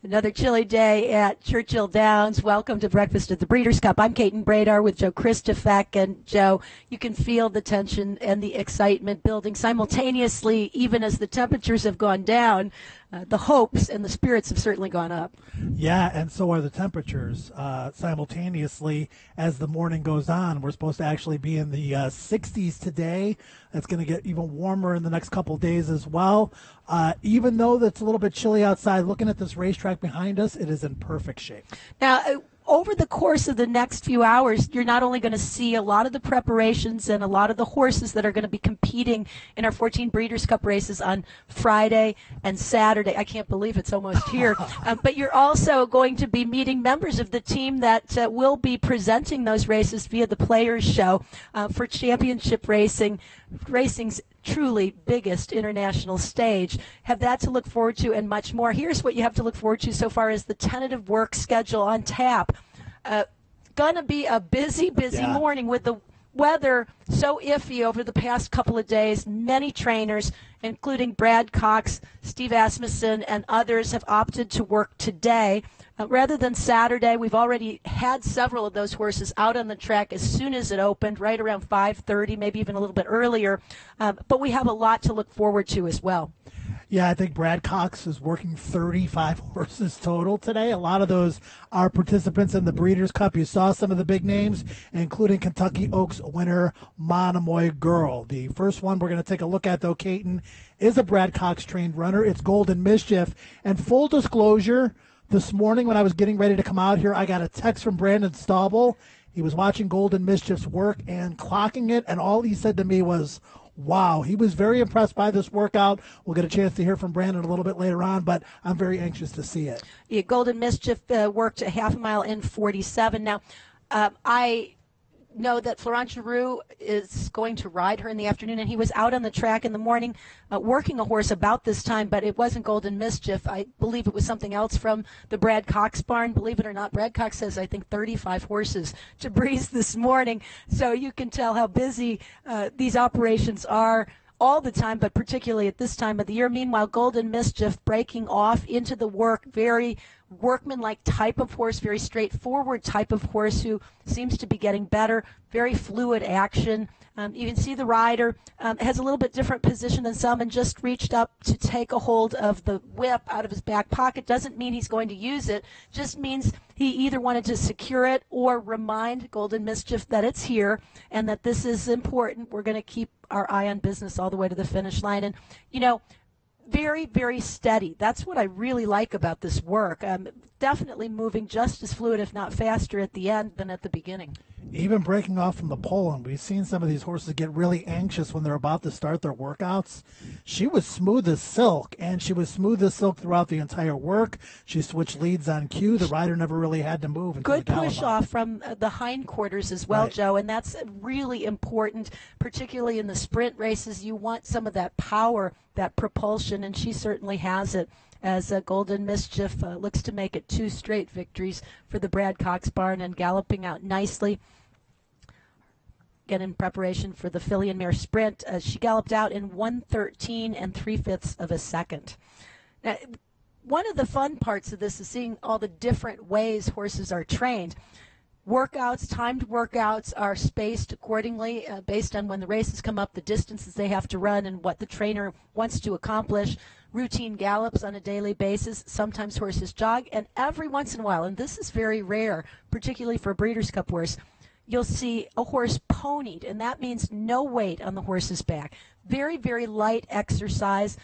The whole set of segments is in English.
Another chilly day at Churchill Downs. Welcome to Breakfast at the Breeders' Cup. I'm Kate Bradar with Joe DISTAFF. And Joe, you can feel the tension and the excitement building simultaneously, even as the temperatures have gone down. The hopes and the spirits have certainly gone up. Yeah, and so are the temperatures simultaneously as the morning goes on. We're supposed to actually be in the 60s today. That's going to get even warmer in the next couple of days as well. Even though it's a little bit chilly outside, looking at this racetrack behind us, it is in perfect shape. Now, over the course of the next few hours, you're not only going to see a lot of the preparations and a lot of the horses that are going to be competing in our 14 Breeders' Cup races on Friday and Saturday. I can't believe it's almost here. But you're also going to be meeting members of the team that will be presenting those races via the Players Show for championship racing's truly biggest international stage. Have that to look forward to and much more. Here's what you have to look forward to so far as the tentative work schedule on tap. Gonna be a busy morning with the weather so iffy over the past couple of days. Many trainers, including Brad Cox, Steve Asmussen, and others, have opted to work today rather than Saturday. We've already had several of those horses out on the track as soon as it opened, right around 5:30, maybe even a little bit earlier. But we have a lot to look forward to as well. Yeah, I think Brad Cox is working 35 horses total today. A lot of those are participants in the Breeders' Cup. You saw some of the big names, including Kentucky Oaks winner Monomoy Girl. The first one we're going to take a look at, though, Caton, is a Brad Cox trained runner. It's Golden Mischief. And full disclosure, this morning when I was getting ready to come out here, I got a text from Brandon Staubel. He was watching Golden Mischief's work and clocking it, and all he said to me was, wow, he was very impressed by this workout. We'll get a chance to hear from Brandon a little bit later on, but I'm very anxious to see it. Yeah, Golden Mischief worked a half a mile in 47. Now, I know that Florent Giroux is going to ride her in the afternoon, and he was out on the track in the morning working a horse about this time, but it wasn't Golden Mischief. I believe it was something else from the Brad Cox barn. Believe it or not, Brad Cox has, I think, 35 horses to breeze this morning, so you can tell how busy these operations are all the time, but particularly at this time of the year. Meanwhile, Golden Mischief breaking off into the work, very workmanlike type of horse, very straightforward type of horse who seems to be getting better, very fluid action. You can see the rider has a little bit different position than some and just reached up to take a hold of the whip out of his back pocket. Doesn't mean he's going to use it, just means he either wanted to secure it or remind Golden Mischief that it's here and that this is important. We're going to keep our eye on business all the way to the finish line. And, you know, very, very steady. That's what I really like about this work. Definitely moving just as fluid, if not faster, at the end than at the beginning. Even breaking off from the pole, and we've seen some of these horses get really anxious when they're about to start their workouts. She was smooth as silk, and she was smooth as silk throughout the entire work. She switched leads on cue. The rider never really had to move. Until Good push off from the hindquarters as well, right, Joe, and that's really important, particularly in the sprint races. You want some of that power, that propulsion, and she certainly has it, as Golden Mischief looks to make it 2 straight victories for the Brad Cox barn and galloping out nicely. Again, in preparation for the Filly and Mare Sprint, she galloped out in 1:13 3/5 of a second. Now, one of the fun parts of this is seeing all the different ways horses are trained. Workouts, timed workouts, are spaced accordingly based on when the races come up, the distances they have to run, and what the trainer wants to accomplish. Routine gallops on a daily basis. Sometimes horses jog, and every once in a while, and this is very rare, particularly for a Breeders' Cup horse, you'll see a horse ponied, and that means no weight on the horse's back. Very, very light exercise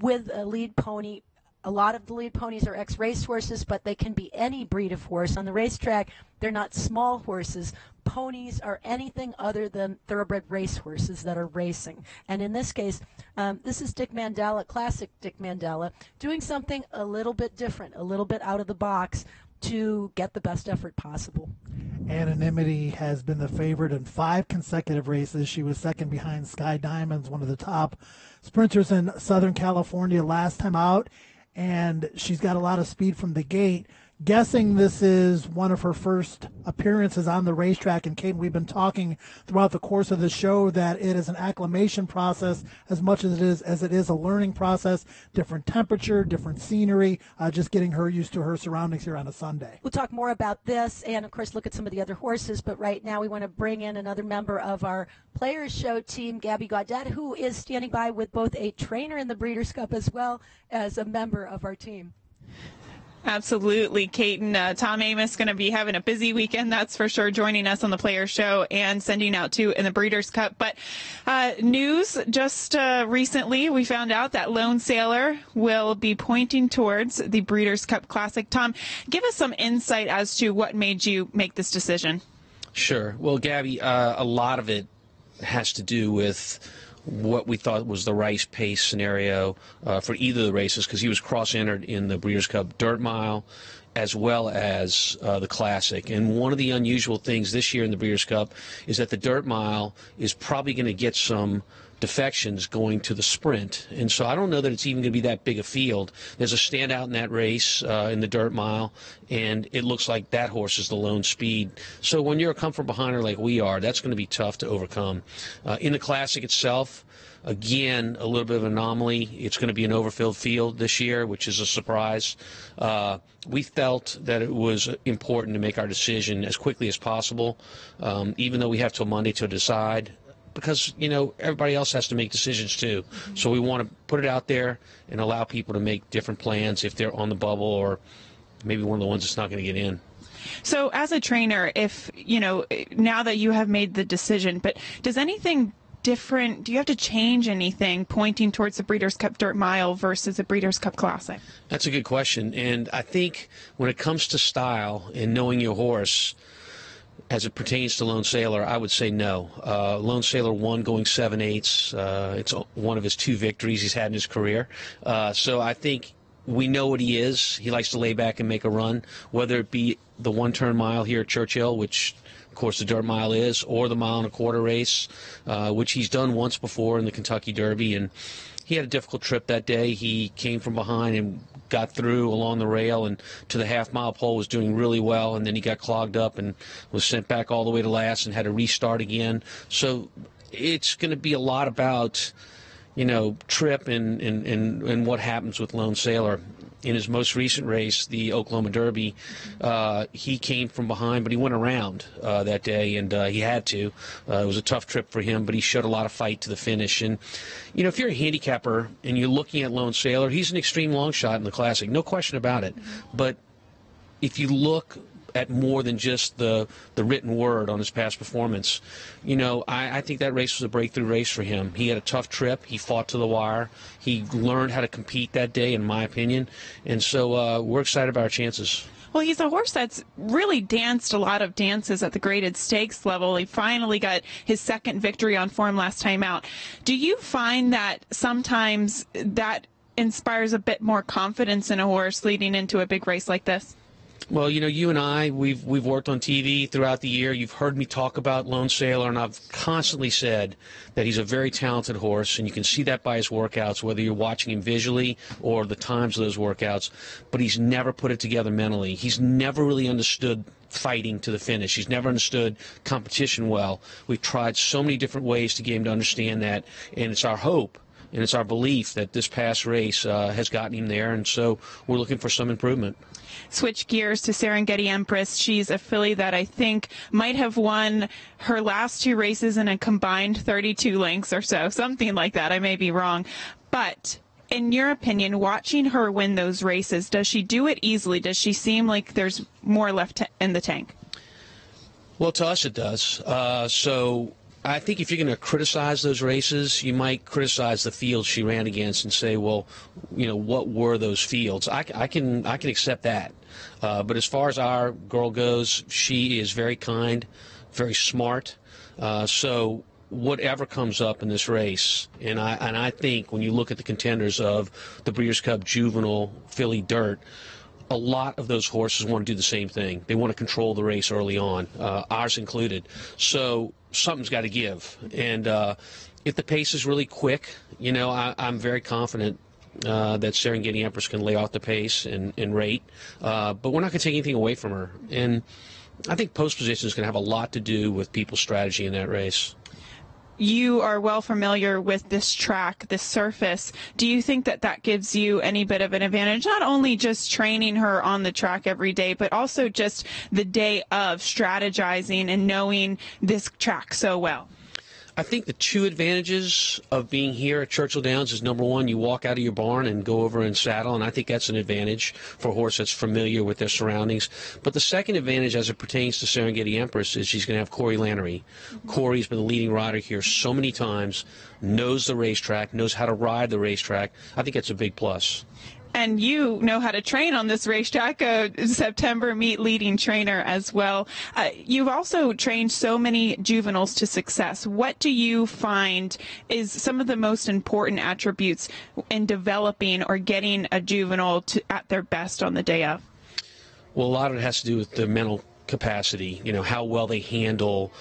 with a lead pony. A lot of the lead ponies are ex-race horses, but they can be any breed of horse. On the racetrack, they're not small horses. Ponies are anything other than thoroughbred race horses that are racing. And in this case, this is Dick Mandela, classic Dick Mandela, doing something a little bit different, a little bit out of the box to get the best effort possible. Anonymity has been the favorite in 5 consecutive races. She was second behind Sky Diamonds, one of the top sprinters in Southern California last time out. And she's got a lot of speed from the gate. guessing this is one of her first appearances on the racetrack. And Kate, we've been talking throughout the course of the show that it is an acclimation process as much as it is a learning process. Different temperature, different scenery, just getting her used to her surroundings here on a Sunday. We'll talk more about this and, of course, look at some of the other horses. But right now we want to bring in another member of our Players Show team, Gabby Gaudet, who is standing by with both a trainer in the Breeders' Cup as well as a member of our team. Absolutely, Kate, and Tom Amos going to be having a busy weekend, that's for sure, joining us on the Players Show and sending out too in the Breeders' Cup. But news just recently, we found out that Lone Sailor will be pointing towards the Breeders' Cup Classic. Tom, give us some insight as to what made you make this decision. Sure. Well, Gabby, a lot of it has to do with what we thought was the right pace scenario for either of the races, because he was cross-entered in the Breeders' Cup Dirt Mile as well as the Classic. And one of the unusual things this year in the Breeders' Cup is that the Dirt Mile is probably going to get some defections going to the Sprint, and so I don't know that it's even going to be that big a field. There's a standout in that race in the Dirt Mile, and it looks like that horse is the lone speed. So when you're a come from behinder like we are, that's going to be tough to overcome. In the Classic itself, again, a little bit of an anomaly. It's going to be an overfilled field this year, which is a surprise. We felt that it was important to make our decision as quickly as possible, even though we have till Monday to decide, because, you know, everybody else has to make decisions too. So we want to put it out there and allow people to make different plans if they're on the bubble or maybe one of the ones that's not going to get in. So as a trainer, if, you know, now that you have made the decision, but does anything different, do you have to change anything pointing towards the Breeders' Cup Dirt Mile versus the Breeders' Cup Classic? That's a good question. And I think when it comes to style and knowing your horse, as it pertains to Lone Sailor, I would say no. Lone Sailor won going 7/8. It's one of his 2 victories he's had in his career. So I think we know what he is. He likes to lay back and make a run, whether it be the one-turn mile here at Churchill, which, of course, the Dirt Mile is, or the 1.25 mile race, which he's done once before in the Kentucky Derby. And he had a difficult trip that day. He came from behind and got through along the rail and to the half-mile pole, was doing really well, and then he got clogged up and was sent back all the way to last and had to restart again. So it's going to be a lot about, you know, trip and what happens with Lone Sailor. In his most recent race, the Oklahoma Derby, he came from behind, but he went around that day, and he had to. It was a tough trip for him, but he showed a lot of fight to the finish. And, you know, if you're a handicapper and you're looking at Lone Sailor, he's an extreme long shot in the Classic, no question about it. But if you look at more than just the written word on his past performance, you know, I think that race was a breakthrough race for him. He had a tough trip. He fought to the wire. He learned how to compete that day, in my opinion. And so we're excited about our chances. Well, he's a horse that's really danced a lot of dances at the graded stakes level. He finally got his second victory on form last time out. Do you find that sometimes that inspires a bit more confidence in a horse leading into a big race like this? Well, you know, you and I, we've worked on TV throughout the year. You've heard me talk about Lone Sailor, and I've constantly said that he's a very talented horse, and you can see that by his workouts, whether you're watching him visually or the times of those workouts. But he's never put it together mentally. He's never really understood fighting to the finish. He's never understood competition well. We've tried so many different ways to get him to understand that, and it's our hope and it's our belief that this past race has gotten him there, and so we're looking for some improvement. Switch gears to Serengeti Empress. She's a filly that I think might have won her last 2 races in a combined 32 lengths or so, something like that. I may be wrong. But in your opinion, watching her win those races, does she do it easily? Does she seem like there's more left in the tank? Well, to us it does. So I think if you're going to criticize those races, you might criticize the fields she ran against and say, well, you know, what were those fields? I can accept that. But as far as our girl goes, she is very kind, very smart. So whatever comes up in this race, and I think when you look at the contenders of the Breeders' Cup Juvenile Filly Dirt, a lot of those horses want to do the same thing. They want to control the race early on, ours included. So something's got to give. And if the pace is really quick, you know, I'm very confident that Serengeti Empress can lay off the pace and rate, but we're not going to take anything away from her. And I think post position is going to have a lot to do with people's strategy in that race. You are well familiar with this track, this surface. Do you think that that gives you any bit of an advantage, not only just training her on the track every day, but also just the day of strategizing and knowing this track so well? I think the two advantages of being here at Churchill Downs is, number one, you walk out of your barn and go over and saddle, and I think that's an advantage for a horse that's familiar with their surroundings. But the second advantage as it pertains to Serengeti Empress is she's going to have Corey Lannery. Corey's been the leading rider here so many times, knows the racetrack, knows how to ride the racetrack. I think that's a big plus. And you know how to train on this racetrack, September meet leading trainer as well. You've also trained so many juveniles to success. What do you find is some of the most important attributes in developing or getting a juvenile at their best on the day of? Well, a lot of it has to do with the mental capacity, how well they handle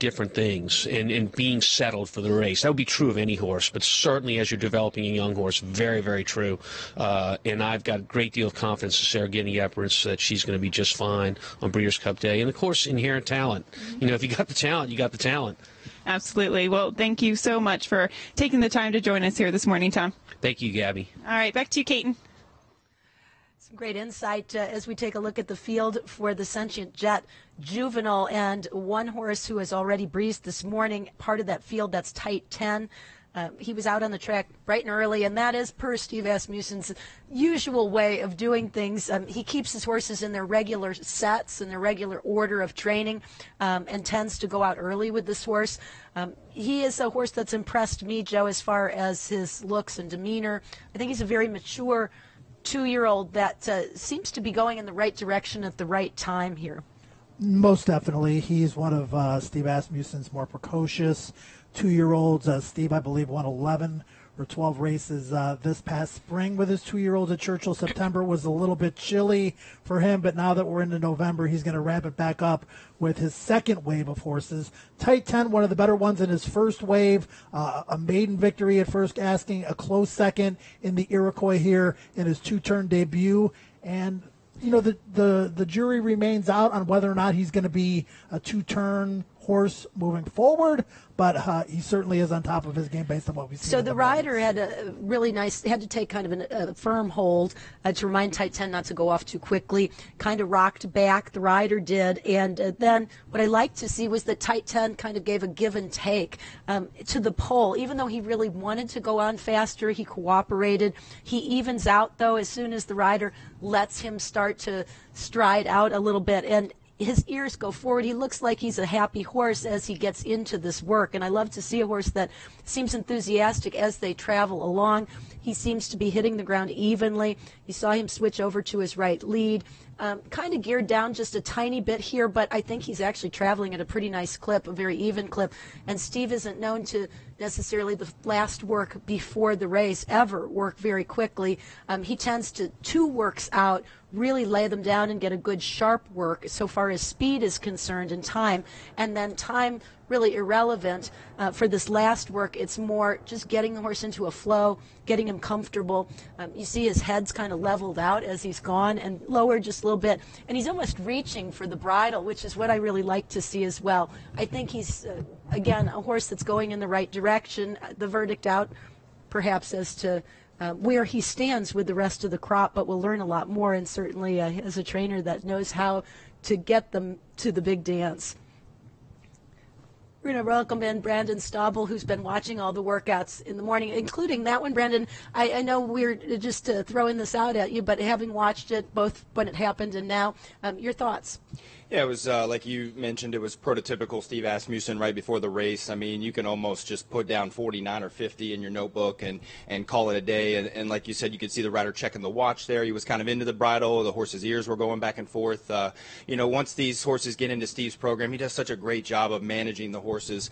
different things and being settled for the race. That would be true of any horse, but certainly as you're developing a young horse, very, very true. And I've got a great deal of confidence in Serengeti Empress that she's going to be just fine on Breeders' Cup Day. And, of course, inherent talent. If you got the talent, you got the talent. Absolutely. Well, thank you so much for taking the time to join us here this morning, Tom. Thank you, Gabby. All right, back to you, Caton. Great insight as we take a look at the field for the Sentient Jet Juvenile, and one horse who has already breezed this morning, part of that field, that's Tight 10. He was out on the track bright and early, and that is per Steve Asmussen's usual way of doing things. He keeps his horses in their regular sets, in their regular order of training, and tends to go out early with this horse. He is a horse that's impressed me, Joe, as far as his looks and demeanor. I think he's a very mature 2-year-old that seems to be going in the right direction at the right time here. Most definitely. He's one of Steve Asmussen's more precocious 2-year-olds. Steve, I believe, won 11 or 12 races this past spring with his 2-year-olds at Churchill. September was a little bit chilly for him, but now that we're into November, he's going to ramp it back up with his second wave of horses. Tight 10, one of the better ones in his first wave, a maiden victory at first asking, a close second in the Iroquois here in his 2-turn debut. And the jury remains out on whether or not he's going to be a 2-turn horse moving forward, but he certainly is on top of his game based on what we've seen. So the rider had a really nice, had to take kind of a firm hold to remind Tight 10 not to go off too quickly, kind of rocked back, the rider did, and then what I liked to see was that Tight 10 kind of gave a give and take to the pole. Even though he really wanted to go on faster, he cooperated. He evens out, though, as soon as the rider lets him start to stride out a little bit, and his ears go forward. He looks like he's a happy horse as he gets into this work, and I love to see a horse that seems enthusiastic as they travel along. He seems to be hitting the ground evenly. You saw him switch over to his right lead, kind of geared down just a tiny bit here, but I think he's actually traveling at a pretty nice clip, a very even clip, and Steve isn't known to necessarily the last work before the race ever work very quickly. He tends to 2 works out, really lay them down and get a good sharp work so far as speed is concerned and time, and then time really irrelevant for this last work. It's more just getting the horse into a flow, getting him comfortable. You see his head's kind of leveled out as he's gone and lowered just a little bit, and he's almost reaching for the bridle, which is what I really like to see as well. I think he's again a horse that's going in the right direction. The verdict out perhaps as to where he stands with the rest of the crop, but we'll learn a lot more, and certainly as a trainer that knows how to get them to the big dance. We're going to welcome in Brandon Staubel, who's been watching all the workouts in the morning, including that one. Brandon, I know we're just throwing this out at you, but having watched it both when it happened and now, your thoughts? Yeah, it was like you mentioned, it was prototypical Steve Asmussen right before the race. I mean, you can almost just put down 49 or 50 in your notebook and call it a day. And like you said, you could see the rider checking the watch there. He was kind of into the bridle. The horse's ears were going back and forth. Once these horses get into Steve's program, he does such a great job of managing the horses.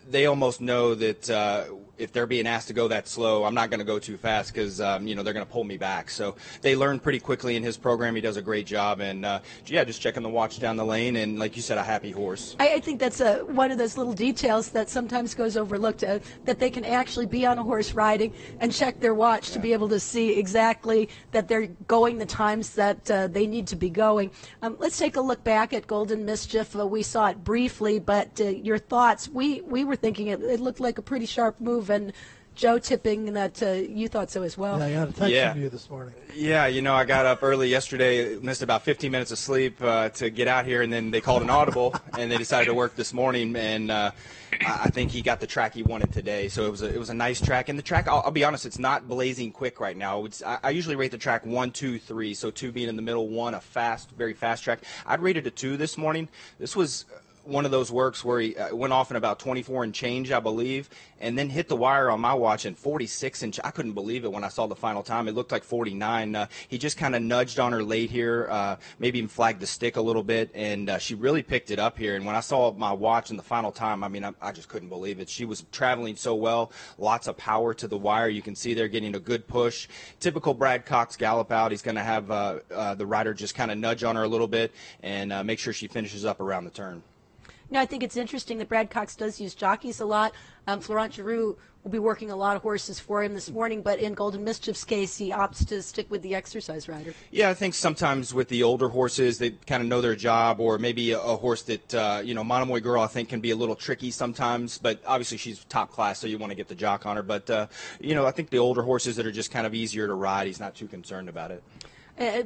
They almost know that if they're being asked to go that slow, I'm not going to go too fast because, you know, they're going to pull me back. So they learn pretty quickly in his program. He does a great job. And, yeah, just checking the watch down the lane. And like you said, a happy horse. I think that's one of those little details that sometimes goes overlooked, that they can actually be on a horse riding and check their watch to be able to see exactly that they're going the times that they need to be going. Let's take a look back at Golden Mischief. We saw it briefly, but your thoughts, we were thinking it looked like a pretty sharp move, and Joe tipping that you thought so as well. Yeah, I got a text from you this morning. Yeah, you know, I got up early yesterday, missed about 15 minutes of sleep to get out here, and then they called an audible, and they decided to work this morning, and I think he got the track he wanted today. So it was a nice track, and the track, I'll be honest, it's not blazing quick right now. I usually rate the track 1, 2, 3, so 2 being in the middle, 1 a fast, very fast track. I'd rate it a 2 this morning. This was one of those works where he went off in about 24 and change, I believe, and then hit the wire on my watch in 46 and I couldn't believe it when I saw the final time. It looked like 49. He just kind of nudged on her late here, maybe even flagged the stick a little bit, and she really picked it up here. And when I saw my watch in the final time, I mean, I just couldn't believe it. She was traveling so well, lots of power to the wire. You can see they're getting a good push. Typical Brad Cox gallop out. He's going to have the rider just kind of nudge on her a little bit and make sure she finishes up around the turn. No, I think it's interesting that Brad Cox does use jockeys a lot. Florent Giroux will be working a lot of horses for him this morning, but in Golden Mischief's case, he opts to stick with the exercise rider. Yeah, I think sometimes with the older horses, they kind of know their job, or maybe a horse that, you know, Monomoy Girl, I think, can be a little tricky sometimes, but obviously she's top class, so you want to get the jock on her. But, you know, I think the older horses that are just kind of easier to ride, he's not too concerned about it.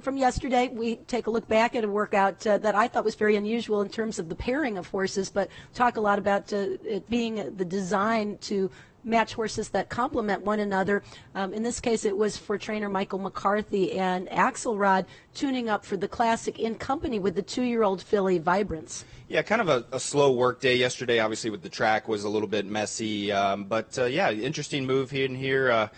From yesterday, we take a look back at a workout that I thought was very unusual in terms of the pairing of horses, but talk a lot about it being the design to match horses that complement one another. In this case, it was for trainer Michael McCarthy and Axelrod tuning up for the Classic in company with the 2-year-old filly Vibrance. Yeah, kind of a slow work day yesterday. Obviously, with the track was a little bit messy, but yeah, interesting move here and here.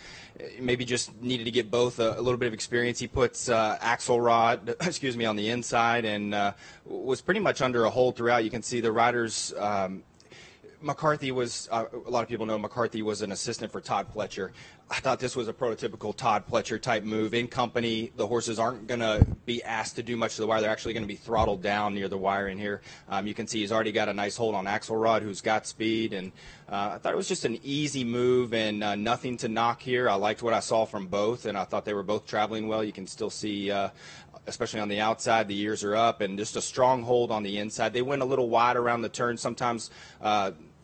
Maybe just needed to get both a little bit of experience. He puts Axelrod, excuse me, on the inside and was pretty much under a hold throughout. You can see the riders. McCarthy was, a lot of people know McCarthy was an assistant for Todd Pletcher. I thought this was a prototypical Todd Pletcher type move. In company, the horses aren't going to be asked to do much to the wire. They're actually going to be throttled down near the wire in here. You can see he's already got a nice hold on Axelrod, who's got speed. And I thought it was just an easy move and nothing to knock here. I liked what I saw from both, and I thought they were both traveling well. You can still see, especially on the outside, the ears are up, and just a strong hold on the inside. They went a little wide around the turn. Sometimes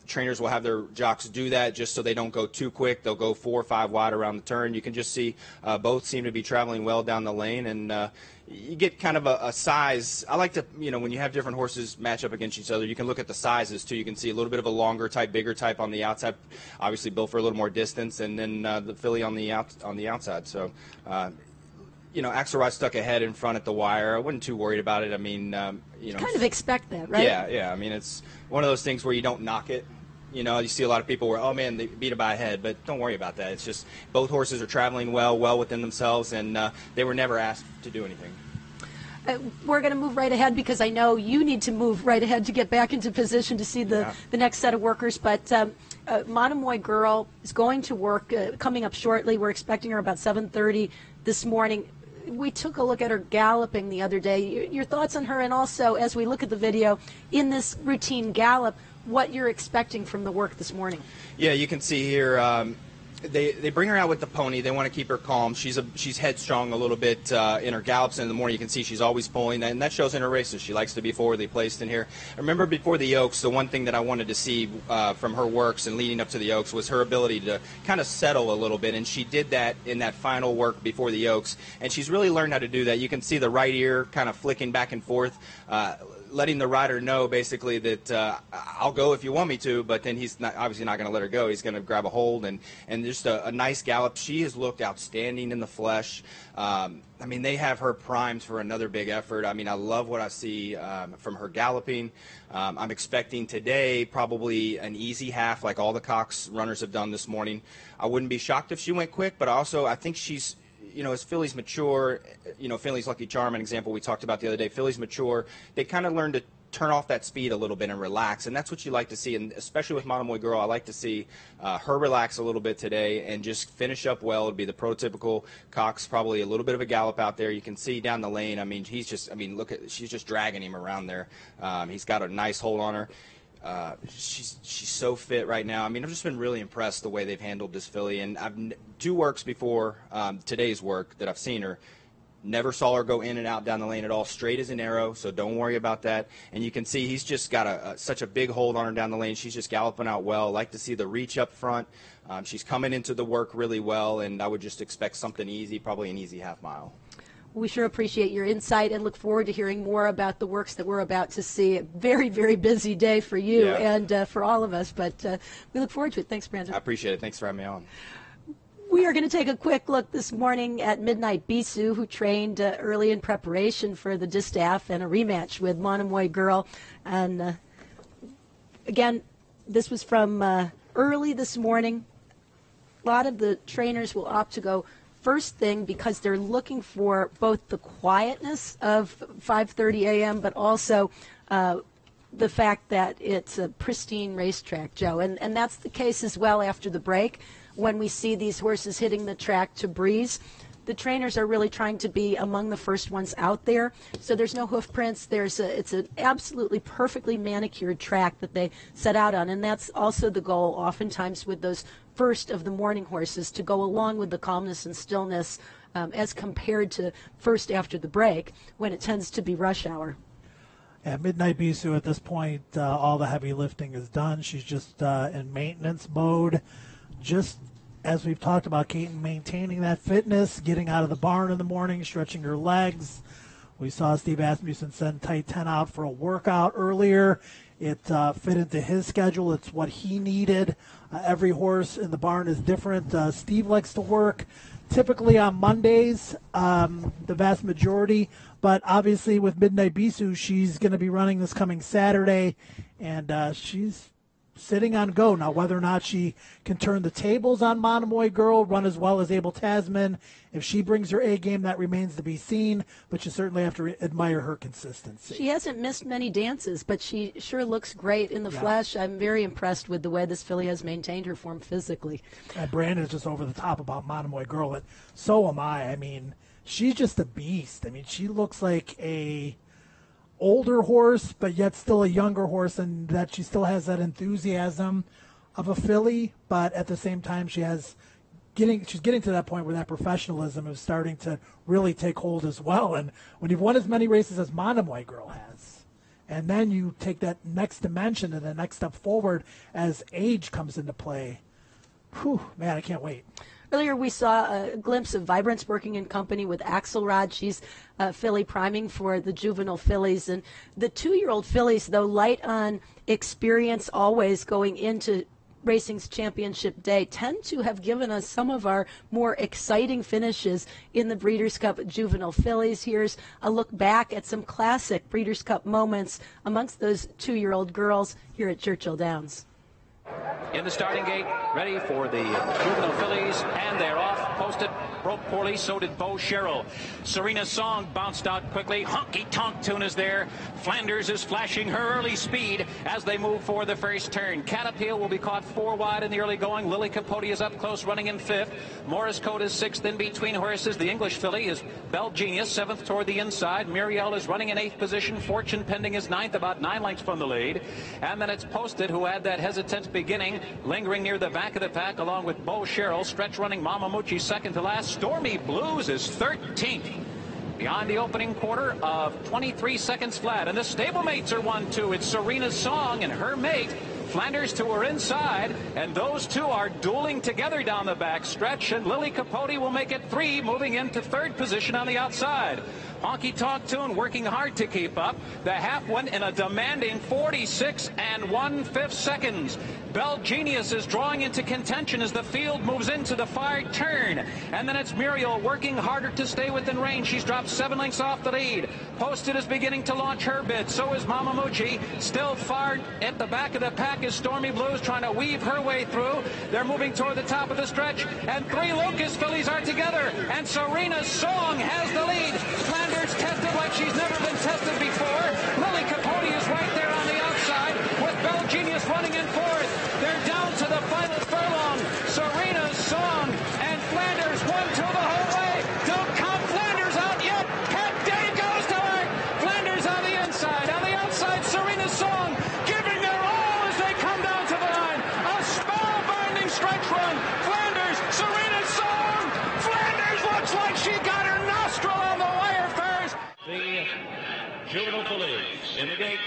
trainers will have their jocks do that just so they don't go too quick. They'll go 4 or 5 wide around the turn. You can just see both seem to be traveling well down the lane, and you get kind of a size. I like to, you know, when you have different horses match up against each other, you can look at the sizes too. You can see a little bit of a longer type, bigger type on the outside, obviously built for a little more distance, and then the filly on the outside. So, you know, Axelrod stuck ahead in front at the wire. I wasn't too worried about it. I mean, you know, kind of expect that, right? Yeah. I mean, it's one of those things where you don't knock it. You know, you see a lot of people where, oh, man, they beat it by a head, but don't worry about that. It's just both horses are traveling well within themselves, and they were never asked to do anything. We're going to move right ahead because I know you need to move right ahead to get back into position to see the next set of workers, but Monomoy Girl is going to work coming up shortly. We're expecting her about 7:30 this morning. We took a look at her galloping the other day. Your thoughts on her, and also as we look at the video in this routine gallop, what you're expecting from the work this morning. Yeah, you can see here they bring her out with the pony. They want to keep her calm. She's headstrong a little bit in her gallops. In the morning, you can see she's always pulling, and that shows in her races. She likes to be forwardly placed in here. I remember before the Oaks, the one thing that I wanted to see from her works and leading up to the Oaks was her ability to kind of settle a little bit, and she did that in that final work before the Oaks, and she's really learned how to do that. You can see the right ear kind of flicking back and forth, letting the rider know basically that I'll go if you want me to, but then he's obviously not going to let her go. He's going to grab a hold, and just a nice gallop. She has looked outstanding in the flesh. I mean, they have her primed for another big effort. I mean, I love what I see from her galloping. I'm expecting today probably an easy half like all the Cox runners have done this morning. I wouldn't be shocked if she went quick, but I think she's, you know, as fillies mature, you know, Filly's Lucky Charm, an example we talked about the other day, fillies mature, they kind of learn turn off that speed a little bit and relax, and that's what you like to see, and especially with Monomoy Girl, I like to see her relax a little bit today and just finish up well. It'd be the prototypical Cox, probably a little bit of a gallop out there. You can see down the lane, I mean, look at, she's just dragging him around there. He's got a nice hold on her. She's so fit right now. I mean, I've just been really impressed the way they've handled this filly, and I've two works before today's work that I've seen her. Never saw her go in and out down the lane at all, straight as an arrow, so don't worry about that. And you can see he's just got such a big hold on her down the lane. She's just galloping out well. Like to see the reach up front. She's coming into the work really well, and I would just expect something easy, probably an easy half mile. We sure appreciate your insight and look forward to hearing more about the works that we're about to see. A very, very busy day for you and for all of us, but we look forward to it. Thanks, Brandon. I appreciate it. Thanks for having me on. We are going to take a quick look this morning at Midnight Bisou, who trained early in preparation for the DISTAFF and a rematch with Monomoy Girl. And again, this was from early this morning. A lot of the trainers will opt to go first thing because they're looking for both the quietness of 5:30 a.m., but also the fact that it's a pristine racetrack, Joe. And that's the case as well after the break. When we see these horses hitting the track to breeze, the trainers are really trying to be among the first ones out there. So there's no hoof prints. It's an absolutely perfectly manicured track that they set out on. And that's also the goal oftentimes with those first of the morning horses, to go along with the calmness and stillness as compared to first after the break when it tends to be rush hour. At Midnight Bisou at this point, all the heavy lifting is done. She's just in maintenance mode. Just as we've talked about, Kate, maintaining that fitness, getting out of the barn in the morning, stretching her legs. We saw Steve Asmussen send Tight 10 out for a workout earlier. It fit into his schedule. It's what he needed. Every horse in the barn is different. Steve likes to work typically on Mondays, the vast majority. But obviously with Midnight Bisou, she's going to be running this coming Saturday, and she's sitting on go. Now, whether or not she can turn the tables on Monomoy Girl, run as well as Abel Tasman, if she brings her A game, that remains to be seen, but you certainly have to admire her consistency. She hasn't missed many dances, but she sure looks great in the flesh. I'm very impressed with the way this filly has maintained her form physically. And Brandon is just over the top about Monomoy Girl, and so am I. I mean, she's just a beast. I mean, she looks like a older horse, but yet still a younger horse, and that she still has that enthusiasm of a filly, but at the same time she's getting to that point where that professionalism is starting to really take hold as well. And when you've won as many races as Monomoy Girl has, and then you take that next dimension and the next step forward as age comes into play, whew, man, I can't wait. Earlier we saw a glimpse of Vibrance working in company with Axelrod. She's filly priming for the juvenile fillies. And the 2-year-old fillies, though light on experience always going into Racing's Championship Day, tend to have given us some of our more exciting finishes in the Breeders' Cup juvenile fillies. Here's a look back at some classic Breeders' Cup moments amongst those 2-year-old girls here at Churchill Downs. In the starting gate, ready for the juvenile fillies, and they're off. Posted, broke poorly, so did Beau Sherrill. Serena's Song bounced out quickly. Honky Tonk Tune is there. Flanders is flashing her early speed as they move for the first turn. Catapeel will be caught 4 wide in the early going. Lily Capote is up close, running in 5th. Morris Coat is 6th in between horses. The English filly is Bell Genius, 7th toward the inside. Muriel is running in 8th position. Fortune Pending is 9th, about 9 lengths from the lead. And then it's Posted, who had that hesitant beginning, lingering near the back of the pack along with Beau Sherrill. Stretch running Mamamuchi second to last. Stormy Blues is 13th. Behind the opening quarter of 23 seconds flat. And the stablemates are 1-2. It's Serena's Song and her mate, Flanders, to her inside. And those two are dueling together down the back stretch. And Lily Capote will make it 3, moving into 3rd position on the outside. Honky Tonk Tune working hard to keep up. The half one in a demanding 46 1/5 seconds. Bell Genius is drawing into contention as the field moves into the far turn. And then it's Muriel working harder to stay within range. She's dropped 7 lengths off the lead. Posted is beginning to launch her bid. So is Mamamuchi. Still far at the back of the pack. back is Stormy Blues trying to weave her way through. They're moving toward the top of the stretch, and 3 Locust fillies are together, and Serena's Song has the lead. Flanders tested like she's never been tested before. Lily Capote is right there on the outside, with Bell Genius running in fourth. They're down to the final furlong. Serena's Song and Flanders 1-2 the whole way. Don't count Flanders out yet. Head Day goes to her. Flanders on the inside. On the outside, Serena's Song giving their all as they come down to the line. A spellbinding stretch run. Flanders, Serena's Song. Flanders looks like she got her nostril on the wire first. The juvenile fillies in the gate.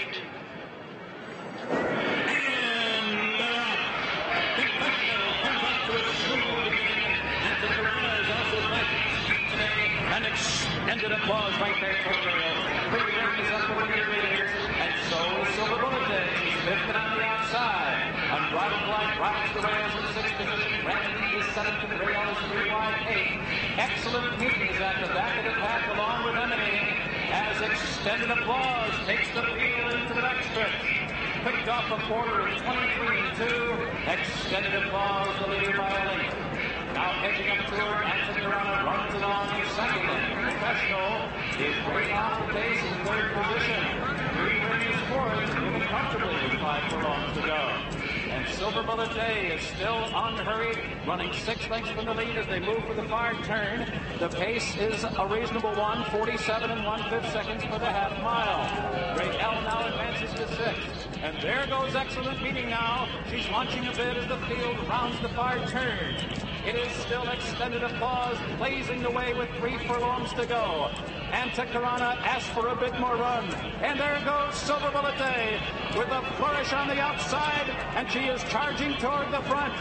An extended applause right there for Ariel. And so is Silver Bullet Day. Lifted on the outside. Unbridled Light rides the rails in 6th position. Randy is 7th to the rails, 3 wide 8. Excellent meetings at the back of the pack along with Emanating as extended applause takes the field into the next stretch. Picked off a quarter of 23-2. Extended applause, the leader by a length. Now edging up to her, Anthony Rana runs it on in second. Professional is way off the pace in 3rd position. 3 rings fourth, moving comfortably with 5 furlongs to go. And Silver Bullet Day is still unhurried, running 6 lengths from the lead as they move for the far turn. The pace is a reasonable one, 47 1/5 seconds for the half mile. Great L now advances to 6th. And there goes Excellent Meeting now. She's launching a bit as the field rounds the far turn. It is still extended applause, blazing the way with 3 furlongs to go. Anticarana asks for a bit more run. And there goes Silver Bullet Day with a flourish on the outside, and she is charging toward the front.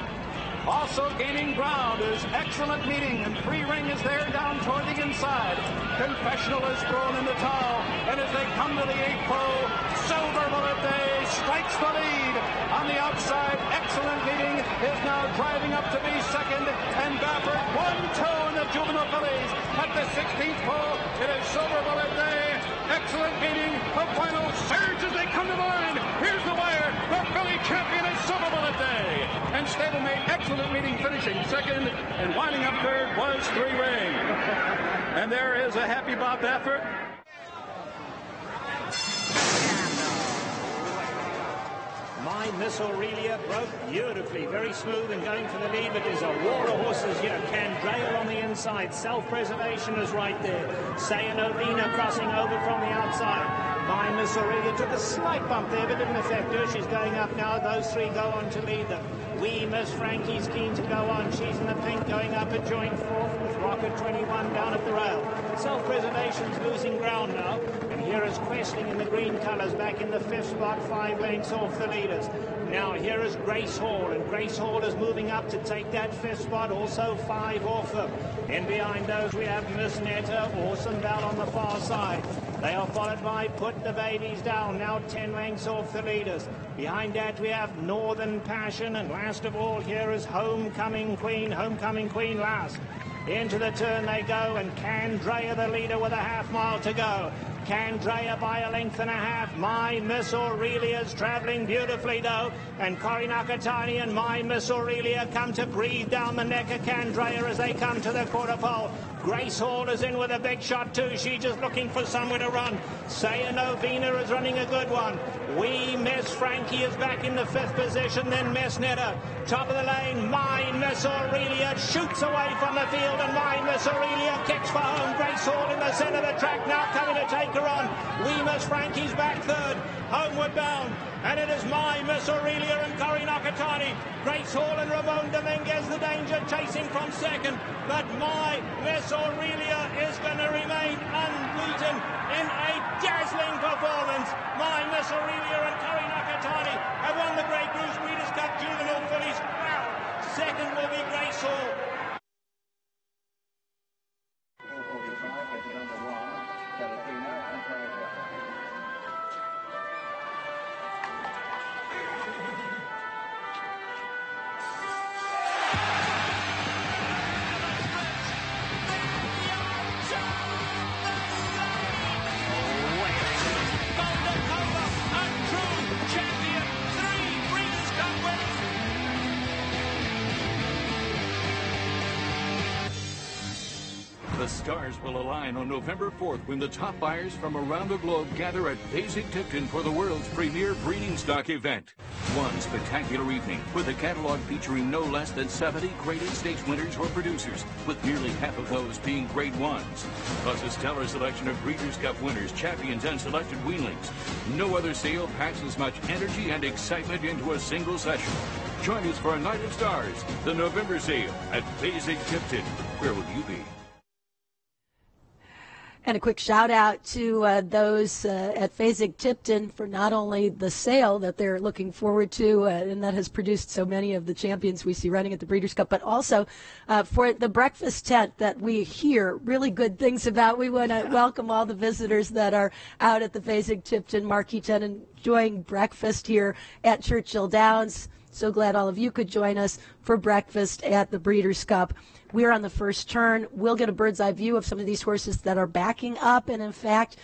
Also gaining ground is Excellent Meeting, and 3 Ring is there down toward the inside. Confessional is thrown in the towel, and as they come to the 8th pole, Silver Bullet Day strikes the lead. On the outside, Excellent Meeting is now driving up to be second, and Baffert 1-2 in the juvenile fillies. At the 16th pole, it is Silver Bullet Day. Excellent Meeting, the final surge as they come to the line. Here's the wire. The filly champion is Silver Bullet Day. And stablemate Excellent Meeting finishing second, and winding up third was 3 Ring. And there is a happy Bob Baffert. My Miss Aurelia broke beautifully, very smooth and going for the lead, but there's a war of horses here. Candrea on the inside, Self-Preservation is right there. Sayanovina crossing over from the outside. My Miss Aurelia took a slight bump there, but didn't affect her. She's going up now. Those 3 go on to lead them. Wee Miss Frankie's keen to go on. She's in the pink, going up a joint 4th with Rocket 21 down at the rail. Self-Preservation's losing ground now. And here is Questing in the green colours, back in the 5th spot, 5 lengths off the leaders. Now here is Grace Hall, and Grace Hall is moving up to take that 5th spot, also 5 off them. In behind those we have Miss Netta, Awesome Bell on the far side. They are followed by Put the Babies Down, now 10 lengths off the leaders. Behind that we have Northern Passion, and last of all here is Homecoming Queen last. Into the turn they go, and Candrea the leader with a half mile to go. Candrea by a length and a half. My Miss Aurelia's travelling beautifully though, and Cory Nakatani and My Miss Aurelia come to breathe down the neck of Candrea as they come to the quarter pole. Grace Hall is in with a big shot too. She's just looking for somewhere to run. Sayanovina is running a good one. Wee Miss Frankie is back in the 5th position, then Miss Netta. Top of the lane, My Miss Aurelia shoots away from the field, and My Miss Aurelia kicks for home. Grace Hall in the centre of the track now coming to take her on. Wee Miss Frankie's back 3rd, homeward bound. And it is My Miss Aurelia and Cory Nakatani. Grace Hall and Ramon Dominguez, the danger, chasing from 2nd. But My Miss Aurelia is going to remain unbeaten in a dazzling performance. My Miss Aurelia and Cory Nakatani have won the Grey Goose Breeders' Cup Juvenile Fillies. Wow. 2nd will be Grace Hall. The stars will align on November 4th when the top buyers from around the globe gather at Basing-Tipton for the world's premier breeding stock event. One spectacular evening with a catalog featuring no less than 70 graded stakes winners or producers, with nearly half of those being grade ones. Plus a stellar selection of Breeders' Cup winners, champions, and selected weanlings. No other sale packs as much energy and excitement into a single session. Join us for a night of stars, the November sale at Basing-Tipton. Where will you be? And a quick shout out to those at Basing-Tipton for not only the sale that they're looking forward to, and that has produced so many of the champions we see running at the Breeders' Cup, but also for the breakfast tent that we hear really good things about. We want to welcome all the visitors that are out at the Basing-Tipton Marquee Tent enjoying breakfast here at Churchill Downs. So glad all of you could join us for breakfast at the Breeders' Cup. We're on the first turn. We'll get a bird's eye view of some of these horses that are backing up. And in fact,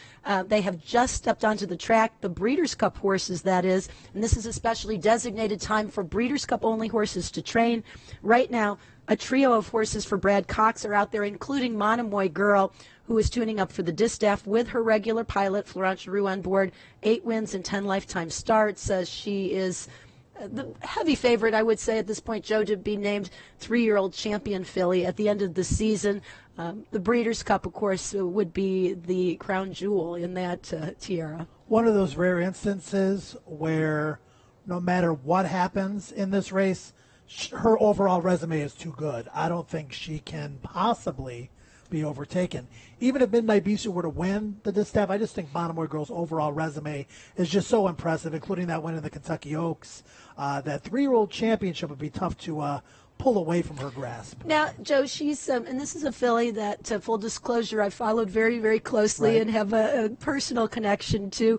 they have just stepped onto the track, the Breeders' Cup horses, that is. And this is a specially designated time for Breeders' Cup only horses to train. Right now, a trio of horses for Brad Cox are out there, including Monomoy Girl, who is tuning up for the DISTAFF with her regular pilot, Florent Giroux, on board. 8 wins and 10 lifetime starts. She is the heavy favorite, I would say, at this point, Joe, to be named 3-year-old champion filly at the end of the season. The Breeders' Cup, of course, would be the crown jewel in that tiara. One of those rare instances where no matter what happens in this race, her overall resume is too good. I don't think she can possibly be overtaken. Even if Midnight Bisou were to win the DISTAFF, I just think Monomoy Girl's overall resume is just so impressive, including that win in the Kentucky Oaks. That 3-year-old championship would be tough to pull away from her grasp. Now, Joe, she's, and this is a filly that, full disclosure, I followed very, very closely and have a personal connection to,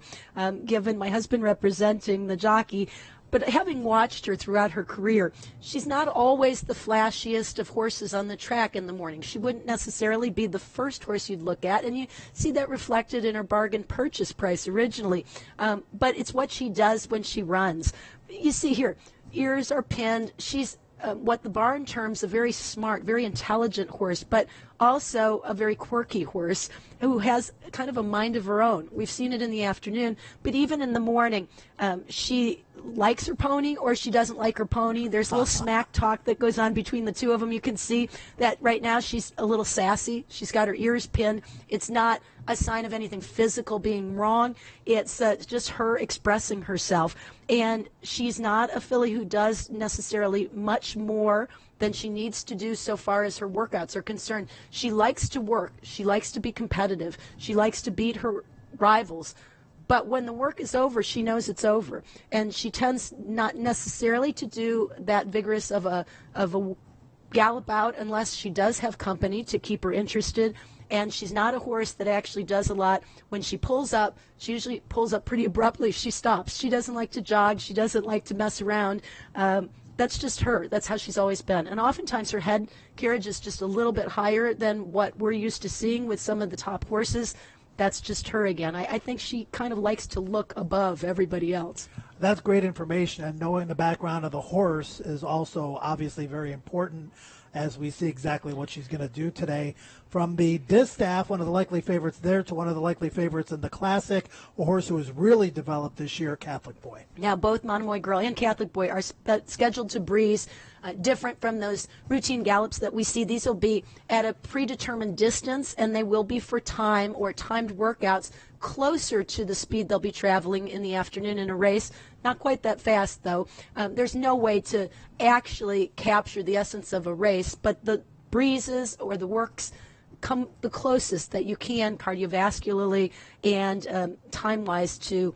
given my husband representing the jockey. But having watched her throughout her career, she's not always the flashiest of horses on the track in the morning. She wouldn't necessarily be the first horse you'd look at, and you see that reflected in her bargain purchase price originally. But it's what she does when she runs. You see here, ears are pinned. She's what the barn terms a very smart, very intelligent horse, but also a very quirky horse who has kind of a mind of her own. We've seen it in the afternoon, but even in the morning, she likes her pony or she doesn't like her pony. There's a little smack talk that goes on between the two of them. You can see that right now she's a little sassy. She's got her ears pinned. It's not a sign of anything physical being wrong. It's just her expressing herself. And she's not a filly who does necessarily much more than she needs to do so far as her workouts are concerned. She likes to work. She likes to be competitive. She likes to beat her rivals. But when the work is over, she knows it's over. And she tends not necessarily to do that vigorous of a gallop out unless she does have company to keep her interested. And she's not a horse that actually does a lot. When she pulls up, she usually pulls up pretty abruptly. She stops. She doesn't like to jog. She doesn't like to mess around. That's just her. That's how she's always been. And oftentimes her head carriage is just a little bit higher than what we're used to seeing with some of the top horses. That's just her again. I think she kind of likes to look above everybody else. That's great information, and knowing the background of the horse is also obviously very important as we see exactly what she's going to do today. From the DISTAFF, one of the likely favorites there, to one of the likely favorites in the Classic, a horse who has really developed this year, Catholic Boy. Now, both Monomoy Girl and Catholic Boy are scheduled to breeze, different from those routine gallops that we see. These will be at a predetermined distance, and they will be for time or timed workouts closer to the speed they'll be traveling in the afternoon in a race. Not quite that fast, though. There's no way to actually capture the essence of a race, but the breezes or the works come the closest that you can cardiovascularly and time-wise to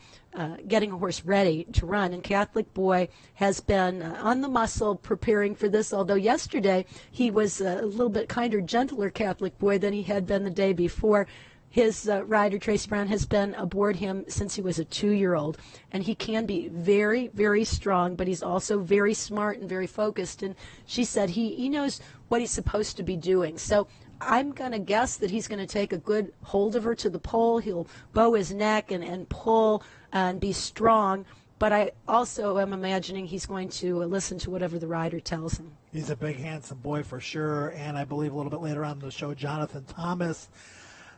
getting a horse ready to run. And Catholic Boy has been on the muscle preparing for this, although yesterday he was a little bit kinder, gentler Catholic Boy than he had been the day before. His rider, Tracy Brown, has been aboard him since he was a 2-year-old, and he can be very, very strong, but he's also very smart and very focused. And she said he knows what he's supposed to be doing. So I'm going to guess that he's going to take a good hold of her to the pole. He'll bow his neck and pull and be strong. but I also am imagining he's going to listen to whatever the rider tells him. He's a big, handsome boy for sure, and I believe a little bit later on in the show, Jonathan Thomas,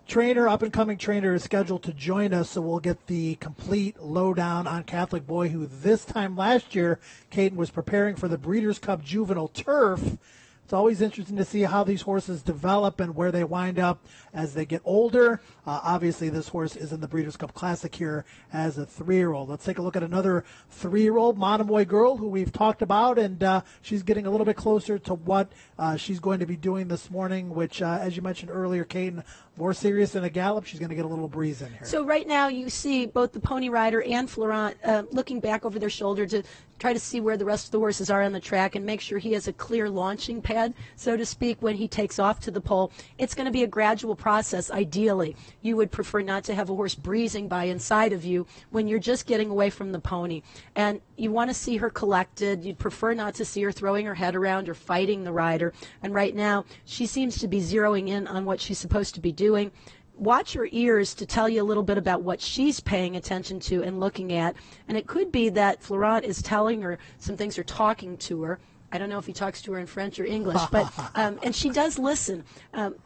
up-and-coming trainer, is scheduled to join us, so we'll get the complete lowdown on Catholic Boy, who this time last year, Caden, was preparing for the Breeders' Cup Juvenile Turf. It's always interesting to see how these horses develop and where they wind up as they get older. Obviously, this horse is in the Breeders' Cup Classic here as a 3-year-old. Let's take a look at another 3-year-old, Monomoy Girl, who we've talked about, and she's getting a little bit closer to what she's going to be doing this morning, which, as you mentioned earlier, Caden, more serious than a gallop. She's going to get a little breeze in here. So right now you see both the Pony Rider and Florent looking back over their shoulder to try to see where the rest of the horses are on the track and make sure he has a clear launching pad, so to speak, when he takes off to the pole. It's going to be a gradual process, ideally. You would prefer not to have a horse breezing by inside of you when you're just getting away from the pony. And you want to see her collected. You'd prefer not to see her throwing her head around or fighting the rider. And right now, she seems to be zeroing in on what she's supposed to be doing. Watch her ears to tell you a little bit about what she's paying attention to and looking at. And it could be that Florent is telling her some things or talking to her. I don't know if he talks to her in French or English, but and she does listen.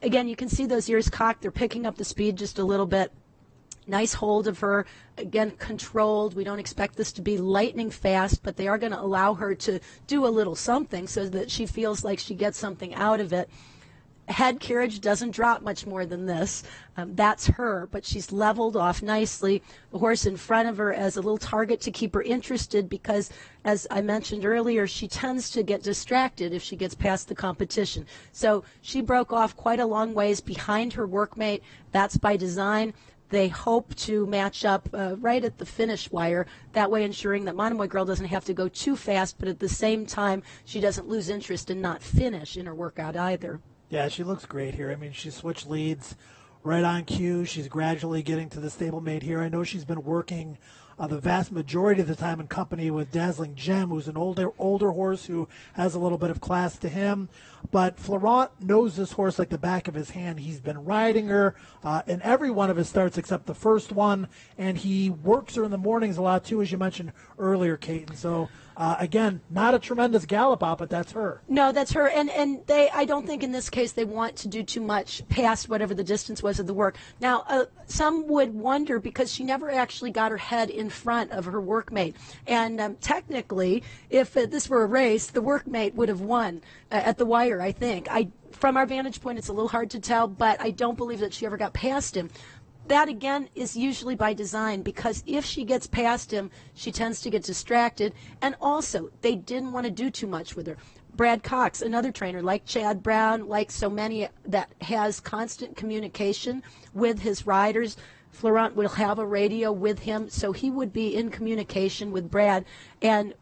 Again, you can see those ears cocked. They're picking up the speed just a little bit. Nice hold of her. Again, controlled. We don't expect this to be lightning fast, but they are going to allow her to do a little something so that she feels like she gets something out of it. Head carriage doesn't drop much more than this. That's her, but she's leveled off nicely. The horse in front of her as a little target to keep her interested because, as I mentioned earlier, she tends to get distracted if she gets past the competition. So she broke off quite a long ways behind her workmate. That's by design. They hope to match up right at the finish wire, that way ensuring that Monomoy Girl doesn't have to go too fast, but at the same time, she doesn't lose interest and not finish in her workout either. Yeah, she looks great here. I mean, she switched leads right on cue. She's gradually getting to the stablemate here. I know she's been working the vast majority of the time in company with Dazzling Gem, who's an older horse who has a little bit of class to him. But Florent knows this horse like the back of his hand. He's been riding her in every one of his starts except the first one, and he works her in the mornings a lot too, as you mentioned earlier, Kate. And so, again, not a tremendous gallop out, but that's her. No, that's her. And I don't think in this case they want to do too much past whatever the distance was of the work. Now, some would wonder because she never actually got her head in front of her workmate. And technically, if this were a race, the workmate would have won at the wire, I think. From our vantage point, it's a little hard to tell, but I don't believe that she ever got past him. That, again, is usually by design because if she gets past him, she tends to get distracted. And also, they didn't want to do too much with her. Brad Cox, another trainer, like Chad Brown, like so many that has constant communication with his riders. Florent will have a radio with him, so he would be in communication with Brad. And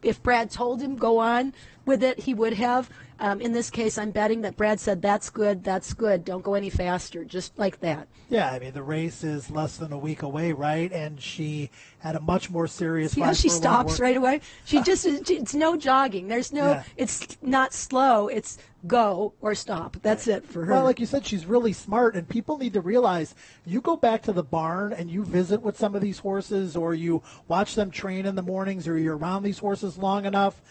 if Brad told him go on with it, he would have. In this case, I'm betting that Brad said, that's good, don't go any faster, just like that. Yeah, I mean, the race is less than a week away, right? And she had a much more serious ride. She stops right away. She just, it's no jogging. There's no, It's not slow. It's go or stop. That's it for her. Well, like you said, she's really smart, and people need to realize you go back to the barn and you visit with some of these horses or you watch them train in the mornings or you're around these horses long enough.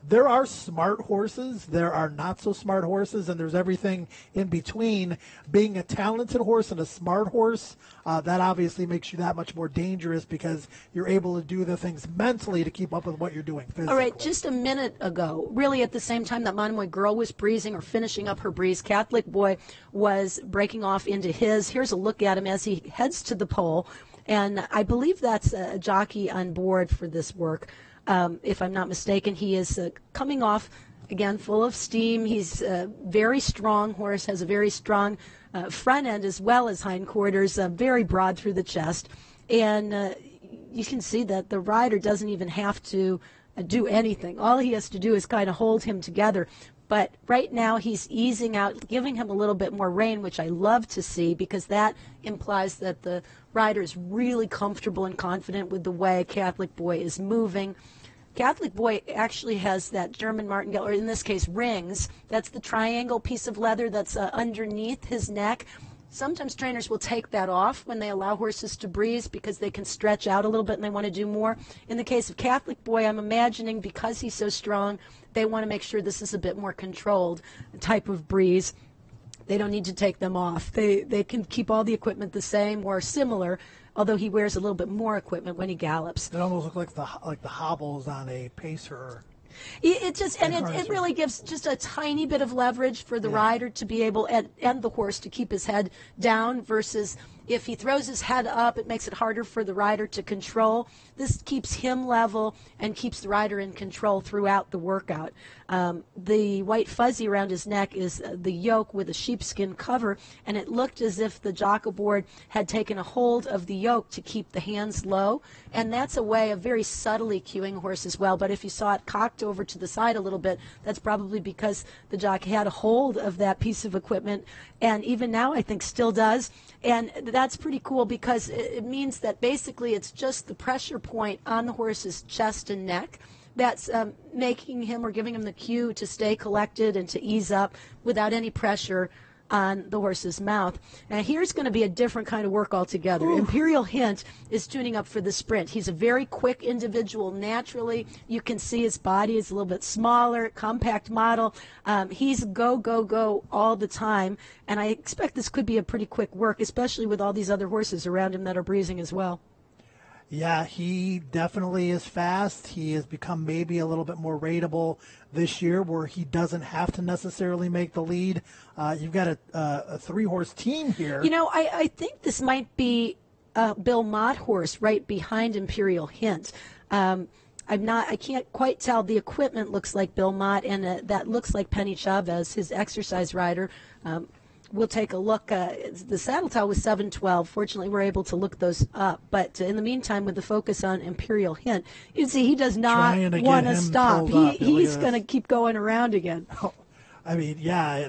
There are smart horses, there are not so smart horses, and there's everything in between. Being a talented horse and a smart horse, that obviously makes you that much more dangerous because you're able to do the things mentally to keep up with what you're doing physically. All right, just a minute ago, really at the same time that Monomoy Girl was breezing or finishing up her breeze, Catholic Boy was breaking off into his. Here's a look at him as he heads to the pole, and I believe that's a jockey on board for this work. If I'm not mistaken, he is coming off, again, full of steam. He's a very strong horse, has a very strong front end as well as hindquarters, very broad through the chest. And you can see that the rider doesn't even have to do anything. All he has to do is kind of hold him together. But right now he's easing out, giving him a little bit more rein, which I love to see because that implies that the rider is really comfortable and confident with the way Catholic Boy is moving. Catholic Boy actually has that German martingale, or in this case rings. That's the triangle piece of leather that's underneath his neck. Sometimes trainers will take that off when they allow horses to breeze because they can stretch out a little bit and they want to do more. In the case of Catholic Boy, I'm imagining because he's so strong, they want to make sure this is a bit more controlled type of breeze. They don't need to take them off. They can keep all the equipment the same or similar, although he wears a little bit more equipment when he gallops. It almost looks like the hobbles on a pacer. It really gives just a tiny bit of leverage for the rider to be able, and the horse, to keep his head down, versus if he throws his head up, it makes it harder for the rider to control. This keeps him level and keeps the rider in control throughout the workout. The white fuzzy around his neck is the yoke with a sheepskin cover, and it looked as if the jockey board had taken a hold of the yoke to keep the hands low, and that's a way of very subtly cueing a horse as well. But if you saw it cocked over to the side a little bit, that's probably because the jockey had a hold of that piece of equipment, and even now I think still does. And that's pretty cool because it means that basically it's just the pressure point on the horse's chest and neck that's making him or giving him the cue to stay collected and to ease up without any pressure on the horse's mouth. Now here's going to be a different kind of work altogether. Ooh. Imperial Hint is tuning up for the sprint. He's a very quick individual naturally. You can see his body is a little bit smaller, compact model. He's go, go, go all the time, and I expect this could be a pretty quick work, especially with all these other horses around him that are breezing as well. Yeah, he definitely is fast. He has become maybe a little bit more rateable this year where he doesn't have to necessarily make the lead. You've got a three-horse team here. You know, I think this might be Bill Mott horse right behind Imperial Hint. I can't quite tell. The equipment looks like Bill Mott, and that looks like Penny Chavez, his exercise rider. We'll take a look. The saddle towel was 7:12. Fortunately, we're able to look those up. But in the meantime, with the focus on Imperial Hint, you see he does not want to stop. He's going to keep going around again. Oh, I mean, yeah,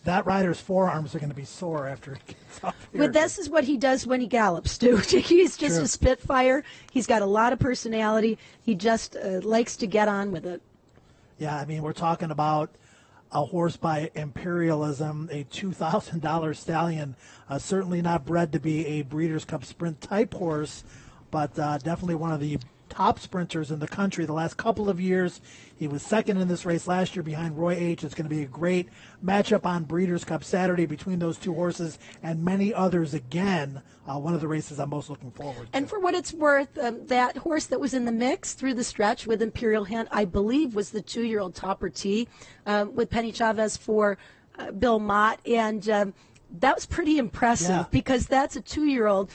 that rider's forearms are going to be sore after it gets off here. But this is what he does when he gallops, Stu. He's just a spitfire. He's got a lot of personality. He just likes to get on with it. Yeah, I mean, we're talking about a horse by Imperialism, a $2,000 stallion, certainly not bred to be a Breeders' Cup Sprint type horse, but definitely one of the top sprinters in the country the last couple of years. He was second in this race last year behind Roy H. It's going to be a great matchup on Breeders' Cup Saturday between those two horses and many others again. One of the races I'm most looking forward to. And for what it's worth, that horse that was in the mix through the stretch with Imperial Hint, I believe, was the 2-year-old Topper T with Penny Chavez for Bill Mott. And that was pretty impressive because that's a 2-year-old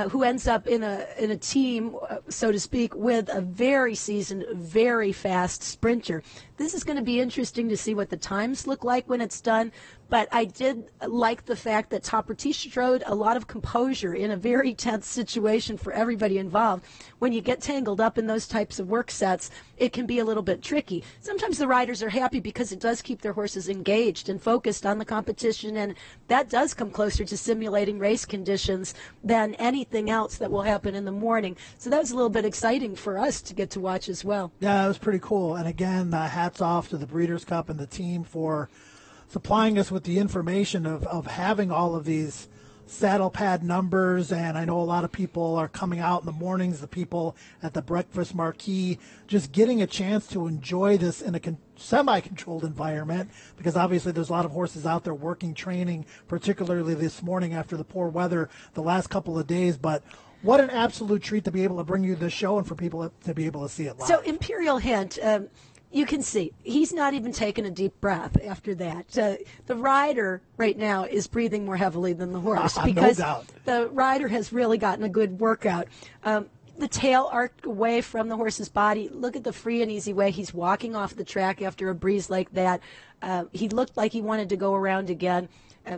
who ends up in a team, so to speak, with a very seasoned, very fast sprinter. This is going to be interesting to see what the times look like when it's done. But I did like the fact that Topper T showed a lot of composure in a very tense situation for everybody involved. When you get tangled up in those types of work sets, it can be a little bit tricky. Sometimes the riders are happy because it does keep their horses engaged and focused on the competition, and that does come closer to simulating race conditions than anything else that will happen in the morning. So that was a little bit exciting for us to get to watch as well. Yeah, it was pretty cool. And again, hats off to the Breeders' Cup and the team for supplying us with the information of having all of these saddle pad numbers. And I know a lot of people are coming out in the mornings, the people at the breakfast marquee, just getting a chance to enjoy this in a semi-controlled environment, because obviously there's a lot of horses out there working, training, particularly this morning after the poor weather the last couple of days. But what an absolute treat to be able to bring you this show and for people to be able to see it live. So Imperial Hint, you can see he's not even taking a deep breath after that. The rider right now is breathing more heavily than the horse because the rider has really gotten a good workout. The tail arced away from the horse's body. Look at the free and easy way he's walking off the track after a breeze like that. He looked like he wanted to go around again.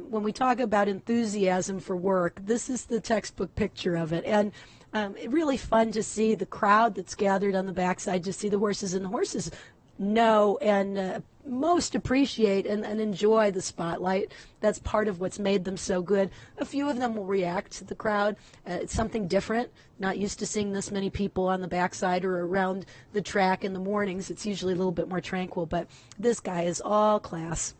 When we talk about enthusiasm for work, this is the textbook picture of it. And it's really fun to see the crowd that's gathered on the backside to see the horses, and the horses know and most appreciate and enjoy the spotlight. That's part of what's made them so good. A few of them will react to the crowd. It's something different. Not used to seeing this many people on the backside or around the track in the mornings. It's usually a little bit more tranquil, but this guy is all class.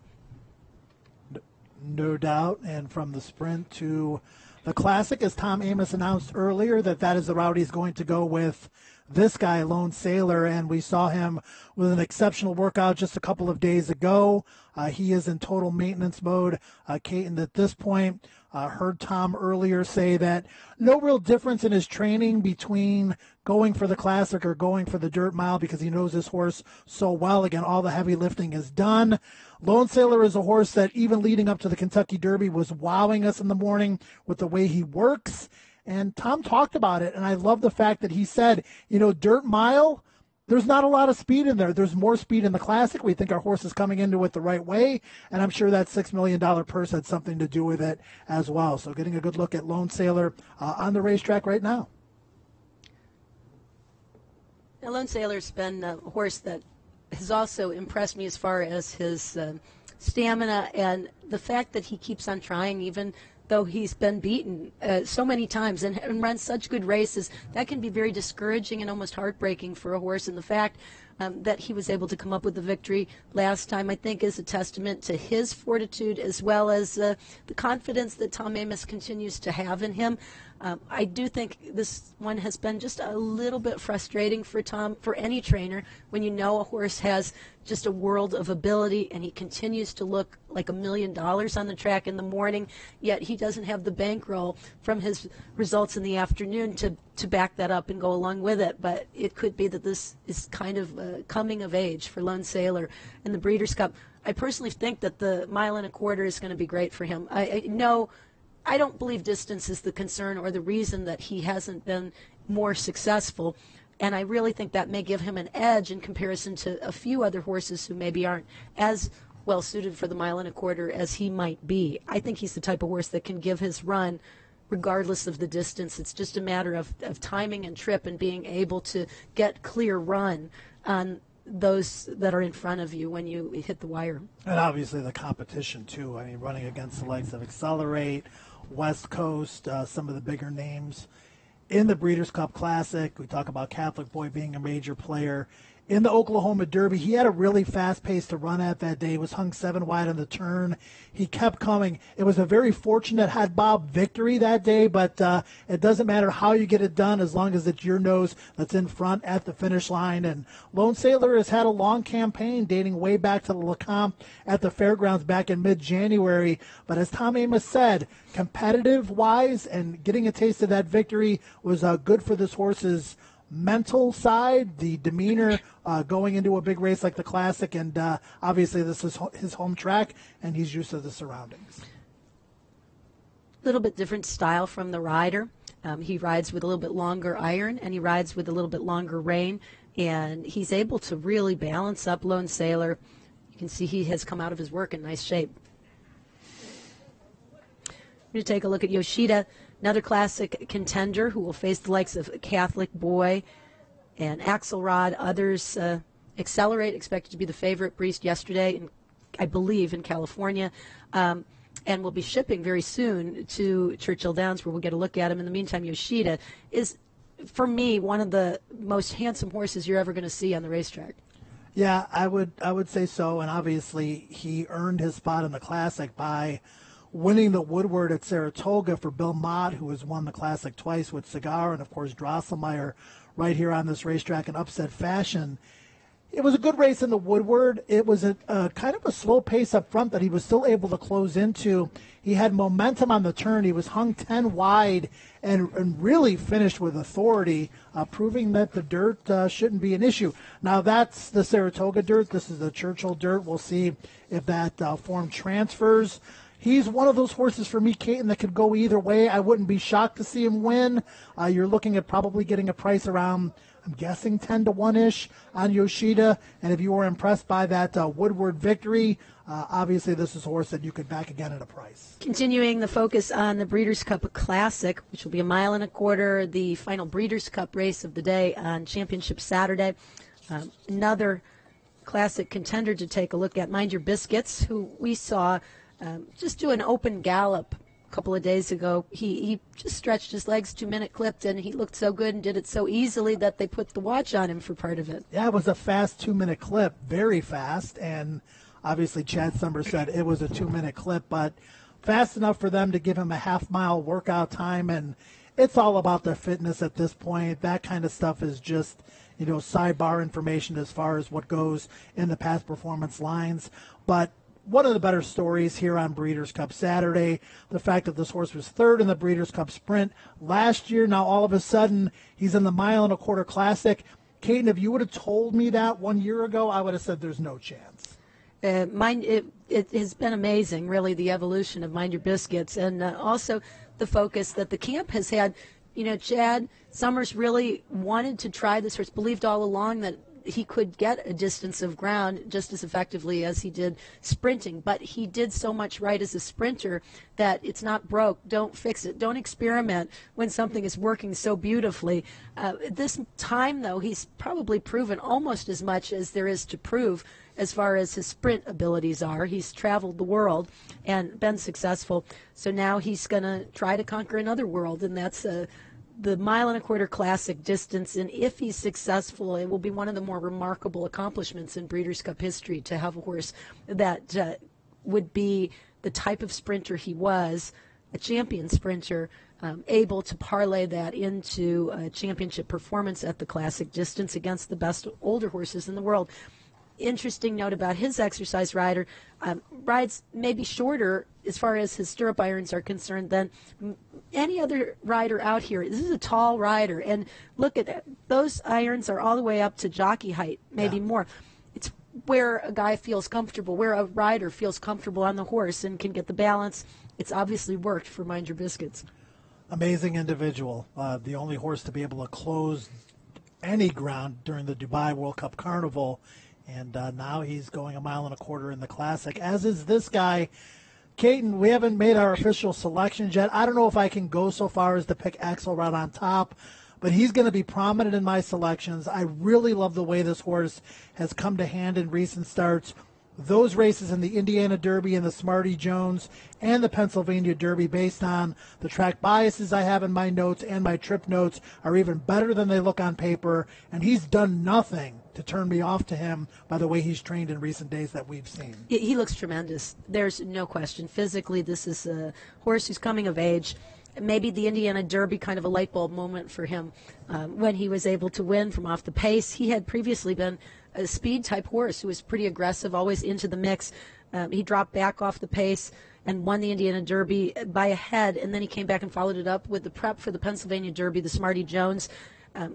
No doubt. And from the sprint to the classic, as Tom Amos announced earlier, that is the route he's going to go with this guy, Lone Sailor, and we saw him with an exceptional workout just a couple of days ago. He is in total maintenance mode. Caton, at this point, heard Tom earlier say that no real difference in his training between going for the classic or going for the dirt mile because he knows his horse so well. Again, all the heavy lifting is done. Lone Sailor is a horse that even leading up to the Kentucky Derby was wowing us in the morning with the way he works. And Tom talked about it, and I love the fact that he said, dirt mile, there's not a lot of speed in there. There's more speed in the classic. We think our horse is coming into it the right way, and I'm sure that $6 million purse had something to do with it as well. So getting a good look at Lone Sailor on the racetrack right now. Now, Lone Sailor's been a horse that has also impressed me as far as his stamina and the fact that he keeps on trying even though he's been beaten so many times and runs such good races. That can be very discouraging and almost heartbreaking for a horse. And the fact that he was able to come up with the victory last time, I think, is a testament to his fortitude as well as the confidence that Tom Amos continues to have in him. I do think this one has been just a little bit frustrating for Tom, for any trainer, when you know a horse has just a world of ability and he continues to look like $1 million on the track in the morning, yet he doesn't have the bankroll from his results in the afternoon to back that up and go along with it. But it could be that this is kind of coming of age for Lone Sailor in the Breeders' Cup. I personally think that the 1.25 miles is going to be great for him. I don't believe distance is the concern or the reason that he hasn't been more successful. And I really think that may give him an edge in comparison to a few other horses who maybe aren't as well suited for the 1.25 miles as he might be. I think he's the type of horse that can give his run regardless of the distance. It's just a matter of timing and trip and being able to get clear run on those that are in front of you when you hit the wire. And obviously the competition, too. I mean, running against the likes of Accelerate, West Coast, some of the bigger names in the Breeders' Cup Classic. We talk about Catholic Boy being a major player. In the Oklahoma Derby, he had a really fast pace to run at that day. He was hung 7 wide on the turn. He kept coming. It was a very fortunate Had Bob victory that day, but it doesn't matter how you get it done as long as it's your nose that's in front at the finish line. And Lone Sailor has had a long campaign dating way back to the Lecomte at the fairgrounds back in mid-January. But as Tom Amos said, competitive-wise and getting a taste of that victory was good for this horse's mental side, the demeanor going into a big race like the Classic, and obviously this is his home track, and he's used to the surroundings. A little bit different style from the rider. He rides with a little bit longer iron, and he rides with a little bit longer rein, and he's able to really balance up Lone Sailor. You can see he has come out of his work in nice shape. We're going to take a look at Yoshida, another Classic contender who will face the likes of Catholic Boy and Axelrod. Others, Accelerate, expected to be the favorite, breezed yesterday, I believe, in California, and will be shipping very soon to Churchill Downs, where we'll get a look at him. In the meantime, Yoshida is, for me, one of the most handsome horses you're ever going to see on the racetrack. Yeah, I would say so, and obviously he earned his spot in the Classic by winning the Woodward at Saratoga for Bill Mott, who has won the Classic twice with Cigar, and of course Drosselmeyer right here on this racetrack in upset fashion. It was a good race in the Woodward. It was a kind of a slow pace up front that he was still able to close into. He had momentum on the turn. He was hung 10 wide and really finished with authority, proving that the dirt shouldn't be an issue. Now, that's the Saratoga dirt. This is the Churchill dirt. We'll see if that form transfers. He's one of those horses for me, Caton, that could go either way. I wouldn't be shocked to see him win. You're looking at probably getting a price around, I'm guessing, 10 to 1-ish on Yoshida. And if you were impressed by that Woodward victory, obviously this is a horse that you could back again at a price. Continuing the focus on the Breeders' Cup Classic, which will be 1.25 miles, the final Breeders' Cup race of the day on Championship Saturday. Another Classic contender to take a look at, Mind Your Biscuits, who we saw just do an open gallop a couple of days ago. He just stretched his legs, 2-minute clipped, and he looked so good and did it so easily that they put the watch on him for part of it. Yeah, it was a fast 2-minute clip, very fast, and Obviously, Chad Summers said it was a 2-minute clip, but fast enough for them to give him a half-mile workout time, and it's all about their fitness at this point. That kind of stuff is just, sidebar information as far as what goes in the past performance lines. But one of the better stories here on Breeders' Cup Saturday, the fact that this horse was third in the Breeders' Cup Sprint last year. Now all of a sudden he's in the 1.25 Mile Classic. Caden, if you would have told me that 1 year ago, I would have said there's no chance. It has been amazing, really, the evolution of Mind Your Biscuits, and also the focus that the camp has had. Chad Summers really wanted to try this horse, believed all along that he could get a distance of ground just as effectively as he did sprinting, but he did so much right as a sprinter that it's not broke. Don't fix it. Don't experiment when something is working so beautifully. This time, though, he's probably proven almost as much as there is to prove as far as his sprint abilities are. He's traveled the world and been successful, so now he's going to try to conquer another world, and that's the 1.25 Mile Classic distance, and if he's successful, it will be one of the more remarkable accomplishments in Breeders' Cup history to have a horse that would be the type of sprinter he was, a champion sprinter, able to parlay that into a championship performance at the Classic distance against the best older horses in the world. Interesting note about his exercise rider, rides maybe shorter as far as his stirrup irons are concerned than any other rider out here. This is a tall rider, and look at that. Those irons are all the way up to jockey height, maybe more. It's where a guy feels comfortable, where a rider feels comfortable on the horse and can get the balance. It's obviously worked for Mind Your Biscuits. Amazing individual. The only horse to be able to close any ground during the Dubai World Cup Carnival. And now he's going 1.25 miles in the Classic, as is this guy. Caden, we haven't made our official selections yet. I don't know if I can go so far as to pick Axelrod on top, but he's going to be prominent in my selections. I really love the way this horse has come to hand in recent starts. Those races in the Indiana Derby and the Smarty Jones and the Pennsylvania Derby, based on the track biases I have in my notes and my trip notes, are even better than they look on paper, and he's done nothing to turn me off to him by the way he's trained in recent days that we've seen. He looks tremendous. There's no question. Physically, this is a horse who's coming of age. Maybe the Indiana Derby kind of a light bulb moment for him when he was able to win from off the pace. He had previously been a speed-type horse who was pretty aggressive, always into the mix. He dropped back off the pace and won the Indiana Derby by a head, and then he came back and followed it up with the prep for the Pennsylvania Derby, the Smarty Jones,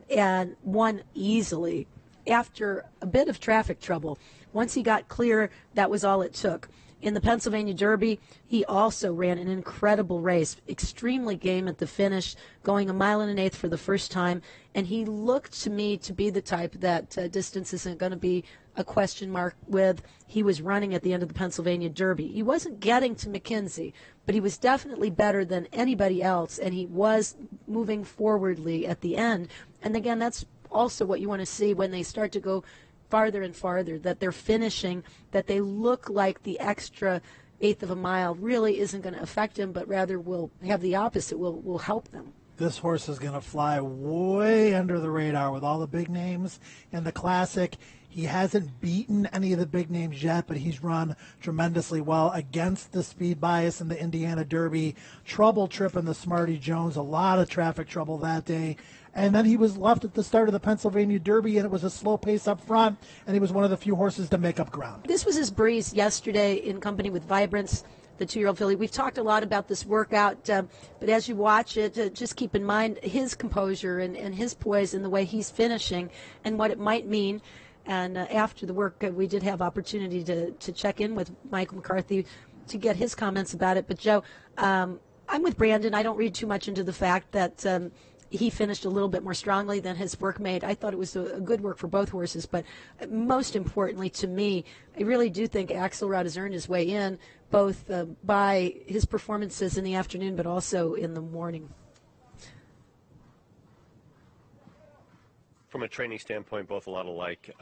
and won easily after a bit of traffic trouble. Once he got clear, that was all it took. In the Pennsylvania Derby, he also ran an incredible race, extremely game at the finish, going 1.125 miles for the first time, and he looked to me to be the type that distance isn't going to be a question mark with. He was running at the end of the Pennsylvania Derby. He wasn't getting to McKenzie, but he was definitely better than anybody else, and he was moving forwardly at the end. And again, that's also what you want to see when they start to go farther and farther, that they're finishing, that they look like the extra eighth of a mile really isn't going to affect him, but rather will have the opposite, will help them. This horse is going to fly way under the radar with all the big names in the Classic. He hasn't beaten any of the big names yet, but he's run tremendously well against the speed bias in the Indiana Derby. Trouble trip in the Smarty Jones, a lot of traffic trouble that day. And then he was left at the start of the Pennsylvania Derby, and it was a slow pace up front, and he was one of the few horses to make up ground. This was his breeze yesterday in company with Vibrance, the 2-year-old filly. We've talked a lot about this workout, but as you watch it, just keep in mind his composure and his poise and the way he's finishing and what it might mean. And after the work, we did have opportunity to check in with Michael McCarthy to get his comments about it. But, Joe, I'm with Brandon. I don't read too much into the fact that he finished a little bit more strongly than his workmate. I thought it was a good work for both horses, but most importantly to me, I really do think Axelrod has earned his way in, both by his performances in the afternoon, but also in the morning. From a training standpoint, both a lot alike.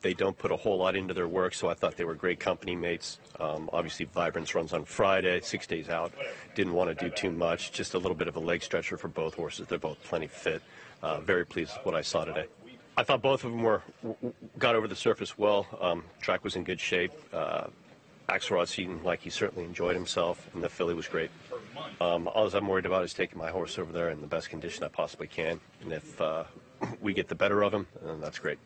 They don't put a whole lot into their work, so I thought they were great company mates. Obviously, Vibrance runs on Friday, 6 days out. Didn't want to do too much, just a little bit of a leg stretcher for both horses. They're both plenty fit. Very pleased with what I saw today. I thought both of them got over the surface well. Track was in good shape. Axelrod seemed like he certainly enjoyed himself, and the filly was great. All I'm worried about is taking my horse over there in the best condition I possibly can, and if we get the better of him, then that's great.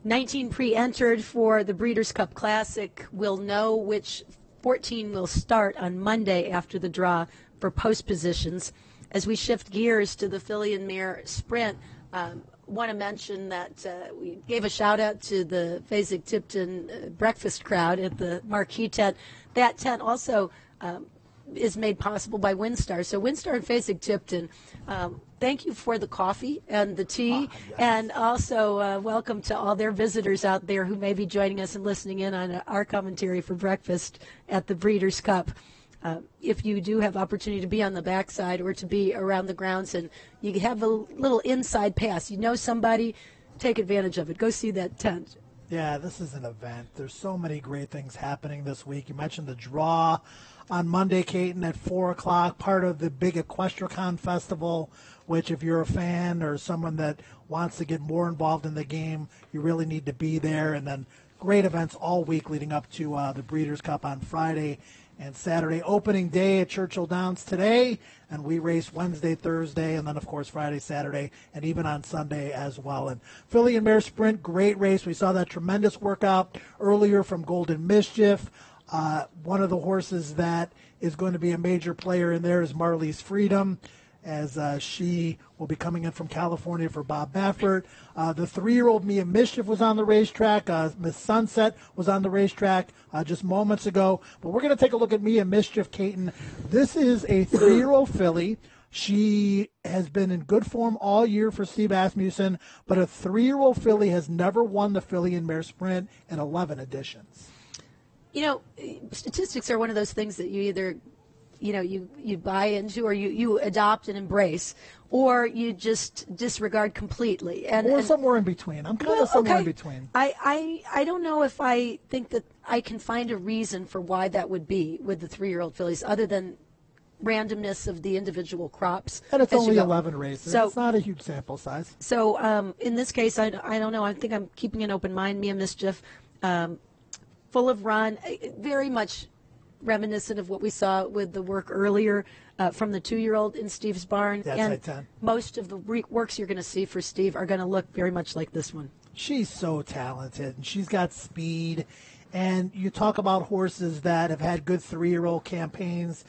19 pre-entered for the Breeders' Cup Classic. We'll know which 14 will start on Monday after the draw for post positions. As we shift gears to the Filly and Mare Sprint, want to mention that we gave a shout-out to the Fasig-Tipton breakfast crowd at the Marquee tent. That tent also is made possible by Windstar. So Windstar and Fasig-Tipton, thank you for the coffee and the tea, yes. And also welcome to all their visitors out there who may be joining us and listening in on our commentary for breakfast at the Breeders' Cup. If you do have opportunity to be on the backside or to be around the grounds and you have a little inside pass, you know somebody, take advantage of it. Go see that tent. Yeah, this is an event. There's so many great things happening this week. You mentioned the draw on Monday, Caton, at 4 o'clock, part of the big EquestriaCon Festival, which if you're a fan or someone that wants to get more involved in the game, you really need to be there. And then great events all week leading up to the Breeders' Cup on Friday and Saturday. Opening day at Churchill Downs today, and we race Wednesday, Thursday, and then, of course, Friday, Saturday, and even on Sunday as well. And Filly and Mare Sprint, great race. We saw that tremendous workout earlier from Golden Mischief. One of the horses that is going to be a major player in there is Marley's Freedom, as she will be coming in from California for Bob Baffert. The 3-year-old Mia Mischief was on the racetrack. Miss Sunset was on the racetrack just moments ago. But we're going to take a look at Mia Mischief, Caton. This is a 3-year-old filly. She has been in good form all year for Steve Asmussen, but a 3-year-old filly has never won the Filly and Mare Sprint in 11 editions. You know, statistics are one of those things that you either you buy into or you adopt and embrace, or you just disregard completely. Or somewhere in between. I'm kind of somewhere in between. I don't know if I think that I can find a reason for why that would be with the 3-year-old fillies, other than randomness of the individual crops. And it's only 11 races. So, it's not a huge sample size. So in this case, I don't know. I think I'm keeping an open mind. Mia Mischief, full of run, very much reminiscent of what we saw with the work earlier from the 2-year-old in Steve's barn. That's and right, 10. Most of the works you're going to see for Steve are going to look very much like this one. She's so talented, and she's got speed. And you talk about horses that have had good 3-year-old campaigns.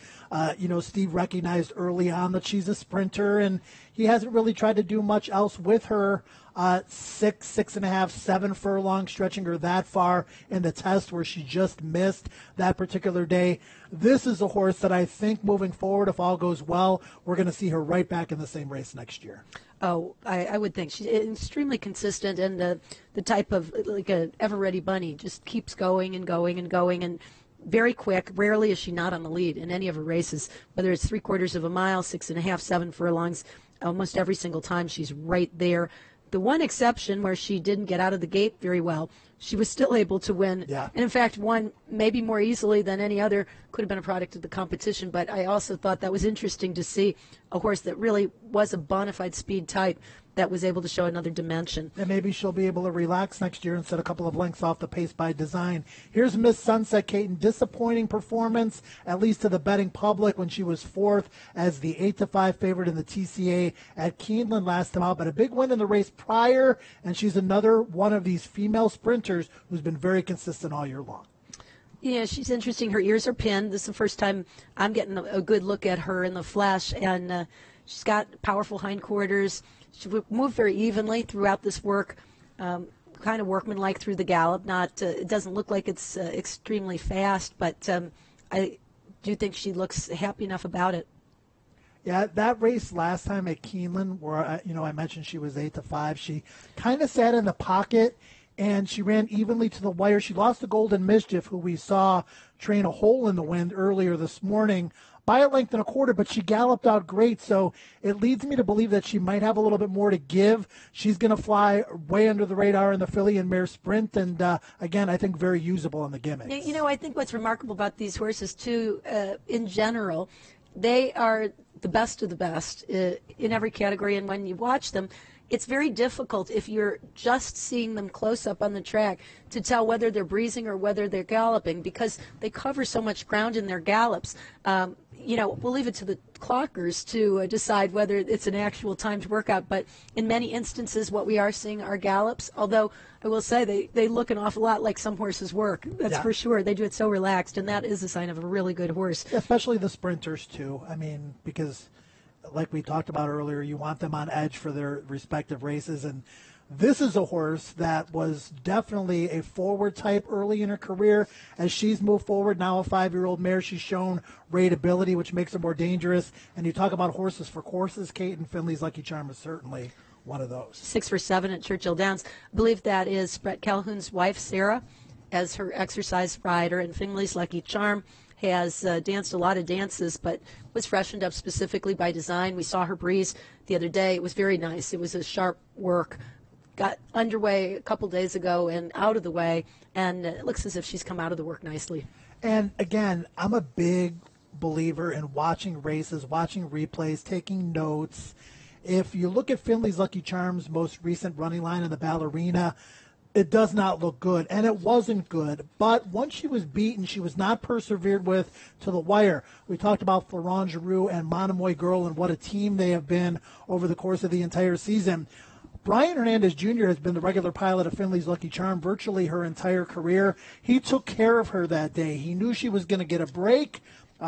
Steve recognized early on that she's a sprinter, and he hasn't really tried to do much else with her. 6.5, 7 furlongs, stretching her that far in the test where she just missed that particular day. This is a horse that I think moving forward, if all goes well, we're going to see her right back in the same race next year. Oh, I would think. She's extremely consistent, and the type of, like a ever-ready bunny, just keeps going and going and going, and very quick. Rarely is she not on the lead in any of her races, whether it's 3/4 of a mile, 6.5, 7 furlongs. Almost every single time she's right there. The one exception where she didn't get out of the gate very well, she was still able to win. Yeah. And in fact, won maybe more easily than any other. Could have been a product of the competition, but I also thought that was interesting to see a horse that really was a bona fide speed type that was able to show another dimension. And maybe she'll be able to relax next year and set a couple of lengths off the pace by design. Here's Miss Sunset, Caton. Disappointing performance, at least to the betting public, when she was 4th as the 8-5 favorite in the TCA at Keeneland last time out. But a big win in the race prior, and she's another one of these female sprinters who's been very consistent all year long. Yeah, she's interesting. Her ears are pinned. This is the first time I'm getting a good look at her in the flesh, and she's got powerful hindquarters. She moved very evenly throughout this work, kind of workmanlike through the gallop. It doesn't look like it's extremely fast, but I do think she looks happy enough about it. Yeah, that race last time at Keeneland, where I mentioned she was 8-5, she kind of sat in the pocket and she ran evenly to the wire. She lost to Golden Mischief, who we saw train a hole in the wind earlier this morning by a length and a quarter, but she galloped out great. So it leads me to believe that she might have a little bit more to give. She's going to fly way under the radar in the Filly and Mare Sprint, and again, I think very usable in the gimmicks. I think what's remarkable about these horses too, in general, they are the best of the best in every category. And when you watch them, it's very difficult if you're just seeing them close up on the track to tell whether they're breezing or whether they're galloping, because they cover so much ground in their gallops. We'll leave it to the clockers to decide whether it's an actual timed workout. But in many instances, what we are seeing are gallops, although I will say they look an awful lot like some horses work. That's for sure. They do it so relaxed, and that is a sign of a really good horse. Especially the sprinters, too. I mean, because like we talked about earlier, you want them on edge for their respective races. And this is a horse that was definitely a forward type early in her career. As she's moved forward, now a 5-year-old mare, she's shown rateability, which makes her more dangerous. And you talk about horses for courses, Kate, and Finley's Lucky Charm is certainly one of those. 6 for 7 at Churchill Downs. I believe that is Brett Calhoun's wife, Sarah, as her exercise rider, and Finley's Lucky Charm has danced a lot of dances, but was freshened up specifically by design. We saw her breeze the other day. It was very nice. It was a sharp work. Got underway a couple days ago and out of the way, and it looks as if she's come out of the work nicely. And again, I'm a big believer in watching races, watching replays, taking notes. If you look at Finley's Lucky Charm's most recent running line in the Ballerina, it does not look good, and it wasn't good. But once she was beaten, she was not persevered with to the wire. We talked about Florent Giroux and Monomoy Girl and what a team they have been over the course of the entire season. Brian Hernandez Jr. has been the regular pilot of Finley's Lucky Charm virtually her entire career. He took care of her that day. He knew she was going to get a break.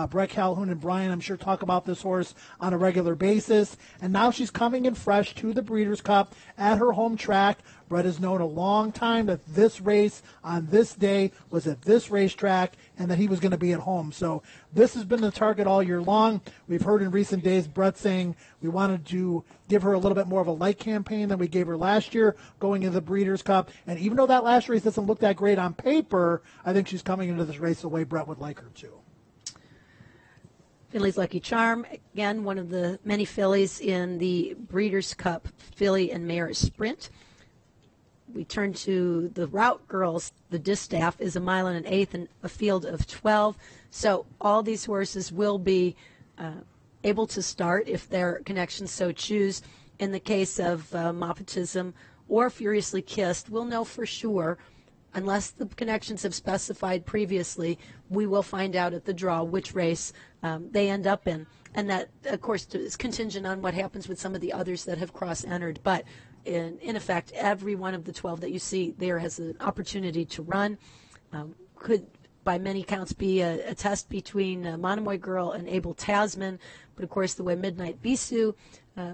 Brett Calhoun and Brian, I'm sure, talk about this horse on a regular basis. And now she's coming in fresh to the Breeders' Cup at her home track. Brett has known a long time that this race on this day was at this racetrack and that he was going to be at home. So this has been the target all year long. We've heard in recent days Brett saying we wanted to give her a little bit more of a light campaign than we gave her last year going into the Breeders' Cup. And even though that last race doesn't look that great on paper, I think she's coming into this race the way Brett would like her to. Finley's Lucky Charm, again, one of the many fillies in the Breeders' Cup Filly and Mare Sprint. We turn to the Route Girls. The DISTAFF is 1 1/8 and a field of 12. So all these horses will be able to start if their connections so choose. In the case of Moppetism or Furiously Kissed, we'll know for sure, unless the connections have specified previously, we will find out at the draw which race they end up in. And that, of course, is contingent on what happens with some of the others that have cross-entered. But in effect, every one of the 12 that you see there has an opportunity to run. Could, by many counts, be a test between Monomoy Girl and Abel Tasman. But, of course, the way Midnight Bisou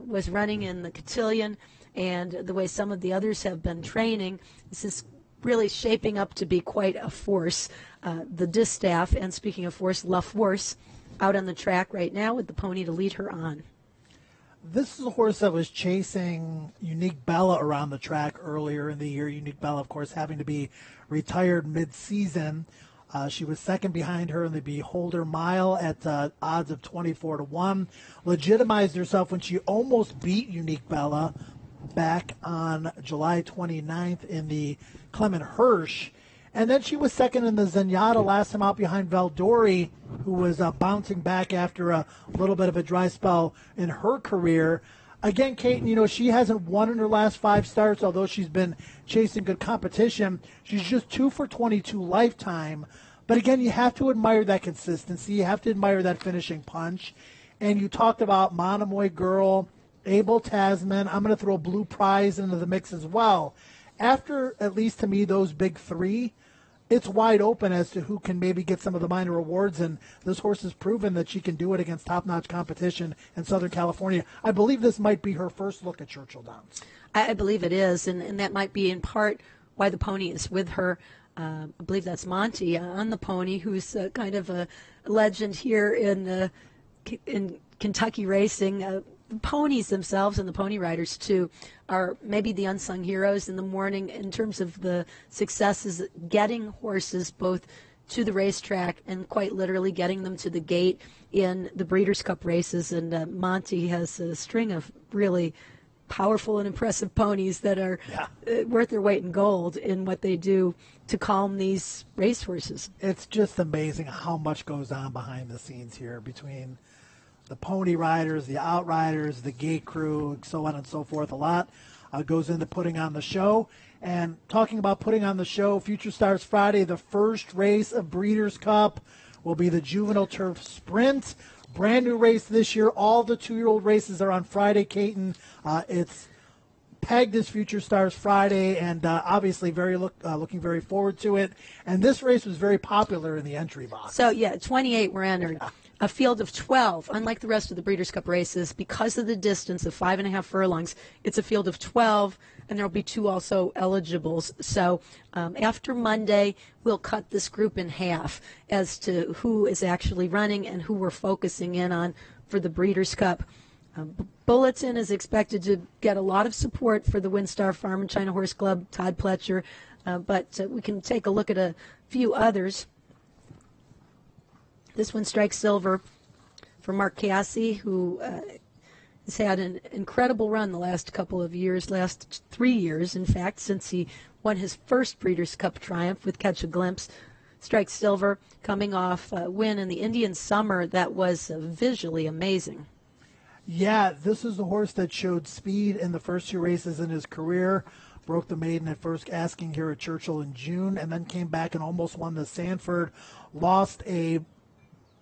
was running in the cotillion and the way some of the others have been training, this is really shaping up to be quite a force. The DISTAFF, and speaking of force, La Force, out on the track right now with the pony to lead her on. This is a horse that was chasing Unique Bella around the track earlier in the year. Unique Bella, of course, having to be retired mid-season. She was second behind her in the Beholder Mile at odds of 24-1. Legitimized herself when she almost beat Unique Bella back on July 29th in the Clement Hirsch. And then she was second in the Zenyatta last time out behind Valdori, who was bouncing back after a little bit of a dry spell in her career. Again, Kate, she hasn't won in her last 5 starts, although she's been chasing good competition. She's just 2 for 22 lifetime. But again, you have to admire that consistency. You have to admire that finishing punch. And you talked about Monomoy Girl, Abel Tasman. I'm going to throw Blue Prize into the mix as well. After, at least to me, those big 3, it's wide open as to who can maybe get some of the minor awards, and this horse has proven that she can do it against top-notch competition in Southern California. I believe this might be her first look at Churchill Downs. I believe it is, and that might be in part why the pony is with her. I believe that's Monty on the pony, who's kind of a legend here in Kentucky racing. The ponies themselves and the pony riders, too, are maybe the unsung heroes in the morning in terms of the successes getting horses both to the racetrack and quite literally getting them to the gate in the Breeders' Cup races. And Monty has a string of really powerful and impressive ponies that are worth their weight in gold in what they do to calm these racehorses. It's just amazing how much goes on behind the scenes here between the pony riders, the outriders, the gate crew, so on and so forth. A lot goes into putting on the show. And talking about putting on the show, Future Stars Friday, the first race of Breeders' Cup will be the Juvenile Turf Sprint. Brand new race this year. All the 2-year-old races are on Friday, Caton. It's pegged as Future Stars Friday, and obviously looking very forward to it. And this race was very popular in the entry box. So, 28 were entered. A field of 12, unlike the rest of the Breeders' Cup races, because of the distance of 5.5 furlongs, it's a field of 12, and there will be 2 also eligibles. So after Monday, we'll cut this group in half as to who is actually running and who we're focusing in on for the Breeders' Cup. Bulletin is expected to get a lot of support for the WinStar Farm and China Horse Club, Todd Pletcher, but we can take a look at a few others. This one strikes silver for Mark Cassie, who has had an incredible run the last couple of years, last 3 years, in fact, since he won his first Breeders' Cup triumph with Catch a Glimpse. Strikes silver, coming off a win in the Indian Summer that was visually amazing. Yeah, this is the horse that showed speed in the first 2 races in his career. Broke the maiden at first asking here at Churchill in June, and then came back and almost won the Sanford. Lost a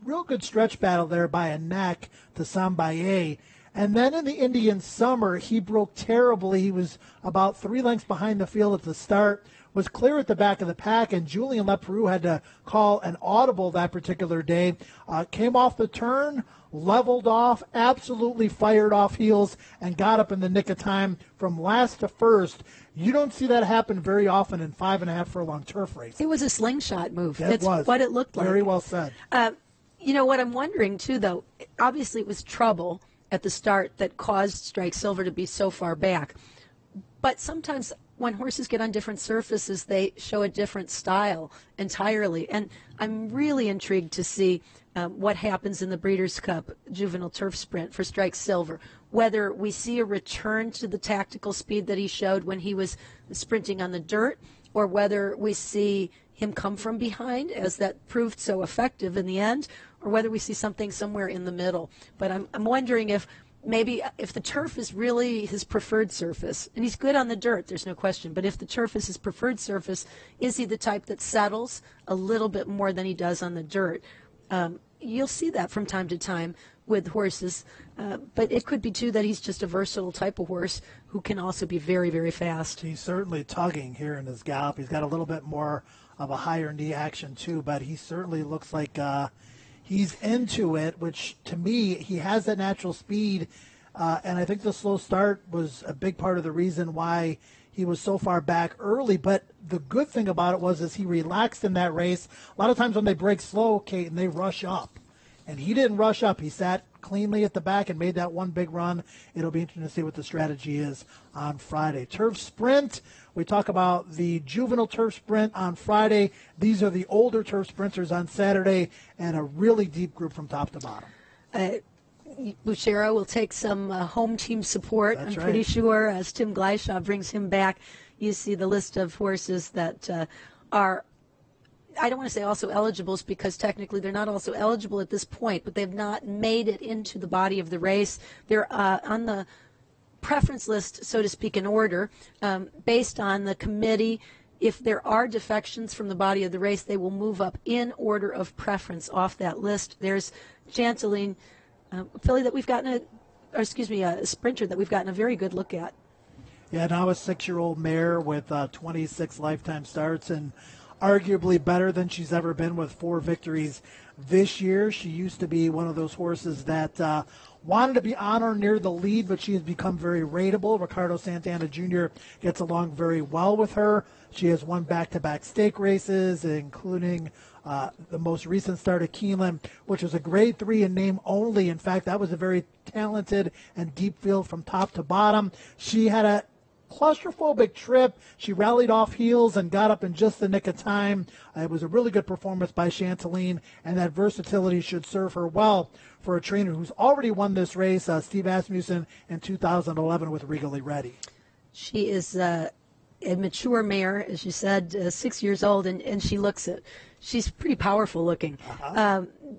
real good stretch battle there by a neck to Sambaye. And then in the Indian Summer, he broke terribly. He was about 3 lengths behind the field at the start, was clear at the back of the pack, and Julien Leperoux had to call an audible that particular day. Came off the turn, leveled off, absolutely fired off heels, and got up in the nick of time from last to first. You don't see that happen very often in 5.5 furlong turf races. It was a slingshot move. It was. What it looked like. Very well said. You know what I'm wondering, too, though, obviously it was trouble at the start that caused Strike Silver to be so far back. But sometimes when horses get on different surfaces, they show a different style entirely. And I'm really intrigued to see what happens in the Breeders' Cup Juvenile Turf Sprint for Strike Silver. Whether we see a return to the tactical speed that he showed when he was sprinting on the dirt, or whether we see him come from behind, as that proved so effective in the end, or whether we see something somewhere in the middle. But I'm wondering if maybe if the turf is really his preferred surface, and he's good on the dirt, there's no question, but if the turf is his preferred surface, is he the type that settles a little bit more than he does on the dirt? You'll see that from time to time with horses, but it could be, too, that he's just a versatile type of horse who can also be very, very fast. He's certainly tugging here in his gallop. He's got a little bit more of a higher knee action, too, but he certainly looks like he's into it, which, to me, he has that natural speed, and I think the slow start was a big part of the reason why he was so far back early. But the good thing about it was he relaxed in that race. A lot of times when they break slow, Kate, and they rush up. And he didn't rush up. He sat cleanly at the back and made that one big run. It'll be interesting to see what the strategy is on Friday. Turf Sprint. We talk about the Juvenile Turf Sprint on Friday. These are the older turf sprinters on Saturday, and a really deep group from top to bottom. Bouchero will take some home team support. That's I'm pretty sure as Tim Gleishaw brings him back. You see the list of horses that are, I don't want to say also eligibles, because technically they're not also eligible at this point, but they've not made it into the body of the race. They're on the preference list, so to speak, in order, based on the committee. If there are defections from the body of the race, they will move up in order of preference off that list. There's Chanteline, filly that we've gotten a sprinter that we've gotten a very good look at. Yeah, now a 6-year-old mare with 26 lifetime starts, and arguably better than she's ever been with 4 victories this year. She used to be one of those horses that wanted to be on or near the lead, but she has become very rateable. Ricardo Santana Jr. gets along very well with her. She has won back-to-back stake races, including the most recent start at Keeneland, which was a grade 3 in name only. In fact, that was a very talented and deep field from top to bottom. She had a claustrophobic trip. She rallied off heels and got up in just the nick of time. It was a really good performance by Chanteline, and that versatility should serve her well for a trainer who's already won this race, Steve Asmussen, in 2011 with Regally Ready. She is a mature mare, as you said, 6 years old, and she looks it. She's pretty powerful looking.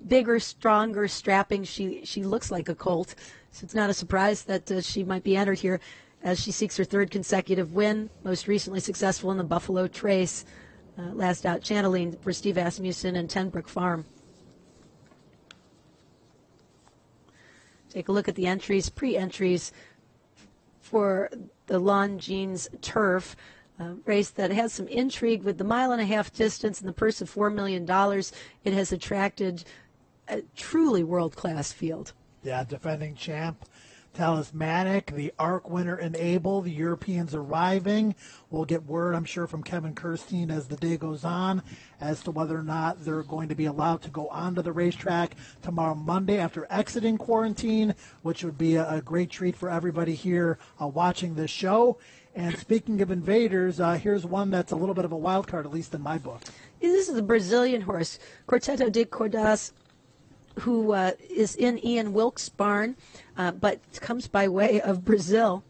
Bigger, stronger, strapping. She looks like a colt, so it's not a surprise that she might be entered here as she seeks her third consecutive win, most recently successful in the Buffalo Trace, last out channeling for Steve Asmussen and Tenbrook Farm. Take a look at the entries, pre-entries for the Longines Turf, race that has some intrigue with the 1.5 mile distance and the purse of $4 million. It has attracted a truly world-class field. Yeah, defending champ Talismanic, the ARC winner in Able, the Europeans arriving. We'll get word, I'm sure, from Kevin Kirstein as the day goes on as to whether or not they're going to be allowed to go onto the racetrack tomorrow Monday after exiting quarantine, which would be a great treat for everybody here watching this show. And speaking of invaders, here's one that's a little bit of a wild card, at least in my book. This is a Brazilian horse, Quarteto de Cordas, who is in Ian Wilkes' barn, but comes by way of Brazil.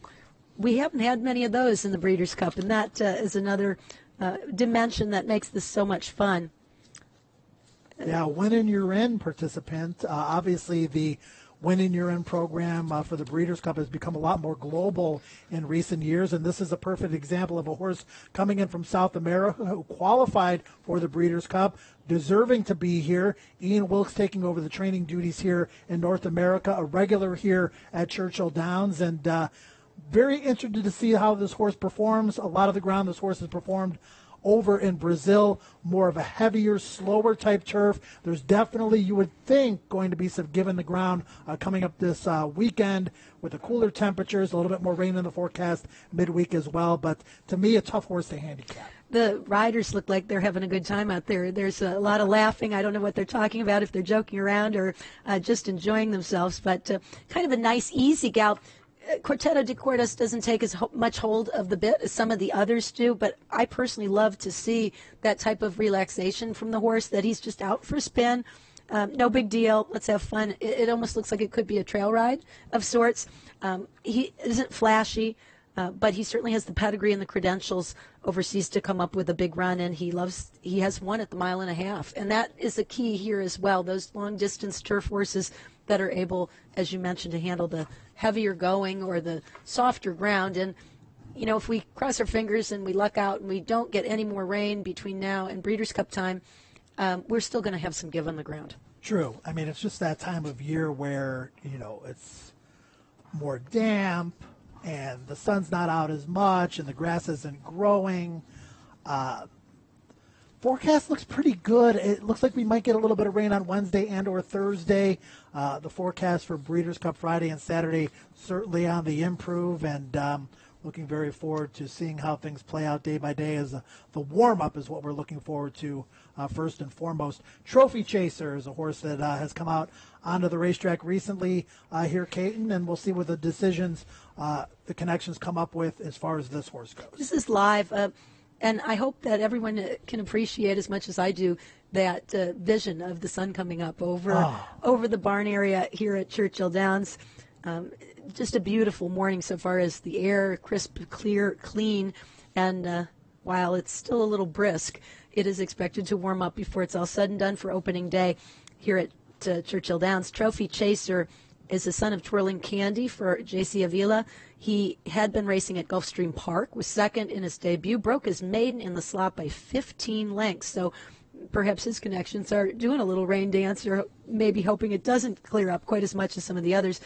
We haven't had many of those in the Breeders' Cup, and that is another dimension that makes this so much fun. Yeah, Win and You're In participant. Obviously, the Win and You're In program for the Breeders' Cup has become a lot more global in recent years, and this is a perfect example of a horse coming in from South America who qualified for the Breeders' Cup, deserving to be here. Ian Wilkes taking over the training duties here in North America, a regular here at Churchill Downs, and very interested to see how this horse performs. A lot of the ground this horse has performed over in Brazil, more of a heavier, slower type turf. There's definitely, you would think, going to be some give in the ground coming up this weekend with the cooler temperatures, a little bit more rain in the forecast midweek as well. But to me, a tough horse to handicap. The riders look like they're having a good time out there. There's a lot of laughing. I don't know what they're talking about, if they're joking around or just enjoying themselves, but kind of a nice, easy gallop. Quarteto de Cordas doesn't take as much hold of the bit as some of the others do, but I personally love to see that type of relaxation from the horse, that he's just out for a spin. No big deal. Let's have fun. It almost looks like it could be a trail ride of sorts. He isn't flashy, but he certainly has the pedigree and the credentials overseas to come up with a big run, and he has won at the 1.5 miles, and that is a key here as well. Those long-distance turf horses that are able, as you mentioned, to handle the heavier going or the softer ground. And, you know, if we cross our fingers and we luck out and we don't get any more rain between now and Breeders' Cup time, we're still going to have some give on the ground. True. I mean, it's just that time of year where, you know, it's more damp and the sun's not out as much and the grass isn't growing. Forecast looks pretty good. It looks like we might get a little bit of rain on Wednesday and or Thursday. The forecast for Breeders' Cup Friday and Saturday certainly on the improve, and looking very forward to seeing how things play out day by day, as the warm-up is what we're looking forward to first and foremost. Trophy Chaser is a horse that has come out onto the racetrack recently here, Caton, and we'll see what the decisions, the connections come up with as far as this horse goes. This is live. And I hope that everyone can appreciate as much as I do that vision of the sun coming up over the barn area here at Churchill Downs. Just a beautiful morning so far as the air, crisp, clear, clean. And while it's still a little brisk, it is expected to warm up before it's all said and done for opening day here at Churchill Downs. Trophy Chaser is the son of Twirling Candy for J.C. Avila. He had been racing at Gulfstream Park, was second in his debut, broke his maiden in the slot by 15 lengths. So perhaps his connections are doing a little rain dance, or maybe hoping it doesn't clear up quite as much as some of the others.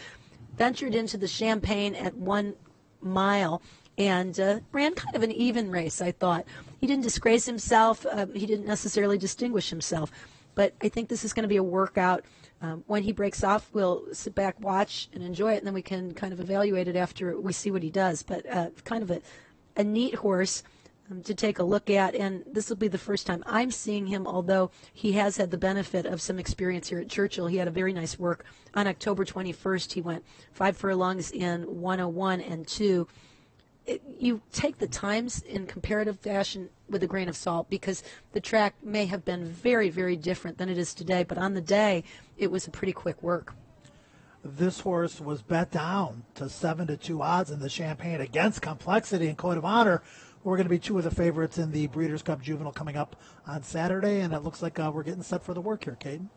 Ventured into the Champagne at 1 mile and ran kind of an even race, I thought. He didn't disgrace himself. He didn't necessarily distinguish himself. But I think this is going to be a workout. When he breaks off, we'll sit back, watch, and enjoy it, and then we can kind of evaluate it after we see what he does. But kind of a neat horse to take a look at, and this will be the first time I'm seeing him, although he has had the benefit of some experience here at Churchill. He had a very nice work. On October 21st, he went 5 furlongs in 101 and 2. You take the times in comparative fashion with a grain of salt, because the track may have been very, very different than it is today, but on the day, it was a pretty quick work. This horse was bet down to 7-2 odds in the Champagne against Complexity and Code of Honor, we're going to be two of the favorites in the Breeders' Cup Juvenile coming up on Saturday, and it looks like we're getting set for the work here, Caden.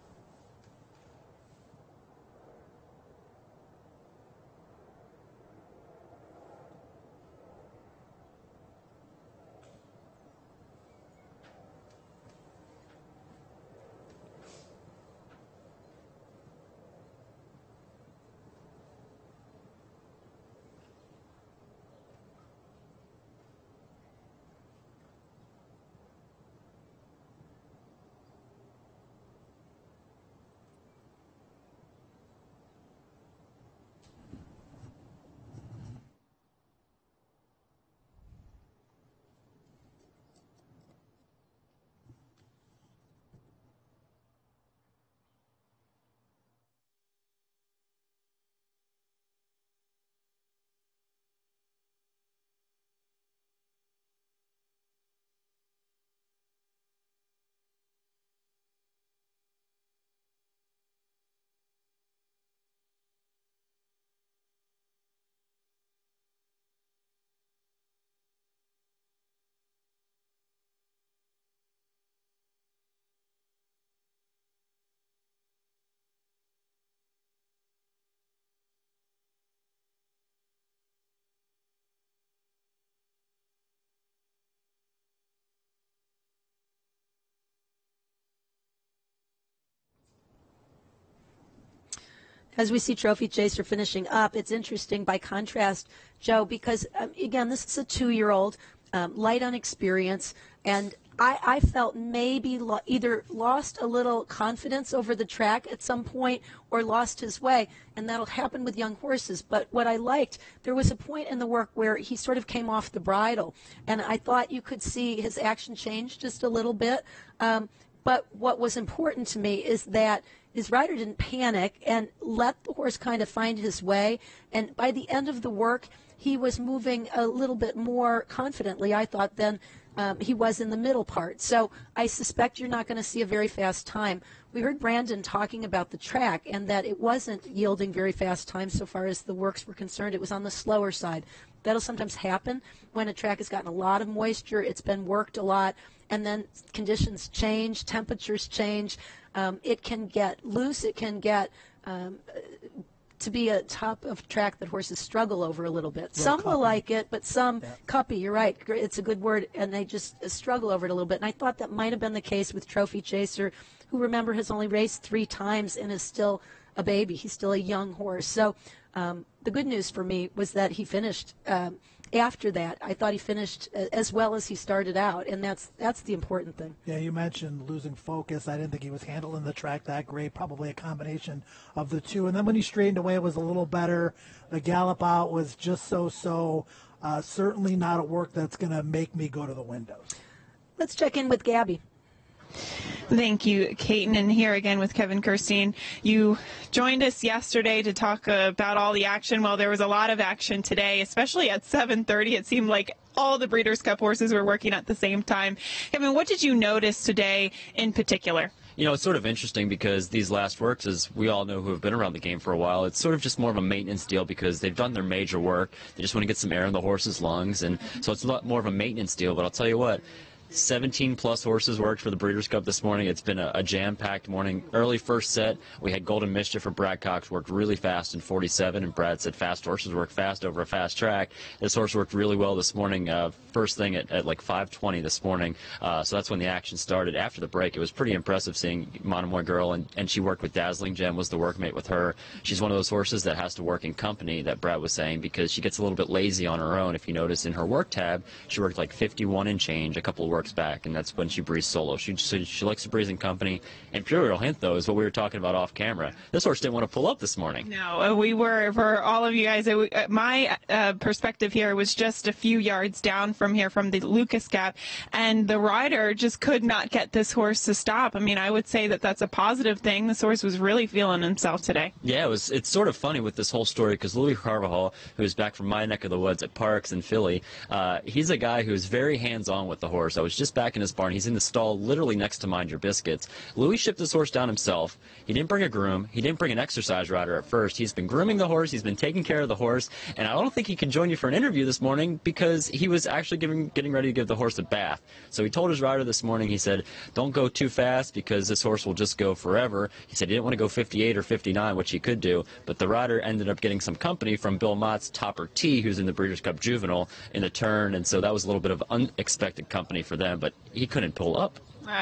As we see Trophy Chaser finishing up, it's interesting by contrast, Joe, because, again, this is a 2-year-old, light on experience, and I felt maybe either lost a little confidence over the track at some point or lost his way, and that'll happen with young horses. But what I liked, there was a point in the work where he sort of came off the bridle, and I thought you could see his action change just a little bit. But what was important to me is that his rider didn't panic and let the horse kind of find his way. And by the end of the work, he was moving a little bit more confidently, I thought, than he was in the middle part. So I suspect you're not going to see a very fast time. We heard Brandon talking about the track and that it wasn't yielding very fast times so far as the works were concerned. It was on the slower side. That'll sometimes happen when a track has gotten a lot of moisture, it's been worked a lot, and then conditions change, temperatures change. It can get loose, it can get to be a top of track that horses struggle over a little bit. Some will like it, but some, cuppy, you're right, it's a good word, and they just struggle over it a little bit. And I thought that might have been the case with Trophy Chaser, who, remember, has only raced 3 times and is still a baby. He's still a young horse. So the good news for me was that he finished after that. I thought he finished as well as he started out, and that's the important thing. Yeah, you mentioned losing focus. I didn't think he was handling the track that great, probably a combination of the two. And then when he straightened away, it was a little better. The gallop out was just so-so. Certainly not a work that's going to make me go to the windows. Let's check in with Gabby. Thank you, Caton. And here again with Kevin Kirstein. You joined us yesterday to talk about all the action. Well, there was a lot of action today, especially at 7:30. It seemed like all the Breeders' Cup horses were working at the same time. Kevin, what did you notice today in particular? You know, it's sort of interesting because these last works, as we all know who have been around the game for a while, it's sort of just more of a maintenance deal because they've done their major work. They just want to get some air in the horses' lungs, and so it's a lot more of a maintenance deal. But I'll tell you what, 17-plus horses worked for the Breeders' Cup this morning. It's been a jam-packed morning. Early first set, we had Golden Mischief for Brad Cox, worked really fast in 47, and Brad said fast horses work fast over a fast track. This horse worked really well this morning, first thing at like 5:20 this morning, so that's when the action started. After the break, it was pretty impressive seeing Monomoy Girl, and she worked with Dazzling Gem, was the workmate with her. She's one of those horses that has to work in company, that Brad was saying, because she gets a little bit lazy on her own. If you notice in her work tab, she worked like 51 and change a couple of works back, and that's when she breezed solo. She likes to breeze in company. And pure little hint, though, is what we were talking about off camera. This horse didn't want to pull up this morning. No, we were, for all of you guys, my perspective here was just a few yards down from here, from the Lucas Gap, and the rider just could not get this horse to stop. I mean, I would say that that's a positive thing. This horse was really feeling himself today. Yeah, it's sort of funny with this whole story because Louis Carvajal, who's back from my neck of the woods at Parks in Philly, he's a guy who's very hands-on with the horse. I was It's just back in his barn. He's in the stall literally next to Mind Your Biscuits. Louis shipped his horse down himself. He didn't bring a groom. He didn't bring an exercise rider at first. He's been grooming the horse. He's been taking care of the horse. And I don't think he can join you for an interview this morning because he was actually getting ready to give the horse a bath. So he told his rider this morning, he said, don't go too fast because this horse will just go forever. He said he didn't want to go 58 or 59, which he could do. But the rider ended up getting some company from Bill Mott's Topper T, who's in the Breeders' Cup Juvenile, in the turn. And so that was a little bit of unexpected company for them. But he couldn't pull up.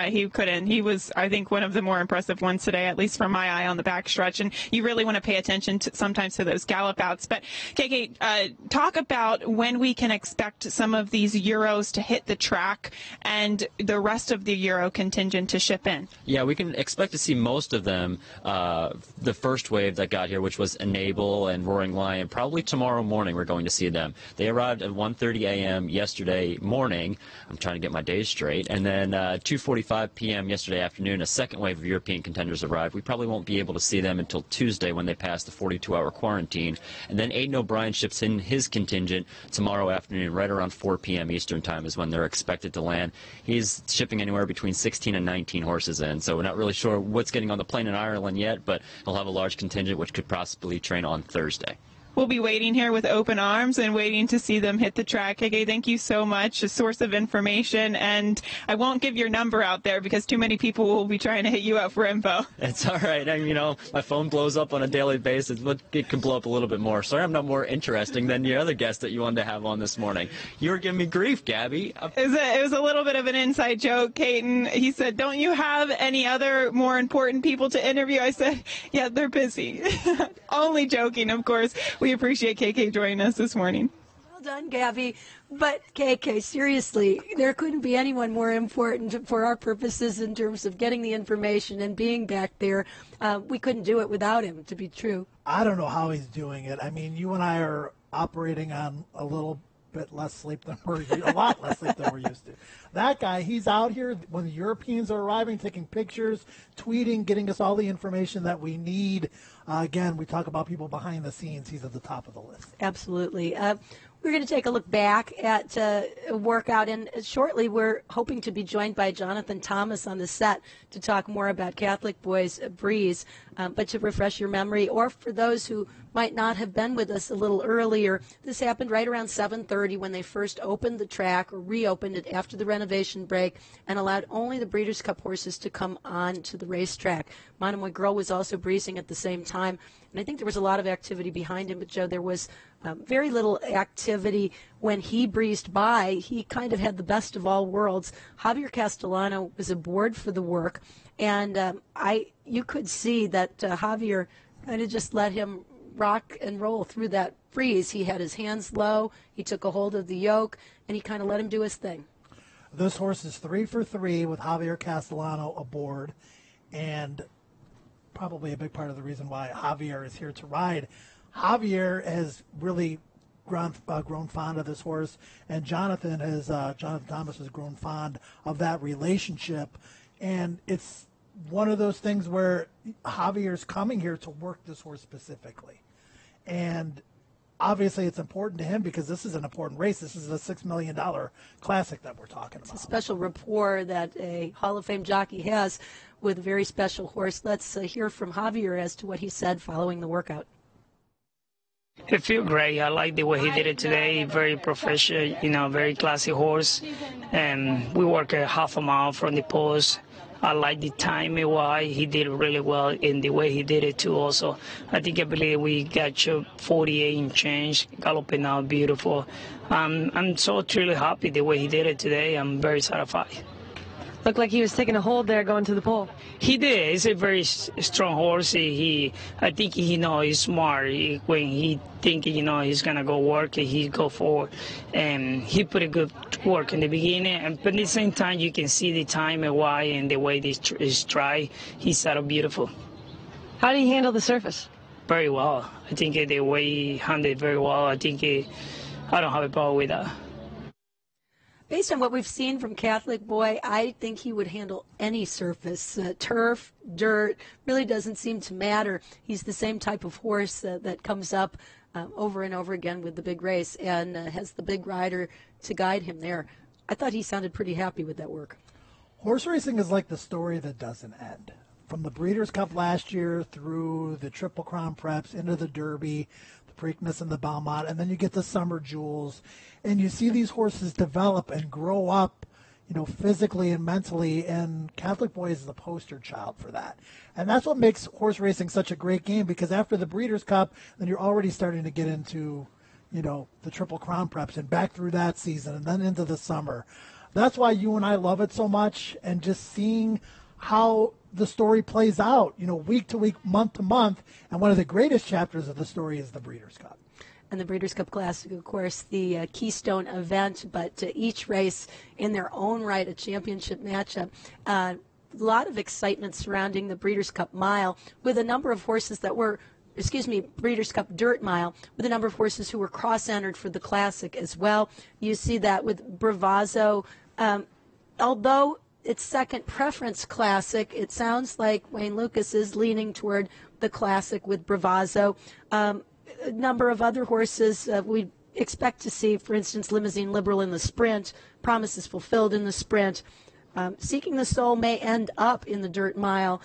He couldn't. He was, I think, one of the more impressive ones today, at least from my eye on the backstretch. And you really want to pay attention to sometimes to those gallop outs. But, KK, talk about when we can expect some of these Euros to hit the track and the rest of the Euro contingent to ship in. Yeah, we can expect to see most of them, the first wave that got here, which was Enable and Roaring Lion. Probably tomorrow morning we're going to see them. They arrived at 1:30 a.m. yesterday morning. I'm trying to get my days straight. And then 2:45 p.m. yesterday afternoon, a second wave of European contenders arrived. We probably won't be able to see them until Tuesday when they pass the 42-hour quarantine. And then Aiden O'Brien ships in his contingent tomorrow afternoon, right around 4 p.m. Eastern time is when they're expected to land. He's shipping anywhere between 16 and 19 horses in, so we're not really sure what's getting on the plane in Ireland yet, but he'll have a large contingent which could possibly train on Thursday. We'll be waiting here with open arms and waiting to see them hit the track. KK, thank you so much. A source of information, and I won't give your number out there because too many people will be trying to hit you up for info. It's all right. I mean, my phone blows up on a daily basis, but it can blow up a little bit more. Sorry I'm not more interesting than the other guest that you wanted to have on this morning. You were giving me grief, Gabby. It was a little bit of an inside joke, Caton. He said, don't you have any other more important people to interview? I said, yeah, they're busy. Only joking, of course. We appreciate KK joining us this morning. Well done, Gabby. But, KK, seriously, there couldn't be anyone more important for our purposes in terms of getting the information and being back there. We couldn't do it without him, to be true. I don't know how he's doing it. I mean, you and I are operating on a little bit less sleep than a lot less sleep than we're used to. That guy, he's out here when the Europeans are arriving, taking pictures, tweeting, getting us all the information that we need. Again, we talk about people behind the scenes. He's at the top of the list. Absolutely. We're going to take a look back at a workout, and shortly we're hoping to be joined by Jonathan Thomas on the set to talk more about Catholic Boys Breeze. But to refresh your memory, or for those who might not have been with us a little earlier, this happened right around 7:30 when they first opened the track, or reopened it after the renovation break, and allowed only the Breeders' Cup horses to come on to the racetrack. Monomoy Girl was also breezing at the same time, and I think there was a lot of activity behind him, but Joe, there was very little activity when he breezed by. He kind of had the best of all worlds. Javier Castellano was aboard for the work, and you could see that Javier kind of just let him rock and roll through that freeze. He had his hands low, he took a hold of the yoke, and he kind of let him do his thing. This horse is 3 for 3 with Javier Castellano aboard, and probably a big part of the reason why Javier is here to ride. Javier has really grown fond of this horse, and Jonathan Thomas has grown fond of that relationship. And it's one of those things where Javier's coming here to work this horse specifically. And obviously it's important to him because this is an important race. This is a $6 million classic that we're talking about. It's a special rapport that a Hall of Fame jockey has with a very special horse. Let's hear from Javier as to what he said following the workout. It feels great. I like the way he did it today. Very professional, very classy horse. And we worked a half a mile from the post. I like the timing why he did really well in the way he did it too also. I believe we got you 48 and change, galloping out beautiful. I'm so truly happy the way he did it today. I'm very satisfied. Looked like he was taking a hold there going to the pole. He did. He's a very strong horse. I think he's smart. When he think he's gonna go work, he go forward, and he put a good work in the beginning. But at the same time, you can see the time and why and the way this is try. He set up beautiful. How did he handle the surface? Very well. I think the way he handled it very well. I don't have a problem with that. Based on what we've seen from Catholic Boy, I think he would handle any surface. Turf, dirt, really doesn't seem to matter. He's the same type of horse that comes up over and over again with the big race and has the big rider to guide him there. I thought he sounded pretty happy with that work. Horse racing is like the story that doesn't end. From the Breeders' Cup last year through the Triple Crown Preps into the Derby, the Preakness and the Belmont, and then you get the Summer Jewels, and you see these horses develop and grow up, physically and mentally, and Catholic Boy is the poster child for that. And that's what makes horse racing such a great game, because after the Breeders' Cup, then you're already starting to get into, the Triple Crown Preps and back through that season and then into the summer. That's why you and I love it so much, and just seeing how the story plays out, week to week, month to month. And one of the greatest chapters of the story is the Breeders' Cup. And the Breeders' Cup Classic, of course, the keystone event, but each race in their own right, a championship matchup. A lot of excitement surrounding the Breeders' Cup Mile with a number of horses that were, Breeders' Cup Dirt Mile, with a number of horses who were cross-entered for the Classic as well. You see that with Bravazzo. Although it's second preference Classic, it sounds like Wayne Lucas is leaning toward the Classic with Bravazzo. A number of other horses we expect to see, for instance, Limousine Liberal in the sprint, Promises Fulfilled in the sprint. Seeking the Soul may end up in the Dirt Mile,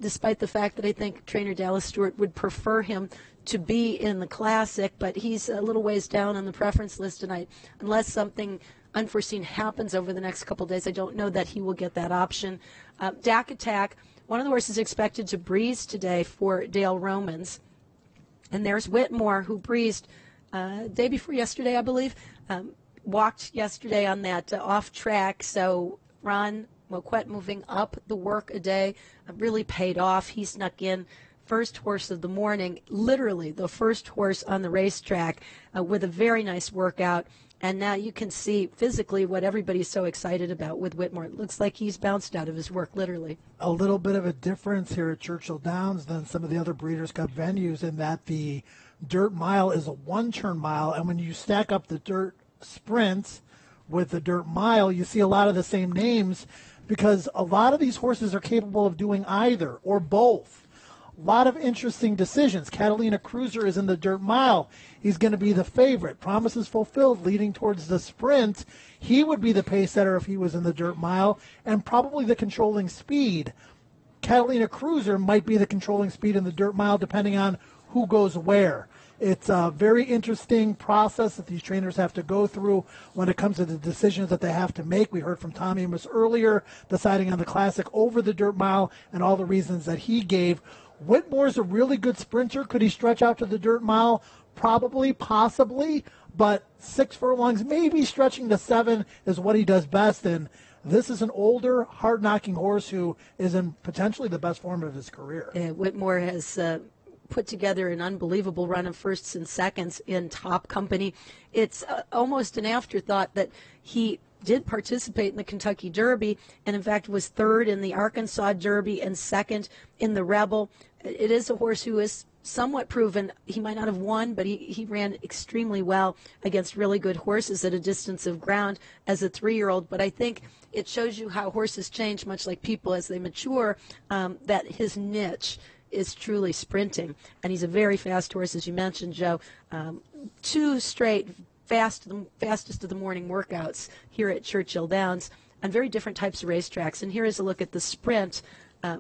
despite the fact that I think trainer Dallas Stewart would prefer him to be in the Classic, but he's a little ways down on the preference list tonight. Unless something unforeseen happens over the next couple of days, I don't know that he will get that option. Dak Attack, one of the horses expected to breeze today for Dale Romans. And there's Whitmore, who breezed day before yesterday, I believe. Walked yesterday on that off track. So Ron Moquette moving up the work a day really paid off. He snuck in first horse of the morning, literally the first horse on the racetrack with a very nice workout. And now you can see physically what everybody's so excited about with Whitmore. It looks like he's bounced out of his work, literally. A little bit of a difference here at Churchill Downs than some of the other Breeders' Cup venues, in that the Dirt Mile is a one-turn mile, and when you stack up the Dirt Sprints with the Dirt Mile, you see a lot of the same names, because a lot of these horses are capable of doing either or both. A lot of interesting decisions. Catalina Cruiser is in the Dirt Mile. He's going to be the favorite. Promises Fulfilled leading towards the sprint. He would be the pace setter if he was in the Dirt Mile, and probably the controlling speed. Catalina Cruiser might be the controlling speed in the Dirt Mile, depending on who goes where. It's a very interesting process that these trainers have to go through when it comes to the decisions that they have to make. We heard from Tom Amos earlier, deciding on the Classic over the Dirt Mile and all the reasons that he gave. Whitmore's a really good sprinter. Could he stretch out to the Dirt Mile? Probably, possibly, but 6 furlongs, maybe stretching to 7 is what he does best. And this is an older, hard-knocking horse who is in potentially the best form of his career. Whitmore has put together an unbelievable run of firsts and seconds in top company. It's almost an afterthought that he did participate in the Kentucky Derby, and in fact was third in the Arkansas Derby and second in the Rebel. It is a horse who is somewhat proven. He might not have won, but he ran extremely well against really good horses at a distance of ground as a 3-year-old. But I think it shows you how horses change, much like people as they mature, that his niche is truly sprinting. And he's a very fast horse, as you mentioned, Joe. 2 straight fastest of the morning workouts here at Churchill Downs on very different types of racetracks. And here is a look at the sprint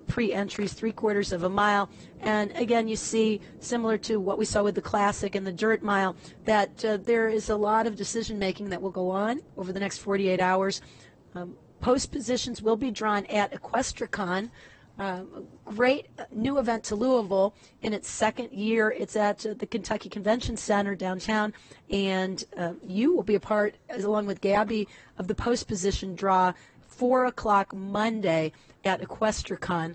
pre-entries, 3/4 of a mile. And again, you see, similar to what we saw with the Classic and the Dirt Mile, that there is a lot of decision-making that will go on over the next 48 hours. Post positions will be drawn at EquestriCon. Great new event to Louisville in its second year. It's at the Kentucky Convention Center downtown, and you will be a part, along with Gabby, of the post position draw 4 o'clock Monday at EquestriCon.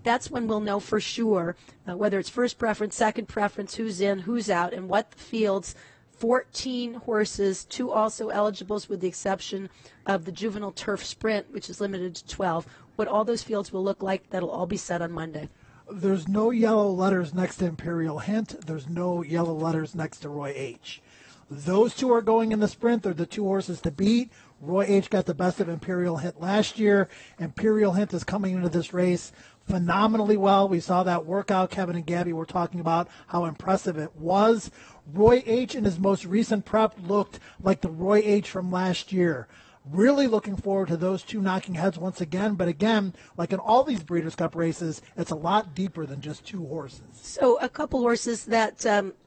That's when we'll know for sure whether it's first preference, second preference, who's in, who's out, and what the fields. 14 horses, 2 also eligibles with the exception of the Juvenile Turf Sprint, which is limited to 12. What all those fields will look like, that'll all be set on Monday. There's no yellow letters next to Imperial Hint. There's no yellow letters next to Roy H. Those 2 are going in the sprint. They're the 2 horses to beat. Roy H. got the best of Imperial Hint last year. Imperial Hint is coming into this race phenomenally well. We saw that workout. Kevin and Gabby were talking about how impressive it was. Roy H. in his most recent prep looked like the Roy H. from last year. Really looking forward to those two knocking heads once again. But again, like in all these Breeders' Cup races, it's a lot deeper than just two horses. So a couple horses that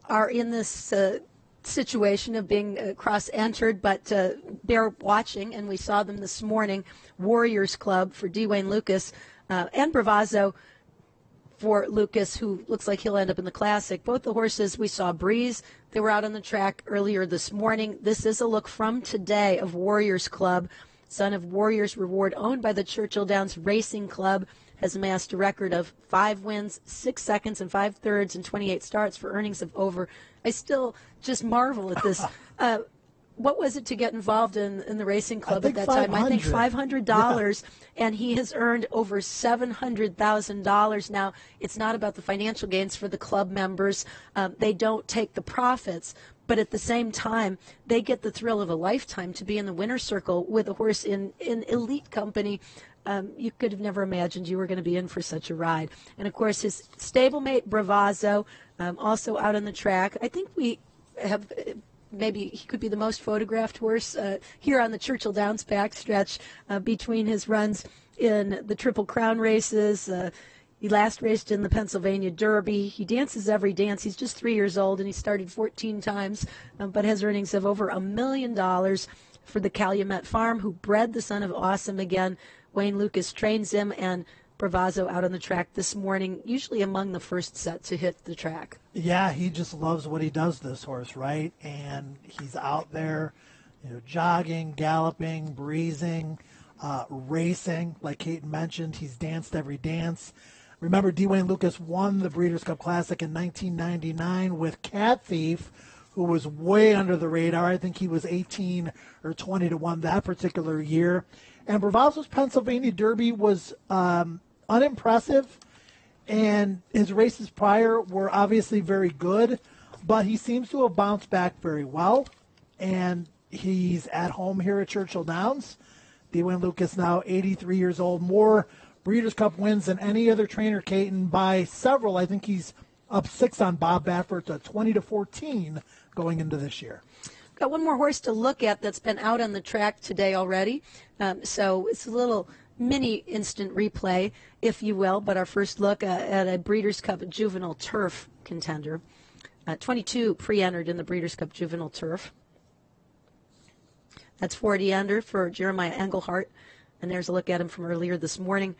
are in this situation of being cross-entered, but they're watching, and we saw them this morning. Warriors Club for D. Wayne Lucas and Bravazzo for Lucas, who looks like he'll end up in the Classic. Both the horses we saw breeze. They were out on the track earlier this morning. This is a look from today of Warriors Club, son of Warriors Reward, owned by the Churchill Downs Racing Club, has amassed a record of 5 wins, 6 seconds and 5/3 and 28 starts for earnings of over. I still just marvel at this. What was it to get involved in the racing club at that time? I think $500, and he has earned over $700,000. Now, it's not about the financial gains for the club members. They don't take the profits, but at the same time, they get the thrill of a lifetime to be in the winner's circle with a horse in elite company. You could have never imagined you were going to be in for such a ride. And, of course, his stablemate, Bravazzo, also out on the track. I think we have... maybe he could be the most photographed horse here on the Churchill Downs backstretch between his runs in the Triple Crown races. He last raced in the Pennsylvania Derby. He dances every dance. He's just 3 years old, and he started 14 times, but has earnings of over $1 million for the Calumet Farm, who bred the son of Awesome again. Wayne Lucas trains him, and Bravazzo out on the track this morning, usually among the first set to hit the track. Yeah, he just loves what he does, this horse, right? And he's out there, jogging, galloping, breezing, racing. Like Kate mentioned, he's danced every dance. Remember, D. Wayne Lucas won the Breeders' Cup Classic in 1999 with Cat Thief, who was way under the radar. I think he was 18 or 20 to 1 that particular year. And Bravazzo's Pennsylvania Derby was unimpressive, and his races prior were obviously very good, but he seems to have bounced back very well, and he's at home here at Churchill Downs. D. Wayne Lucas now 83 years old, more Breeders' Cup wins than any other trainer, Caton, by several. I think he's up 6 on Bob Baffert to 20-14 going into this year. Got one more horse to look at that's been out on the track today already, so it's a little mini instant replay, if you will, but our first look at a Breeders' Cup Juvenile Turf contender. 22 pre-entered in the Breeders' Cup Juvenile Turf. That's 40 under for Jeremiah Engelhardt, and there's a look at him from earlier this morning.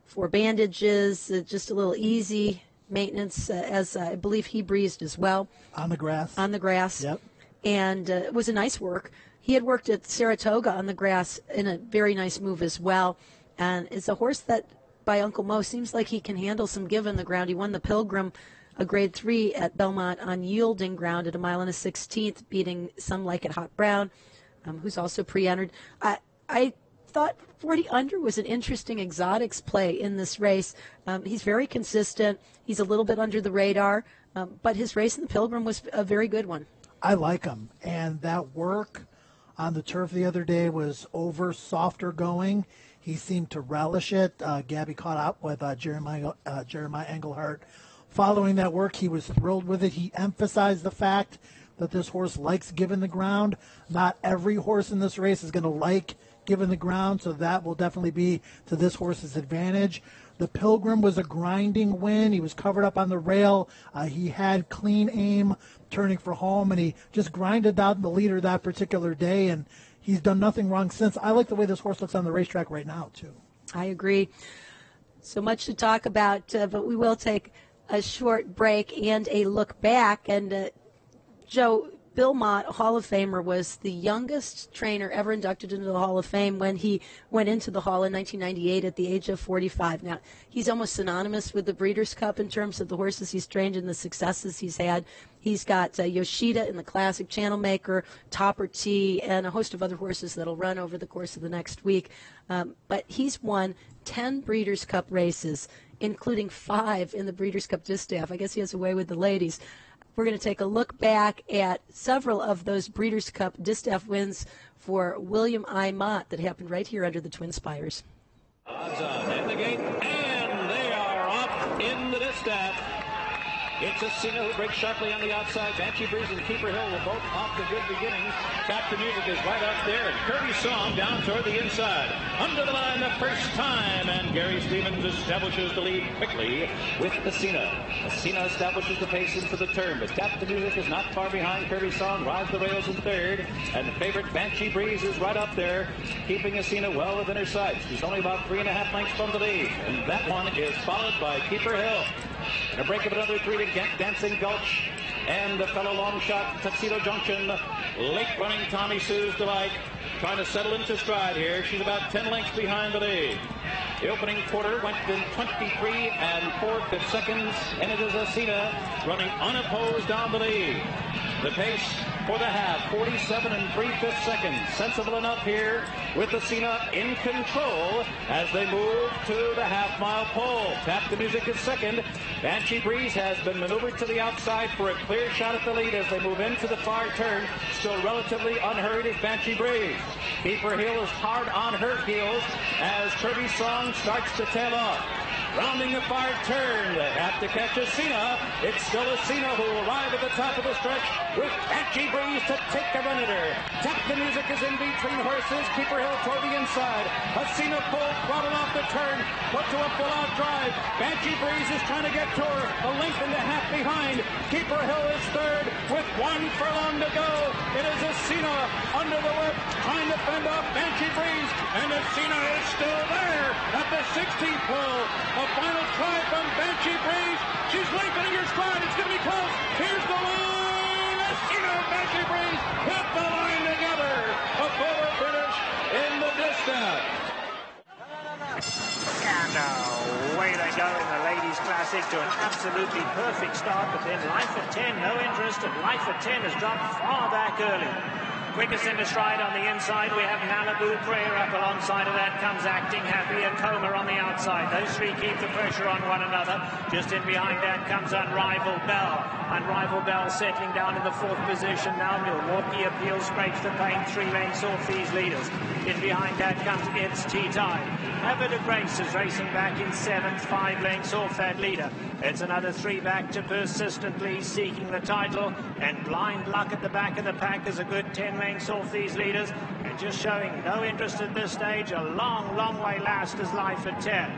4 bandages, just a little easy maintenance, as I believe he breezed as well. On the grass. On the grass. Yep. And it was a nice work. He had worked at Saratoga on the grass in a very nice move as well. And it's a horse that, by Uncle Mo, seems like he can handle some give on the ground. He won the Pilgrim, a grade 3 at Belmont on yielding ground at 1 1/16, beating Some Like It Hot Brown, who's also pre-entered. I thought 40 under was an interesting exotics play in this race. He's very consistent. He's a little bit under the radar, but his race in the Pilgrim was a very good one. I like him, and that work on the turf the other day was softer going. He seemed to relish it. Gabby caught up with Jeremiah Engelhardt. Following that work, he was thrilled with it. He emphasized the fact that this horse likes giving the ground. Not every horse in this race is going to like giving the ground, so that will definitely be to this horse's advantage. The Pilgrim was a grinding win. He was covered up on the rail. He had clean aim turning for home, and he just grinded down the leader that particular day, and he's done nothing wrong since. I like the way this horse looks on the racetrack right now, too. I agree. So much to talk about, but we will take a short break and a look back. And Joe, Bill Mott, Hall of Famer, was the youngest trainer ever inducted into the Hall of Fame when he went into the Hall in 1998 at the age of 45. Now, he's almost synonymous with the Breeders' Cup in terms of the horses he's trained and the successes he's had. He's got Yoshida in the Classic, Channel Maker, Topper T, and a host of other horses that'll run over the course of the next week. But he's won 10 Breeders' Cup races, including 5 in the Breeders' Cup Distaff. I guess he has a way with the ladies. We're going to take a look back at several of those Breeders' Cup Distaff wins for William I. Mott that happened right here under the Twin Spires. Odds on in the gate, and they are off in the Distaff. It's Asina who breaks sharply on the outside. Banshee Breeze and Keeper Hill were both off to good beginnings. Tap the Music is right up there, and Kirby Song down toward the inside. Under the line the first time, and Gary Stevens establishes the lead quickly with Asina. Asina establishes the pace into the turn, but Tap the Music is not far behind. Kirby Song rides the rails in third, and the favorite Banshee Breeze is right up there, keeping Asina well within her sights. She's only about 3.5 lengths from the lead, and that one is followed by Keeper Hill. And a break of another 3 to Dancing Gulch and the fellow long shot Tuxedo Junction. Late running Tommy Sue's Delight trying to settle into stride here. She's about 10 lengths behind the lead. The opening quarter went in 23 and 4/5 seconds, and it is Asina running unopposed down the lead. The pace for the half, 47 and 3/5 seconds. Sensible enough here with Asina in control as they move to the half-mile pole. Tap the Music is second. Banshee Breeze has been maneuvered to the outside for a clear shot at the lead as they move into the far turn. Still relatively unhurried is Banshee Breeze. Keeper Hill is hard on her heels as Kirby Song starts to tail off. Rounding the far turn, they have to catch Asina. It's still Asina who will arrive at the top of the stretch with Banshee Breeze to take a run at her. Tap the Music is in between horses. Keeper Hill toward the inside. Asina pulled, throttled off the turn, put to a full-out drive. Banshee Breeze is trying to get to her, a length and a half behind. Keeper Hill is third with 1 furlong to go. It is Asina under the whip, trying to fend off Banshee Breeze, and Asina is still there at the 16th pole. A final try from Banshee Breeze. She's lengthening her stride. It's going to be close. Here's the line. Asina and Banshee Breeze hit the line together. A photo finish in the DISTAFF. And away they go in the Ladies Classic to an absolutely perfect start, but then Life at 10, no interest, and Life at 10 has dropped far back early. Quickest into stride on the inside, we have Malibu Prayer up alongside of that comes Acting Happy and Coma on the outside. Those three keep the pressure on one another. Just in behind that comes Unrivaled Bell. Unrivaled Bell settling down in the 4th position now. Milwaukee Appeal scrapes the paint 3 lengths off these leaders. In behind that comes It's Tea Time. Ever de Grace is racing back in 7th, 5 lengths off that leader. It's another 3 back to Persistently seeking the title, and Blind Luck at the back of the pack is a good 10 lengths off these leaders, and just showing no interest at this stage. A long way last is Life at 10.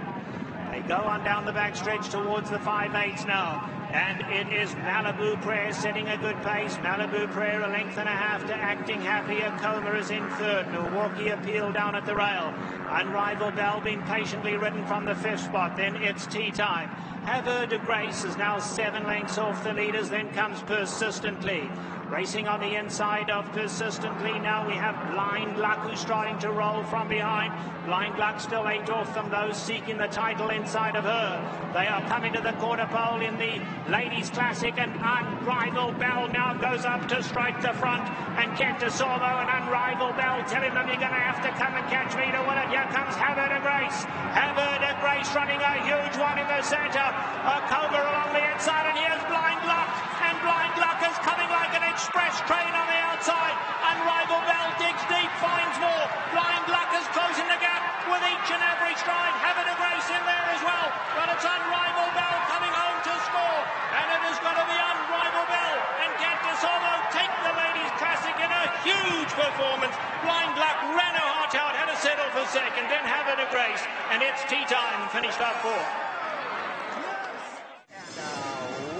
They go on down the backstretch towards the 5/8 now, and it is Malibu Prayer setting a good pace. Malibu Prayer a length and a half to Acting Happy. A Coma is in third. Milwaukee Appeal down at the rail. Unrivaled Bell being patiently ridden from the 5th spot. Then It's Tea Time. Ever de Grace is now 7 lengths off the leaders. Then comes Persistently. Racing on the inside of Persistently now we have Blind Luck, who's starting to roll from behind. Blind Luck still 8 off from those seeking the title inside of her. They are coming to the quarter pole in the Ladies Classic, and Unrivaled Bell now goes up to strike the front, and Kent DeSormo and Unrivaled Bell telling them you're going to have to come and catch me to win it. Here comes Havre de Grace. Havre de Grace running a huge one in the centre. A Cobra along the inside, and here's Blind Luck, and Blind Luck is coming like an express train on the outside. Unrivaled Bell digs deep, finds more. Blind Luck is closing the gap with each and every stride. Havre de Grace in there as well, but it's Unrivaled Bell coming home to score, and it is going to be Unrivaled Bell and Kent DeSormo take the Ladies Classic in a huge performance. Blind Luck ran her heart out, had to settle for second, then Havre de Grace, and It's Tea Time finished up 4th.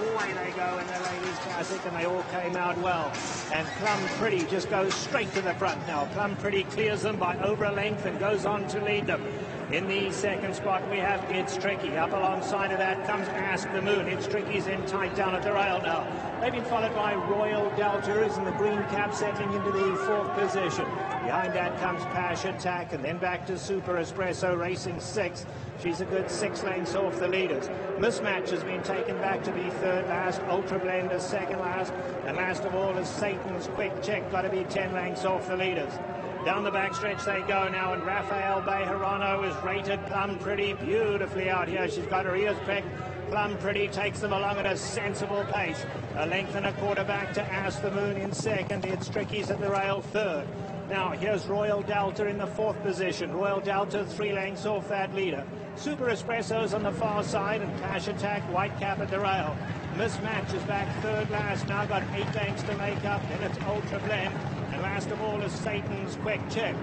Away they go in the Ladies Classic, and they all came out well. And Plum Pretty just goes straight to the front now. Plum Pretty clears them by over a length and goes on to lead them. In the 2nd spot we have It's Tricky. Up alongside of that comes Ask the Moon. It's Tricky's in tight down at the rail now. They've been followed by Royal Delta, who's in the green cap, settling into the 4th position. Behind that comes Pash Attack, and then back to Super Espresso racing 6th. She's a good 6 lengths off the leaders. Mismatch has been taken back to be 3rd last. Ultra Blend is 2nd last. And last of all is Satan's Quick Check, got to be 10 lengths off the leaders. Down the backstretch they go now, and Rafael Bejarano is rated Plum Pretty beautifully out here. She's got her ears pecked. Plum Pretty takes them along at a sensible pace. A length and a quarter back to Ask the Moon in 2nd. It's Tricky's at the rail 3rd. Now here's Royal Delta in the 4th position. Royal Delta 3 lengths off that leader. Super Espresso's on the far side, and Cash Attack, White Cap at the rail. Mismatch is back third last, now got 8 lengths to make up. Then it's Ultra Blend, and last of all is Satan's Quick Chip.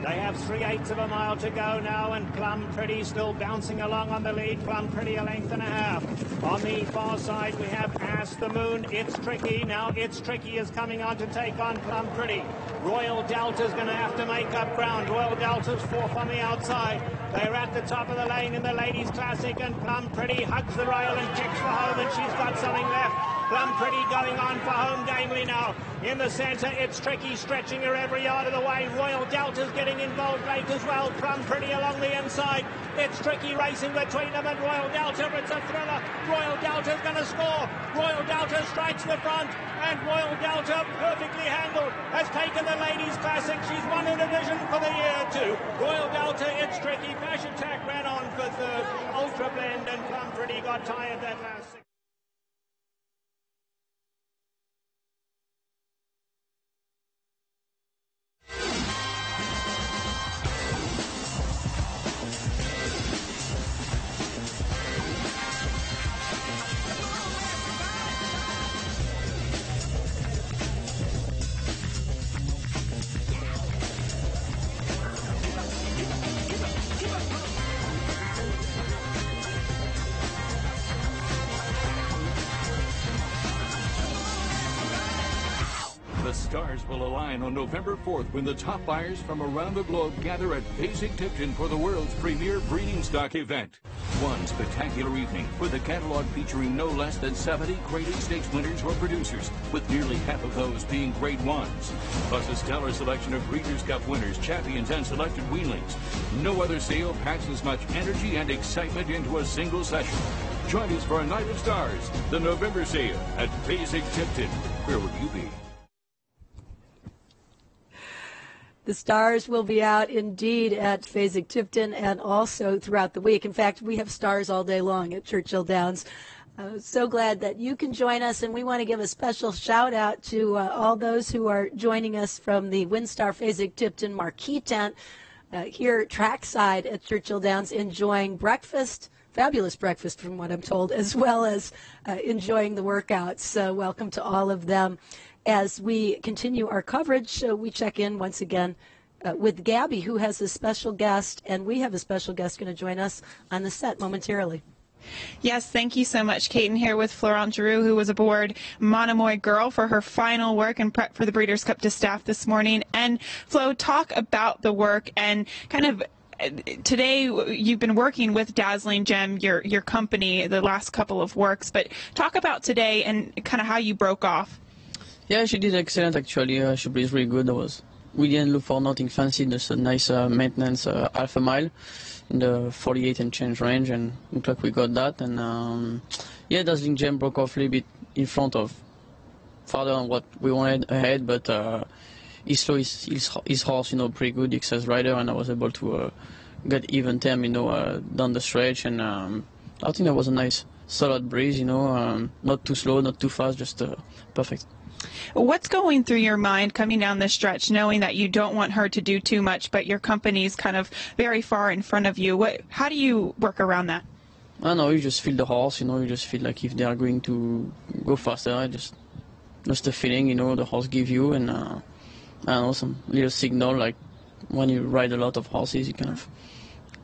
They have 3/8 of a mile to go now, and Plum Pretty still bouncing along on the lead. Plum Pretty a length and a half. On the far side, we have Ask the Moon. It's Tricky. Now It's Tricky is coming on to take on Plum Pretty. Royal Delta's going to have to make up ground. Royal Delta's fourth on the outside. They're at the top of the lane in the Ladies Classic, and Plum Pretty hugs the rail and kicks for home, and she's got something left. Plum Pretty going on for home gamely now. In the centre, It's Tricky stretching her every yard of the way. Royal Delta's getting involved late as well. Plum Pretty along the inside. It's Tricky racing between them and Royal Delta. It's a thriller. Royal Delta's going to score. Royal Delta strikes the front, and Royal Delta, perfectly handled, has taken the Ladies Classic. She's won a division for the year too. Royal Delta, It's Tricky. Flash Attack ran on for third. Ultra Blend and Plum Pretty got tired that last 6. The stars will align on November 4th when the top buyers from around the globe gather at Basing-Tipton for the world's premier breeding stock event. One spectacular evening with a catalog featuring no less than 70 Grade Stakes winners or producers, with nearly half of those being Grade 1s. Plus a stellar selection of Breeders' Cup winners, champions, and selected weanlings. No other sale packs as much energy and excitement into a single session. Join us for a night of stars, the November sale at Basing-Tipton. Where would you be? The stars will be out indeed at Basing-Tipton and also throughout the week. In fact, we have stars all day long at Churchill Downs. So glad that you can join us, and we want to give a special shout out to all those who are joining us from the WinStar Basing-Tipton marquee tent here trackside at Churchill Downs, enjoying breakfast. Fabulous breakfast, from what I'm told, as well as enjoying the workouts. So welcome to all of them. As we continue our coverage, we check in once again with Gabby, who has a special guest, and we have a special guest going to join us on the set momentarily. Yes, thank you so much, Kate. Here with Florent Giroux, who was aboard Monomoy Girl for her final work and prep for the Breeders' Cup DISTAFF this morning. And Flo, talk about the work and kind of today you've been working with Dazzling Gem, your company, the last couple of works, but talk about today and kind of how you broke off. Yeah, she did excellent actually. She breathed really good. We didn't look for nothing fancy, just a nice maintenance half a mile in the 48 and change range, and looked like we got that. And yeah, Dazzling Gem broke off a little bit in front of farther than what we wanted ahead, but his horse, pretty good, excess rider, and I was able to get even term, down the stretch, and I think that was a nice solid breeze, not too slow, not too fast, just perfect. What's going through your mind coming down this stretch, knowing that you don't want her to do too much, but your company's kind of very far in front of you? How do you work around that? I don't know, you just feel the horse, you just feel like if they are going to go faster, just the feeling, the horse give you, and I don't know, some little signal, like when you ride a lot of horses, you kind of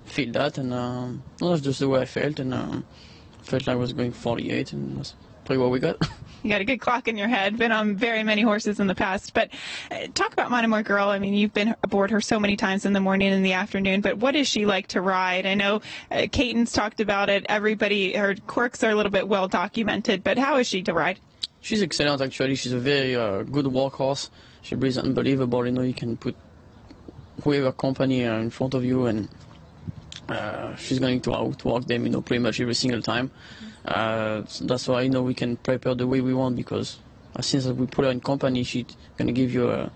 feel that, and that's just the way I felt, and felt like I was going 48, and that's pretty what we got. You got a good clock in your head, been on very many horses in the past. But talk about Monomoy Girl. I mean, you've been aboard her so many times in the morning and the afternoon, but what is she like to ride? I know Caton's talked about it. Her quirks are a little bit well documented, but how is she to ride? She's excellent, actually. She's a very good workhorse. She breathes unbelievable. You can put whoever company in front of you, and she's going to outwork them, pretty much every single time. That's why we can prepare the way we want, because since we put her in company, she's going to give you A+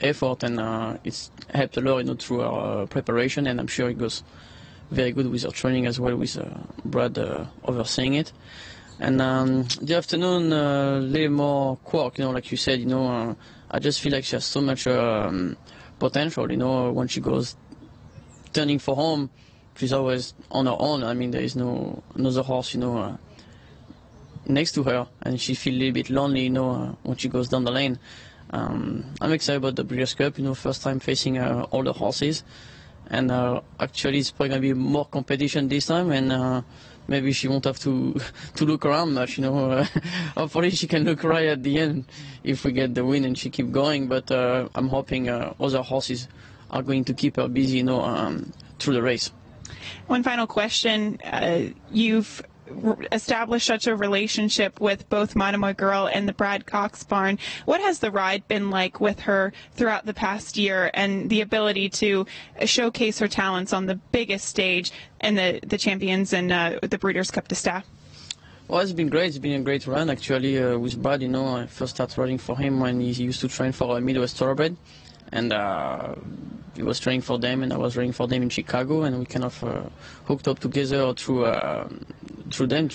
effort, and it's helped a lot through our preparation, and I'm sure it goes very good with her training as well, with Brad overseeing it. And the afternoon, a little more quirk, like you said, I just feel like she has so much potential, when she goes turning for home. She's always on her own. I mean, there is no another horse, next to her, and she feels a little bit lonely, when she goes down the lane. I'm excited about the Breeders' Cup, first time facing older horses. And actually, it's probably going to be more competition this time, and maybe she won't have to look around much, Hopefully she can look right at the end if we get the win and she keep going. But I'm hoping other horses are going to keep her busy, through the race. One final question. You've established such a relationship with both Monomoy Girl and the Brad Cox barn. What has the ride been like with her throughout the past year, and the ability to showcase her talents on the biggest stage and the Champions and the Breeders' Cup DISTAFF? Well, it's been great. It's been a great run, actually, with Brad. I first started riding for him when he used to train for Midwest Thoroughbred. And he was training for them, and I was riding for them in Chicago, and we kind of hooked up together through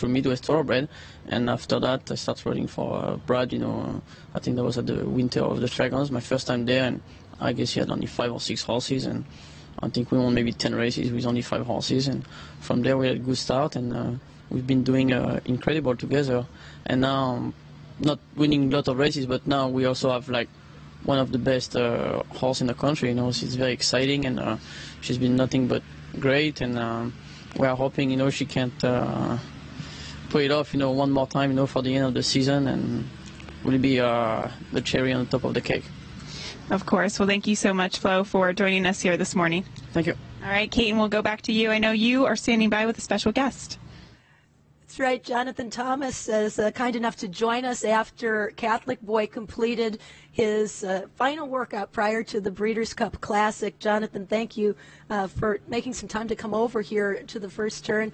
Midwest Thoroughbred. And after that, I started riding for Brad. I think that was at the Winter of the Dragons, my first time there, and I guess he had only 5 or 6 horses, and I think we won maybe 10 races with only 5 horses. And from there, we had a good start, and we've been doing incredible together. And now, not winning a lot of races, but now we also have one of the best horse in the country. She's very exciting, and she's been nothing but great. And we are hoping, she can't put it off, one more time, for the end of the season, and will be the cherry on the top of the cake. Of course. Well, thank you so much, Flo, for joining us here this morning. Thank you. All right, Kate, we'll go back to you. I know you are standing by with a special guest. That's right. Jonathan Thomas is kind enough to join us after Catholic Boy completed his final workout prior to the Breeders' Cup Classic. Jonathan, thank you for making some time to come over here to the first turn.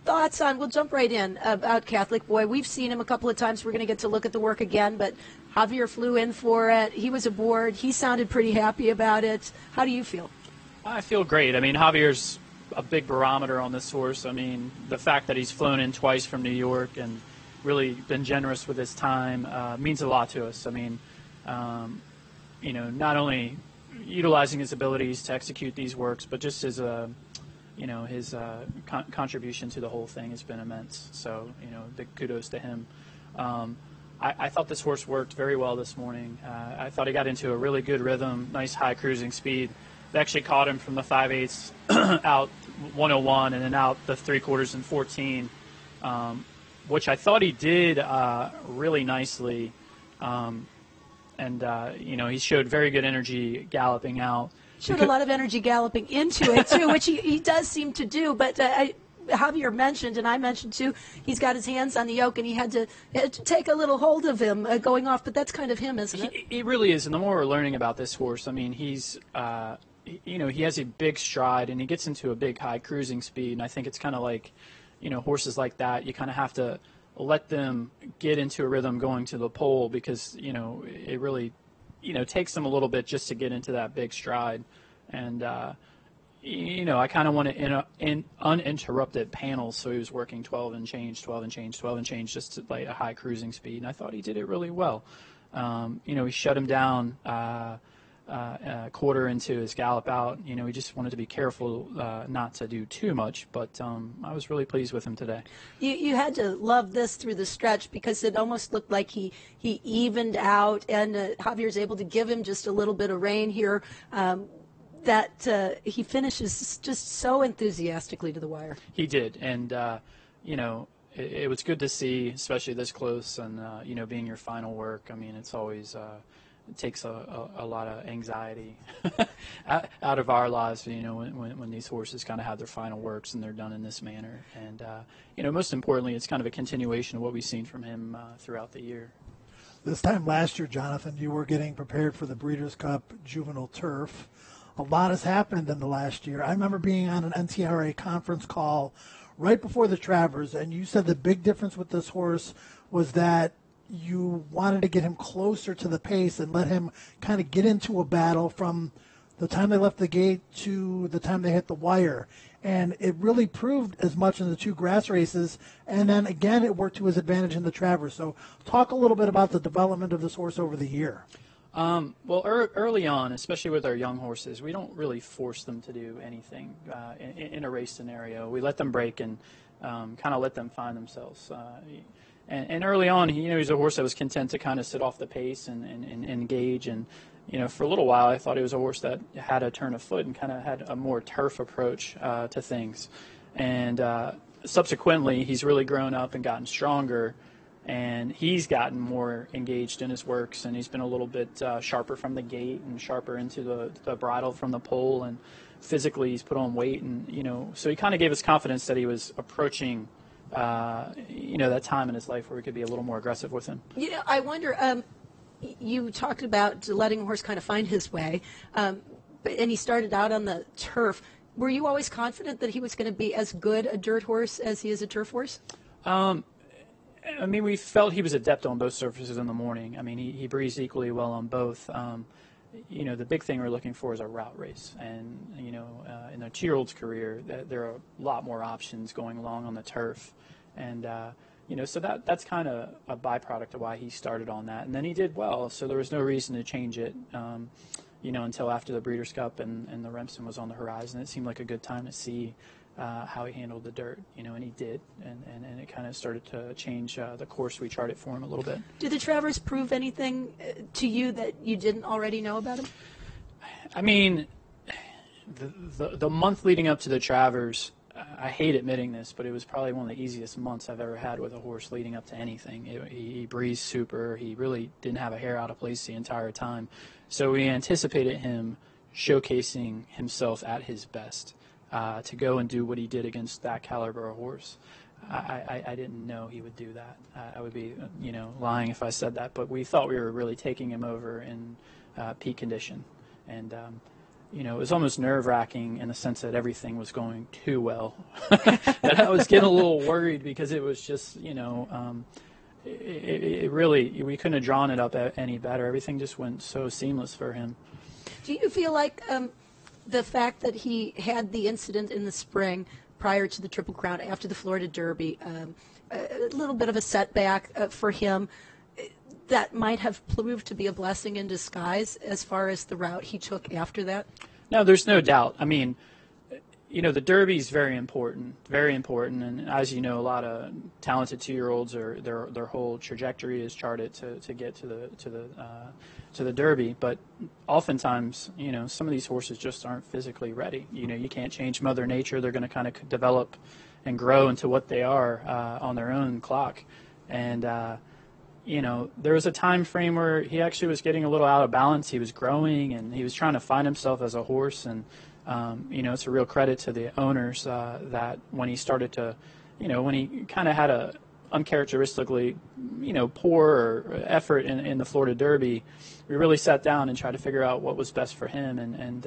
Thoughts on, we'll jump right in, about Catholic Boy. We've seen him a couple of times. We're going to get to look at the work again, but Javier flew in for it. He was aboard. He sounded pretty happy about it. How do you feel? I feel great. Javier's a big barometer on this horse. The fact that he's flown in twice from New York and really been generous with his time means a lot to us. Not only utilizing his abilities to execute these works, but just as his contribution to the whole thing has been immense. So, big kudos to him. I thought this horse worked very well this morning. I thought he got into a really good rhythm, nice high cruising speed. They actually caught him from the 5/8 out 101 and then out the 3/4 in 14, which I thought he did really nicely. He showed very good energy galloping out. Showed a lot of energy galloping into it, too, which he does seem to do. But Javier mentioned, and I mentioned, too, he's got his hands on the yoke, and he had to take a little hold of him going off. But that's kind of him, isn't it? He really is. And the more we're learning about this horse, he's he has a big stride, and he gets into a big high cruising speed. And I think it's kind of like, horses like that, you kind of have to let them get into a rhythm going to the pole, because, it really, takes them a little bit just to get into that big stride. And, I kind of want an uninterrupted panels, so he was working 12 and change, just to a high cruising speed. And I thought he did it really well. He shut him down quarter into his gallop out. He just wanted to be careful not to do too much, but I was really pleased with him today. You had to love this through the stretch, because it almost looked like he evened out, and Javier's able to give him just a little bit of rein here. That he finishes just so enthusiastically to the wire. He did, and it was good to see, especially this close, and being your final work. It's always it takes a lot of anxiety out of our lives, when these horses kind of have their final works and they're done in this manner. And most importantly, it's kind of a continuation of what we've seen from him throughout the year. This time last year, Jonathan, you were getting prepared for the Breeders' Cup Juvenile Turf. A lot has happened in the last year. I remember being on an NTRA conference call right before the Travers, and you said the big difference with this horse was that you wanted to get him closer to the pace and let him kind of get into a battle from the time they left the gate to the time they hit the wire. And it really proved as much in the 2 grass races, and then again it worked to his advantage in the Travers. So talk a little bit about the development of this horse over the year. Well, early on, especially with our young horses, we don't really force them to do anything in a race scenario. We let them break, and kind of let them find themselves. And early on, he was a horse that was content to kind of sit off the pace and engage. And, for a little while, I thought he was a horse that had a turn of foot and kind of had a more turf approach to things. And subsequently, he's really grown up and gotten stronger. And he's gotten more engaged in his works, and he's been a little bit sharper from the gate and sharper into the bridle from the pole. And physically, he's put on weight. And, so he kind of gave us confidence that he was approaching that time in his life where we could be a little more aggressive with him. I wonder, you talked about letting a horse kind of find his way, and he started out on the turf. Were you always confident that he was going to be as good a dirt horse as he is a turf horse? We felt he was adept on both surfaces in the morning. He breezed equally well on both. The big thing we're looking for is a route race. And, in a 2-year-old's career, there are a lot more options going along on the turf. And, so that's kind of a byproduct of why he started on that. And then he did well, so there was no reason to change it, until after the Breeders' Cup and the Remsen was on the horizon. It seemed like a good time to see how he handled the dirt, and he did. And it kind of started to change the course we charted for him a little bit. Did the Travers prove anything to you that you didn't already know about him? The month leading up to the Travers, I hate admitting this, but it was probably one of the easiest months I've ever had with a horse leading up to anything. He breezed super. He really didn't have a hair out of place the entire time. So we anticipated him showcasing himself at his best to go and do what he did against that caliber of horse. I didn't know he would do that. I would be, lying if I said that. But we thought we were really taking him over in peak condition. And it was almost nerve-wracking in the sense that everything was going too well. That I was getting a little worried because it was just, it really, we couldn't have drawn it up any better. Everything just went so seamless for him. Do you feel like the fact that he had the incident in the spring prior to the Triple Crown, after the Florida Derby, a little bit of a setback for him, that might have proved to be a blessing in disguise as far as the route he took after that? No, there's no doubt. The Derby is very important, and as you know, a lot of talented 2-year-olds their whole trajectory is charted to get to the Derby. But oftentimes, some of these horses just aren't physically ready. You can't change Mother Nature; they're going to kind of develop and grow into what they are on their own clock. And there was a time frame where he actually was getting a little out of balance. He was growing, and he was trying to find himself as a horse. And it's a real credit to the owners that when he started to, when he kind of had a uncharacteristically, poor effort in the Florida Derby, we really sat down and tried to figure out what was best for him. And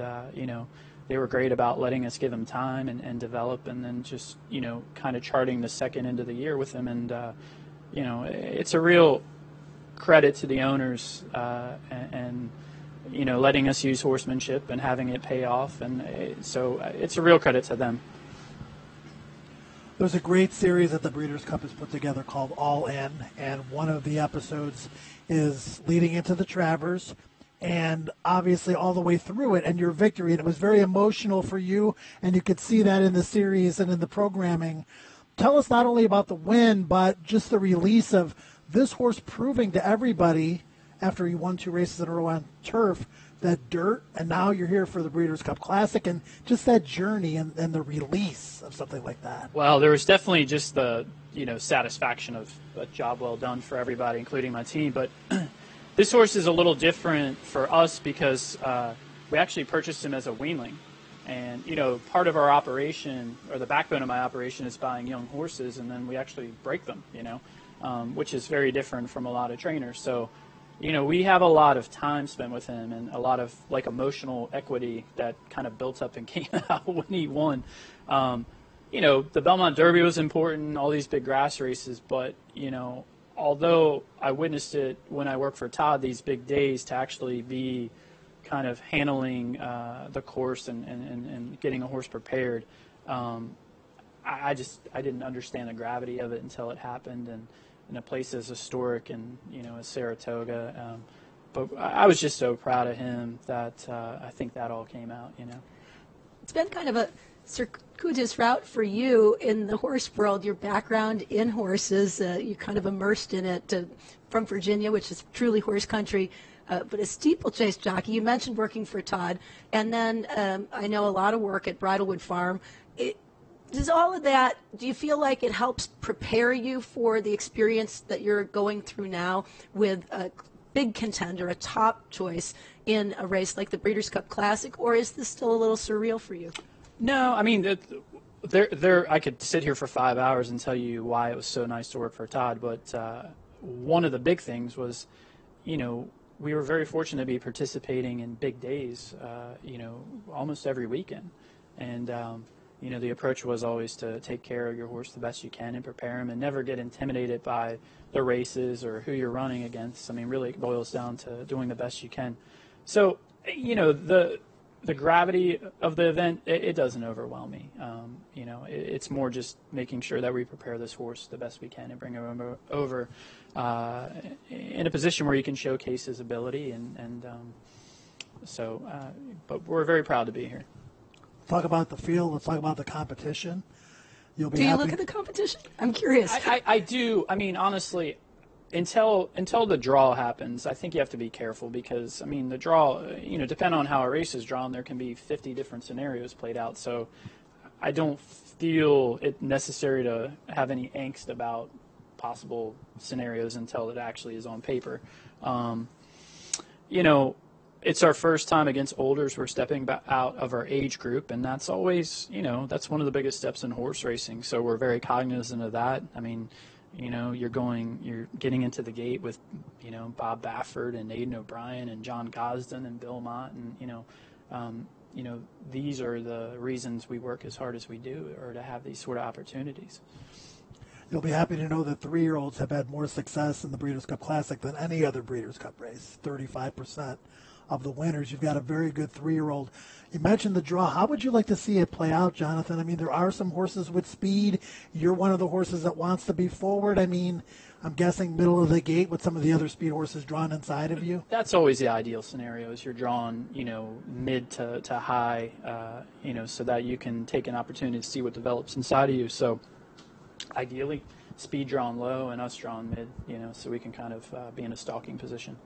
they were great about letting us give him time and develop, and then just, kind of charting the second end of the year with him. And, it's a real credit to the owners and letting us use horsemanship and having it pay off. And so it's a real credit to them. There's a great series that the Breeders' Cup has put together called All In, and one of the episodes is leading into the Travers, and obviously all the way through it, and your victory. And it was very emotional for you, and you could see that in the series and in the programming. Tell us not only about the win, but just the release of this horse proving to everybody after he won 2 races in a row on turf that dirt, and now you're here for the Breeders' Cup Classic, and just that journey and the release of something like that. Well, there was definitely just the satisfaction of a job well done for everybody, including my team. But this horse is a little different for us because we actually purchased him as a weanling. And, part of our operation, or the backbone of my operation, is buying young horses, and then we actually break them, which is very different from a lot of trainers. So, we have a lot of time spent with him and a lot of, emotional equity that kind of built up and came out when he won. The Belmont Derby was important, all these big grass races, but, although I witnessed it when I worked for Todd, these big days, to actually be kind of handling the course and getting a horse prepared. I didn't understand the gravity of it until it happened, and in a place as historic and as Saratoga. But I was just so proud of him that I think that all came out. It's been kind of circuitous route for you in the horse world, your background in horses, you're kind of immersed in it from Virginia, which is truly horse country, but a steeplechase jockey. You mentioned working for Todd, and then I know a lot of work at Bridlewood Farm. Does all of that, do you feel like it helps prepare you for the experience that you're going through now with a big contender, a top choice in a race like the Breeders' Cup Classic, or is this still a little surreal for you? No, I mean, I could sit here for 5 hours and tell you why it was so nice to work for Todd, but one of the big things was, we were very fortunate to be participating in big days, almost every weekend. And, the approach was always to take care of your horse the best you can and prepare him and never get intimidated by the races or who you're running against. I mean, really it boils down to doing the best you can. So, the gravity of the event, it doesn't overwhelm me. It's more just making sure that we prepare this horse the best we can and bring him over in a position where he can showcase his ability. But we're very proud to be here. Talk about the field. Let's talk about the competition. Do you look at the competition? I'm curious. I do. I mean, honestly, until the draw happens, I think you have to be careful because, I mean, the draw, depending on how a race is drawn, there can be 50 different scenarios played out. So I don't feel it necessary to have any angst about possible scenarios until it actually is on paper. It's our first time against olders. We're stepping out of our age group, and that's always, that's one of the biggest steps in horse racing. So we're very cognizant of that. I mean, you're getting into the gate with, Bob Baffert and Aidan O'Brien and John Gosden and Bill Mott, and these are the reasons we work as hard as we do, or to have these sort of opportunities. You'll be happy to know that 3-year-olds have had more success in the Breeders' Cup Classic than any other Breeders' Cup race. 35% of the winners. You've got a very good 3-year-old. You mentioned the draw. How would you like to see it play out, Jonathan? I mean, there are some horses with speed. You're one of the horses that wants to be forward. I mean, I'm guessing middle of the gate with some of the other speed horses drawn inside of you. That's always the ideal scenario, is you're drawn, mid to high, so that you can take an opportunity to see what develops inside of you. So ideally, speed drawn low and us drawn mid, so we can kind of be in a stalking position.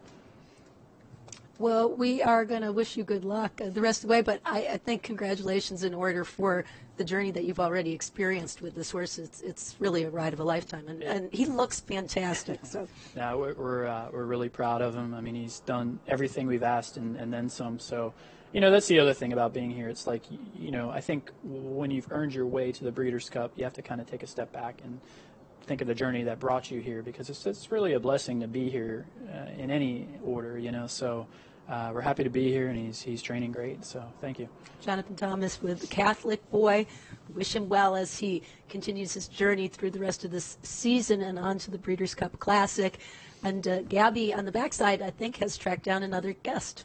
Well, we are going to wish you good luck the rest of the way, but I think congratulations in order for the journey that you've already experienced with this horse. It's really a ride of a lifetime, and he looks fantastic. So, yeah, we're really proud of him. I mean, he's done everything we've asked and then some. So, that's the other thing about being here. It's like, I think when you've earned your way to the Breeders' Cup, you have to kind of take a step back and think of the journey that brought you here, because it's really a blessing to be here in any order, So we're happy to be here, and he's training great. So thank you. Jonathan Thomas with the Catholic Boy. Wish him well as he continues his journey through the rest of this season and on to the Breeders' Cup Classic. And Gabby on the backside, I think, has tracked down another guest.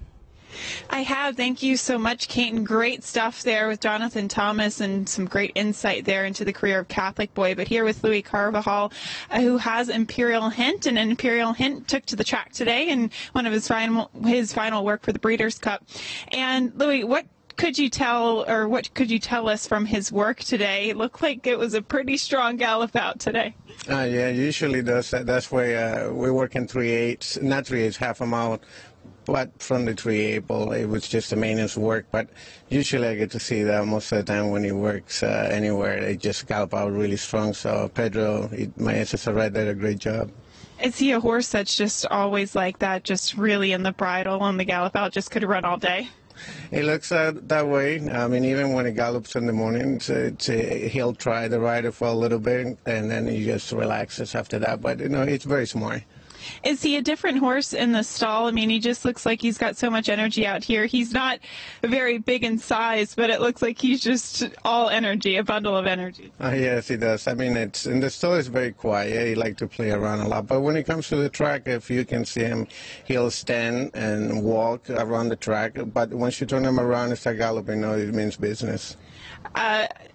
I have. Thank you so much, Kate. Great stuff there with Jonathan Thomas and some great insight there into the career of Catholic Boy. But here with Louis Carvajal, who has Imperial Hint, and Imperial Hint took to the track today in one of his final work for the Breeders' Cup. And Louis, what could you tell us from his work today? It looked like it was a pretty strong gallop out today. Yeah, usually does. That's why we work in 3/8, not 3/8, half a mile. But from the 3/8, it was just a maintenance work. But usually I get to see that most of the time when he works anywhere. They just gallop out really strong. So Pedro, my assistant right there, did a great job. Is he a horse that's just always like that, just really in the bridle on the gallop out, just could run all day? He looks that way. I mean, even when he gallops in the morning, he'll try the rider for a little bit, and then he just relaxes after that. But, it's very smart. Is he a different horse in the stall? I mean, he just looks like he's got so much energy out here. He's not very big in size, but it looks like he's just all energy, a bundle of energy. Yes, he does. I mean, in the stall is very quiet. He likes to play around a lot. But when he comes to the track, if you can see him, he'll stand and walk around the track. But once you turn him around and start galloping, it means business.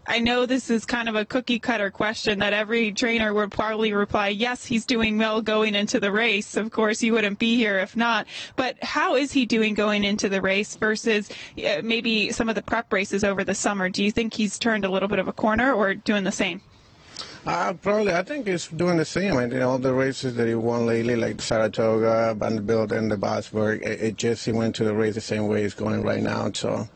I know this is kind of a cookie cutter question that every trainer would probably reply, yes, he's doing well going into the race. Of course, he wouldn't be here if not. But how is he doing going into the race versus maybe some of the prep races over the summer? Do you think he's turned a little bit of a corner or doing the same? Probably, I think he's doing the same. I think all the races that he won lately, like Saratoga, Vanderbilt, and the Bosberg, he went to the race the same way he's going right now. So.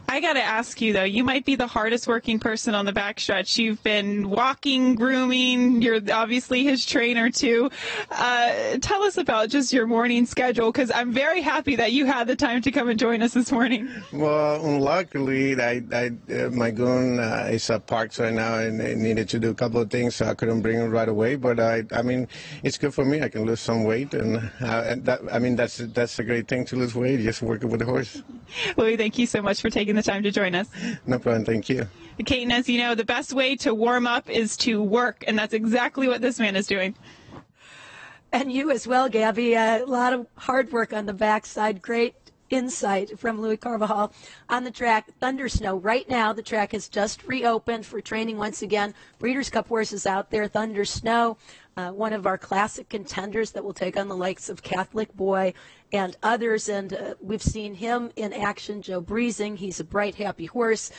I got to ask you, though, you might be the hardest working person on the backstretch. You've been walking, grooming. You're obviously his trainer, too. Tell us about just your morning schedule, because I'm very happy that you had the time to come and join us this morning. Well, luckily, my goon is at Parks right now, and I needed to do a couple of things, so I couldn't bring him right away. But, I mean, it's good for me. I can lose some weight, and that's a great thing to lose weight, just working with the horse. Louis, thank you so much for taking the time to join us. No problem. Thank you. Kate, as you know, the best way to warm up is to work, and that's exactly what this man is doing. And you as well, Gabby. A lot of hard work on the backside. Great insight from Louis Carvajal on the track. Thunder Snow. Right now, the track has just reopened for training once again. Breeders' Cup horses out there. Thunder Snow, one of our classic contenders that will take on the likes of Catholic Boy and others. And we've seen him in action. Joe Breezing. He's a bright, happy horse.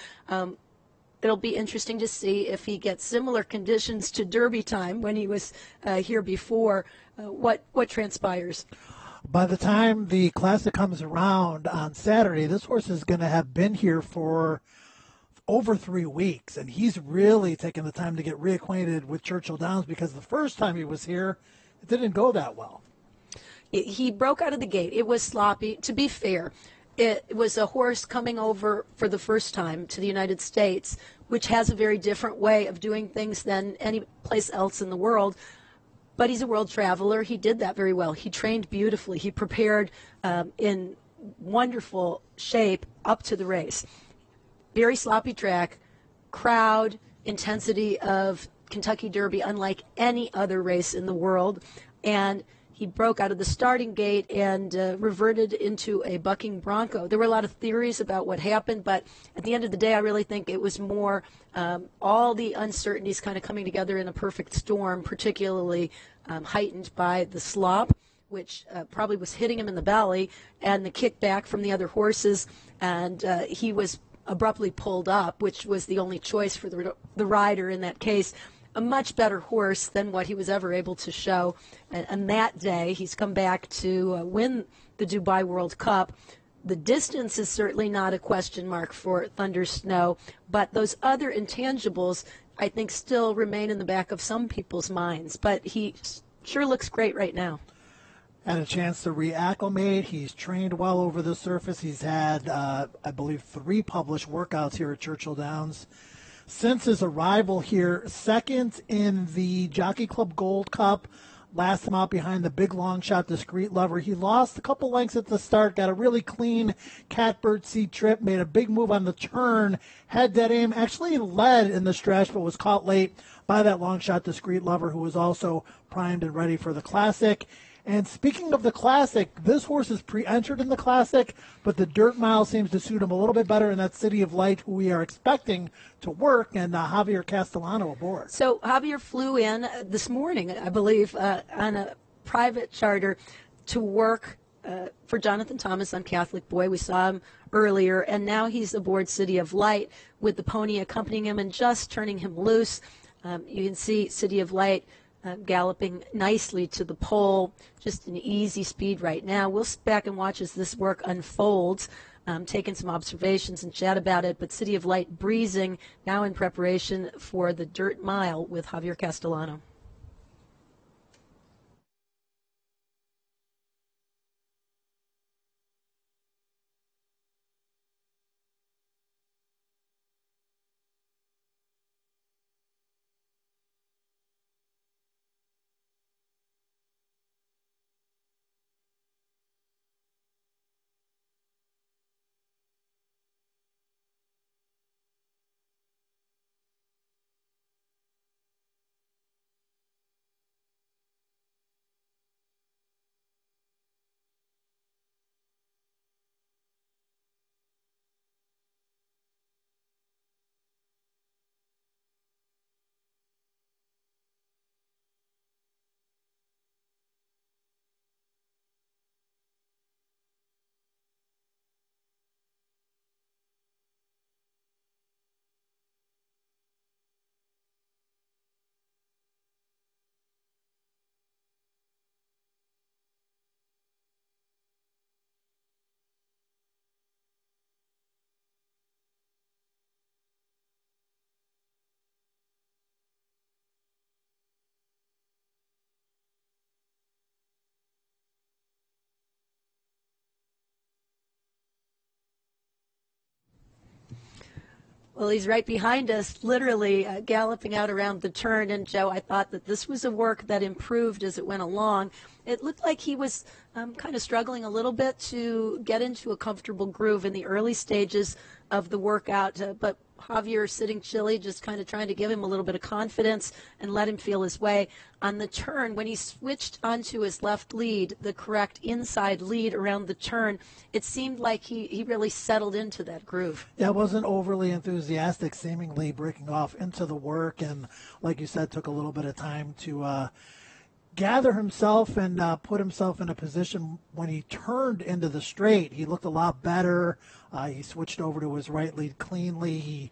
It'll be interesting to see if he gets similar conditions to Derby time when he was here before. What transpires? By the time the Classic comes around on Saturday, this horse is going to have been here for over 3 weeks, and he's really taken the time to get reacquainted with Churchill Downs, because the first time he was here, it didn't go that well. He broke out of the gate. It was sloppy. To be fair, it was a horse coming over for the first time to the United States, which has a very different way of doing things than any place else in the world. But he's a world traveler. He did that very well. He trained beautifully. He prepared in wonderful shape up to the race. Very sloppy track, crowd, intensity of Kentucky Derby, unlike any other race in the world. And he broke out of the starting gate and reverted into a bucking bronco. There were a lot of theories about what happened, but at the end of the day, I really think it was more all the uncertainties kind of coming together in a perfect storm, particularly heightened by the slop, which probably was hitting him in the belly, and the kickback from the other horses, and he was abruptly pulled up, which was the only choice for the rider in that case. A much better horse than what he was ever able to show. And that day, he's come back to win the Dubai World Cup. The distance is certainly not a question mark for Thunder Snow, but those other intangibles, I think, still remain in the back of some people's minds. But he sure looks great right now. Had a chance to reacclimate. He's trained well over the surface. He's had, I believe, 3 published workouts here at Churchill Downs since his arrival here. Second in the Jockey Club Gold Cup. Last time out behind the big long shot, Discreet Lover. He lost a couple lengths at the start, got a really clean catbird seat trip, made a big move on the turn, had dead aim, actually led in the stretch, but was caught late by that long shot, Discreet Lover, who was also primed and ready for the Classic. And speaking of the Classic, this horse is pre-entered in the Classic, but the dirt mile seems to suit him a little bit better in that City of Light, who we are expecting to work, and Javier Castellano aboard. So Javier flew in this morning, I believe, on a private charter to work for Jonathan Thomas on Catholic Boy. We saw him earlier, and now he's aboard City of Light with the pony accompanying him and just turning him loose. You can see City of Light galloping nicely to the pole, just an easy speed right now. We'll sit back and watch as this work unfolds, taking some observations and chat about it. But City of Light breezing now in preparation for the dirt mile with Javier Castellano. Well, he's right behind us, literally galloping out around the turn. And, Joe, I thought that this was a work that improved as it went along. It looked like he was kind of struggling a little bit to get into a comfortable groove in the early stages of the workout. But Javier sitting chilly, just kind of trying to give him a little bit of confidence and let him feel his way. On the turn, when he switched onto his left lead, the correct inside lead around the turn, it seemed like he really settled into that groove. Yeah, wasn't overly enthusiastic, seemingly breaking off into the work, and like you said, took a little bit of time to gather himself and put himself in a position. When he turned into the straight, he looked a lot better. He switched over to his right lead cleanly. He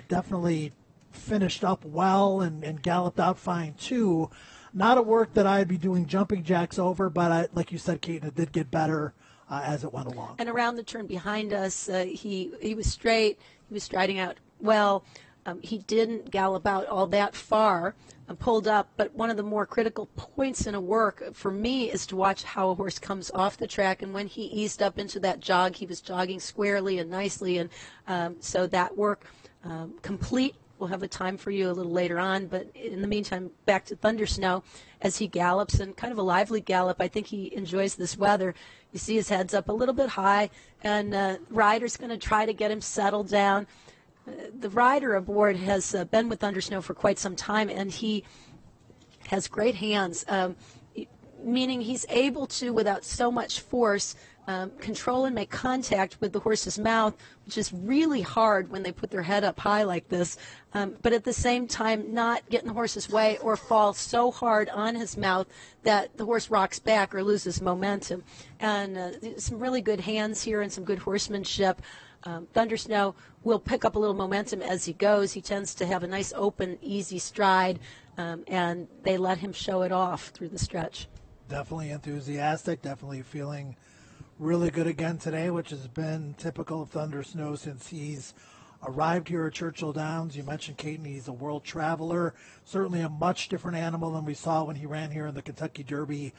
definitely finished up well and galloped out fine too. Not a work that I'd be doing jumping jacks over, but like you said, Keaton, it did get better as it went along. And around the turn behind us, he was straight. He was striding out well. He didn't gallop out all that far, pulled up, but one of the more critical points in a work for me is to watch how a horse comes off the track. And when he eased up into that jog, he was jogging squarely and nicely. And so that work complete. We'll have a time for you a little later on, but in the meantime, back to Thunder Snow as he gallops, and kind of a lively gallop. I think he enjoys this weather. You see his head's up a little bit high, and rider's going to try to get him settled down. The rider aboard has been with Thunder Snow for quite some time, and he has great hands, meaning he's able to, without so much force, control and make contact with the horse's mouth, which is really hard when they put their head up high like this, but at the same time not get in the horse's way or fall so hard on his mouth that the horse rocks back or loses momentum. And some really good hands here and some good horsemanship. Thunder Snow will pick up a little momentum as he goes. He tends to have a nice open, easy stride, and they let him show it off through the stretch. Definitely enthusiastic, definitely feeling really good again today, which has been typical of Thunder Snow since he's arrived here at Churchill Downs. You mentioned Caton, he's a world traveler, certainly a much different animal than we saw when he ran here in the Kentucky Derby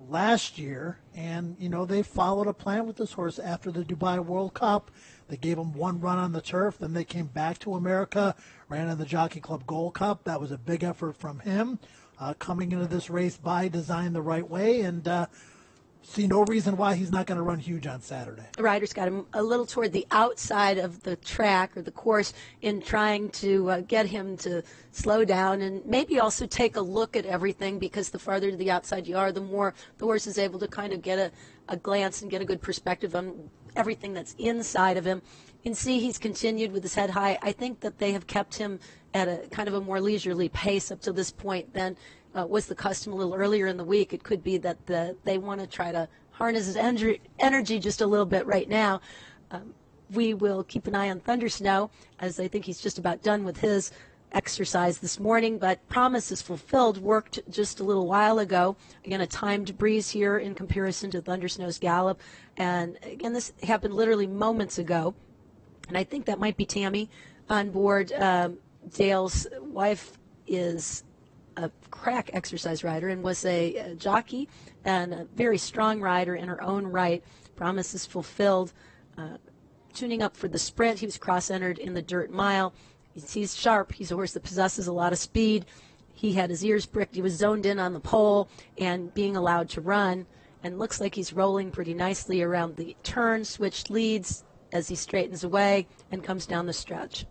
last year. And, you know, they followed a plan with this horse after the Dubai World Cup. They gave him one run on the turf, then they came back to America, ran in the Jockey Club Gold Cup. That was a big effort from him, coming into this race by design the right way, and see no reason why he's not going to run huge on Saturday. The rider's got him a little toward the outside of the track or the course in trying to get him to slow down and maybe also take a look at everything, because the farther to the outside you are, the more the horse is able to kind of get a glance and get a good perspective on everything that's inside of him. You can see he's continued with his head high. I think that they have kept him at a kind of a more leisurely pace up to this point than was the custom a little earlier in the week. It could be that they want to try to harness his energy just a little bit right now. We will keep an eye on Thunder Snow, as I think he's just about done with his exercise this morning, but Promise is Fulfilled worked just a little while ago. Again, a timed breeze here in comparison to Thunder Snow's gallop. And again, this happened literally moments ago. And I think that might be Tammy on board. Dale's wife is a crack exercise rider and was a jockey and a very strong rider in her own right. Promise is Fulfilled. Tuning up for the sprint. He was cross-entered in the dirt mile. He's sharp. He's a horse that possesses a lot of speed. He had his ears pricked. He was zoned in on the pole and being allowed to run. And looks like he's rolling pretty nicely around the turn, switched leads as he straightens away and comes down the stretch.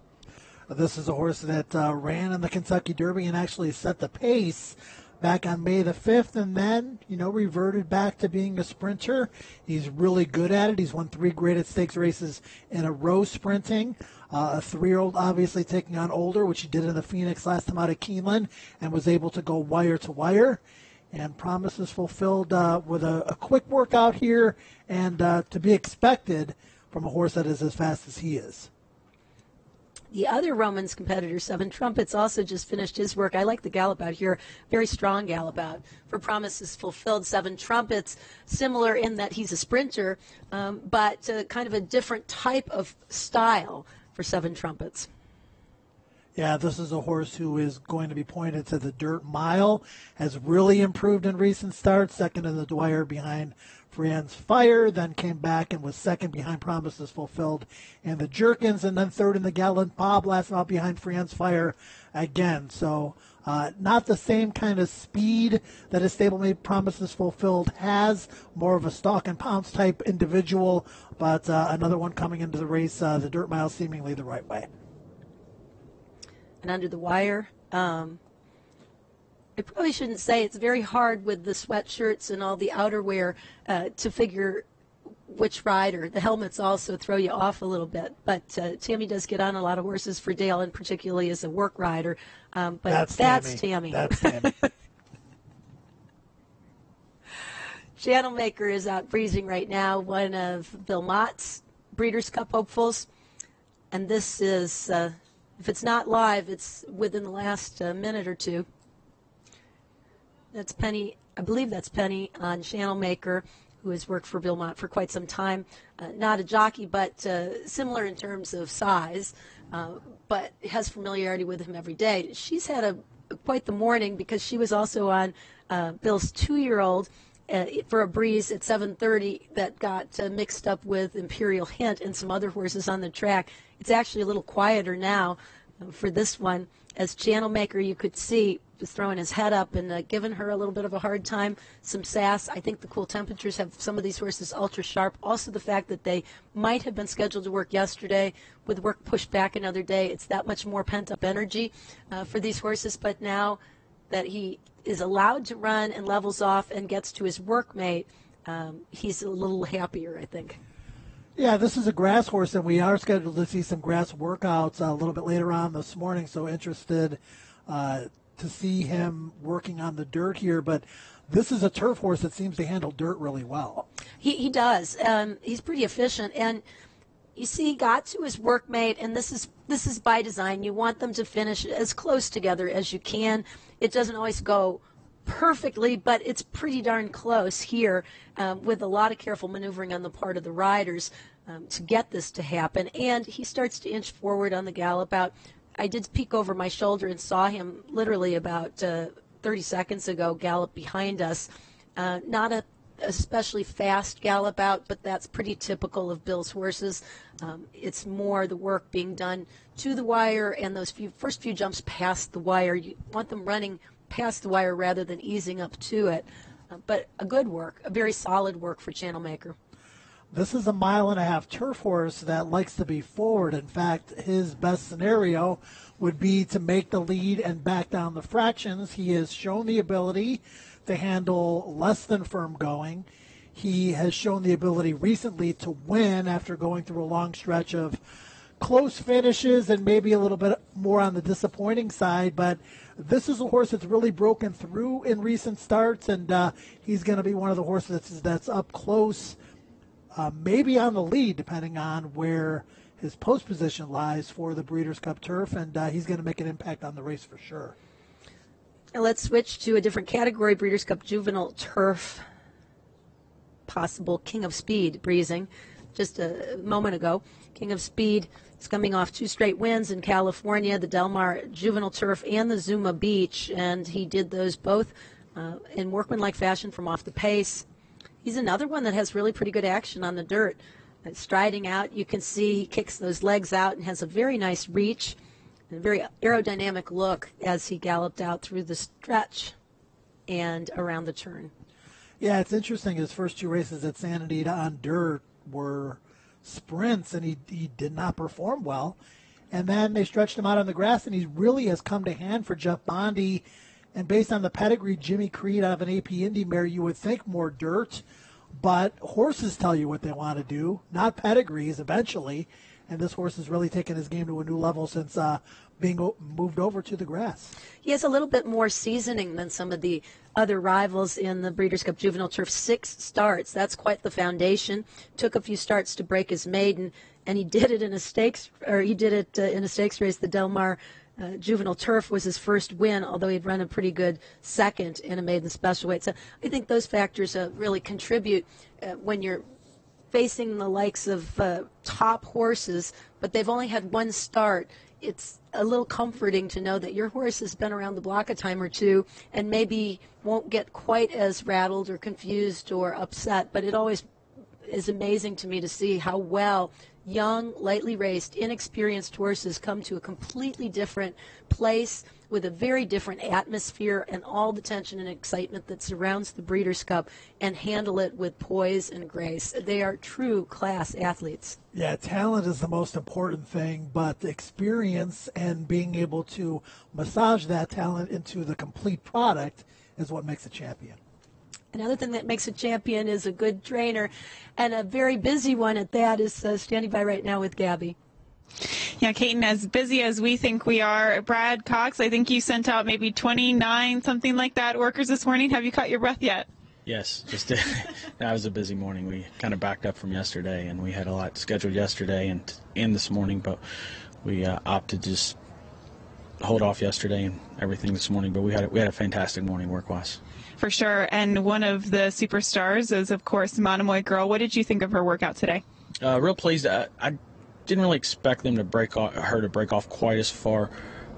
This is a horse that ran in the Kentucky Derby and actually set the pace back on May the 5th, and then, reverted back to being a sprinter. He's really good at it. He's won 3 graded stakes races in a row sprinting. A 3-year-old obviously taking on older, which he did in the Phoenix last time out at Keeneland, and was able to go wire to wire. And Promise is Fulfilled with a quick workout here, and to be expected from a horse that is as fast as he is. The other Romans competitor, Seven Trumpets, also just finished his work. I like the gallop out here. Very strong gallop out. For Promise is Fulfilled, Seven Trumpets, similar in that he's a sprinter, but kind of a different type of style for Seven Trumpets. Yeah, this is a horse who is going to be pointed to the dirt mile, has really improved in recent starts, second in the Dwyer behind Friend's Fire, then came back and was second behind Promises Fulfilled and the Jerkins, and then third in the Gallant Bob, last out behind Friend's Fire again. So not the same kind of speed that his stablemate Promises Fulfilled has, more of a stalk and pounce type individual, but another one coming into the race, the dirt mile seemingly the right way. And under the wire, I probably shouldn't say it's very hard with the sweatshirts and all the outerwear to figure which rider. The helmets also throw you off a little bit. But Tammy does get on a lot of horses for Dale, and particularly as a work rider. But that's Tammy. That's Tammy. Channel Maker is out breezing right now, one of Bill Mott's Breeders' Cup hopefuls. And this is, if it's not live, it's within the last minute or two. That's Penny, I believe that's Penny on Channel Maker, who has worked for Bill Mott for quite some time. Not a jockey, but similar in terms of size, but has familiarity with him every day. She's had quite the morning because she was also on Bill's 2-year-old for a breeze at 7:30 that got mixed up with Imperial Hint and some other horses on the track. It's actually a little quieter now for this one, as Channel Maker, you could see, was throwing his head up and giving her a little bit of a hard time, some sass. I think the cool temperatures have some of these horses ultra sharp. Also the fact that they might have been scheduled to work yesterday, with work pushed back another day. It's that much more pent-up energy for these horses. But now that he is allowed to run and levels off and gets to his workmate, he's a little happier, I think. Yeah, this is a grass horse, and we are scheduled to see some grass workouts a little bit later on this morning, so interested to see him working on the dirt here. But this is a turf horse that seems to handle dirt really well. He does. He's pretty efficient, and you see, he got to his workmate, and this is by design. You want them to finish as close together as you can. It doesn't always go perfectly, but it's pretty darn close here, with a lot of careful maneuvering on the part of the riders to get this to happen. And he starts to inch forward on the gallop out. I did peek over my shoulder and saw him literally about 30 seconds ago gallop behind us. Not a especially fast gallop out, but that's pretty typical of Bill's horses. It's more the work being done to the wire and those first few jumps past the wire. You want them running past the wire rather than easing up to it. But a good work, a very solid work for Channel Maker. This is a 1.5 mile turf horse that likes to be forward. In fact, his best scenario would be to make the lead and back down the fractions. He has shown the ability to handle less than firm going. He has shown the ability recently to win after going through a long stretch of close finishes and maybe a little bit more on the disappointing side. But this is a horse that's really broken through in recent starts, and he's going to be one of the horses that's up close, maybe on the lead, depending on where his post position lies for the Breeders' Cup Turf, and he's going to make an impact on the race for sure. Now let's switch to a different category, Breeders' Cup Juvenile Turf. Possible King of Speed breezing just a moment ago. King of Speed is coming off 2 straight wins in California, the Del Mar Juvenile Turf and the Zuma Beach, and he did those both in workmanlike fashion from off the pace. He's another one that has really pretty good action on the dirt. Striding out, you can see he kicks those legs out and has a very nice reach and a very aerodynamic look as he galloped out through the stretch and around the turn. Yeah, it's interesting. His first 2 races at Santa Anita on dirt were sprints, and he did not perform well. And then they stretched him out on the grass, and he really has come to hand for Jeff Bondi. And based on the pedigree, Jimmy Creed out of an AP Indy mare, you would think more dirt. But horses tell you what they want to do, not pedigrees eventually. And this horse has really taken his game to a new level since being moved over to the grass. He has a little bit more seasoning than some of the other rivals in the Breeders' Cup Juvenile Turf. 6 starts. That's quite the foundation. Took a few starts to break his maiden, and he did it in a stakes, in a stakes race. The Del Mar Juvenile Turf was his first win, although he'd run a pretty good second in a maiden special weight. So I think those factors really contribute when you're facing the likes of top horses, but they've only had 1 start it's a little comforting to know that your horse has been around the block a time or two and maybe won't get quite as rattled or confused or upset, but it always is amazing to me to see how well young, lightly raced, inexperienced horses come to a completely different place with a very different atmosphere and all the tension and excitement that surrounds the Breeders' Cup and handle it with poise and grace. They are true class athletes. Yeah, talent is the most important thing, but the experience and being able to massage that talent into the complete product is what makes a champion. Another thing that makes a champion is a good trainer, and a very busy one at that is standing by right now with Gabby. Yeah, Kaiten, as busy as we think we are, Brad Cox, I think you sent out maybe 29, something like that, workers this morning. Have you caught your breath yet? Yes, just that was a busy morning. We kind of backed up from yesterday, and we had a lot scheduled yesterday and this morning, but we opted to just hold off yesterday and everything this morning. But we had a fantastic morning work-wise. For sure, and one of the superstars is, of course, Monomoy Girl. What did you think of her workout today? Real pleased. I didn't really expect them to break off quite as far,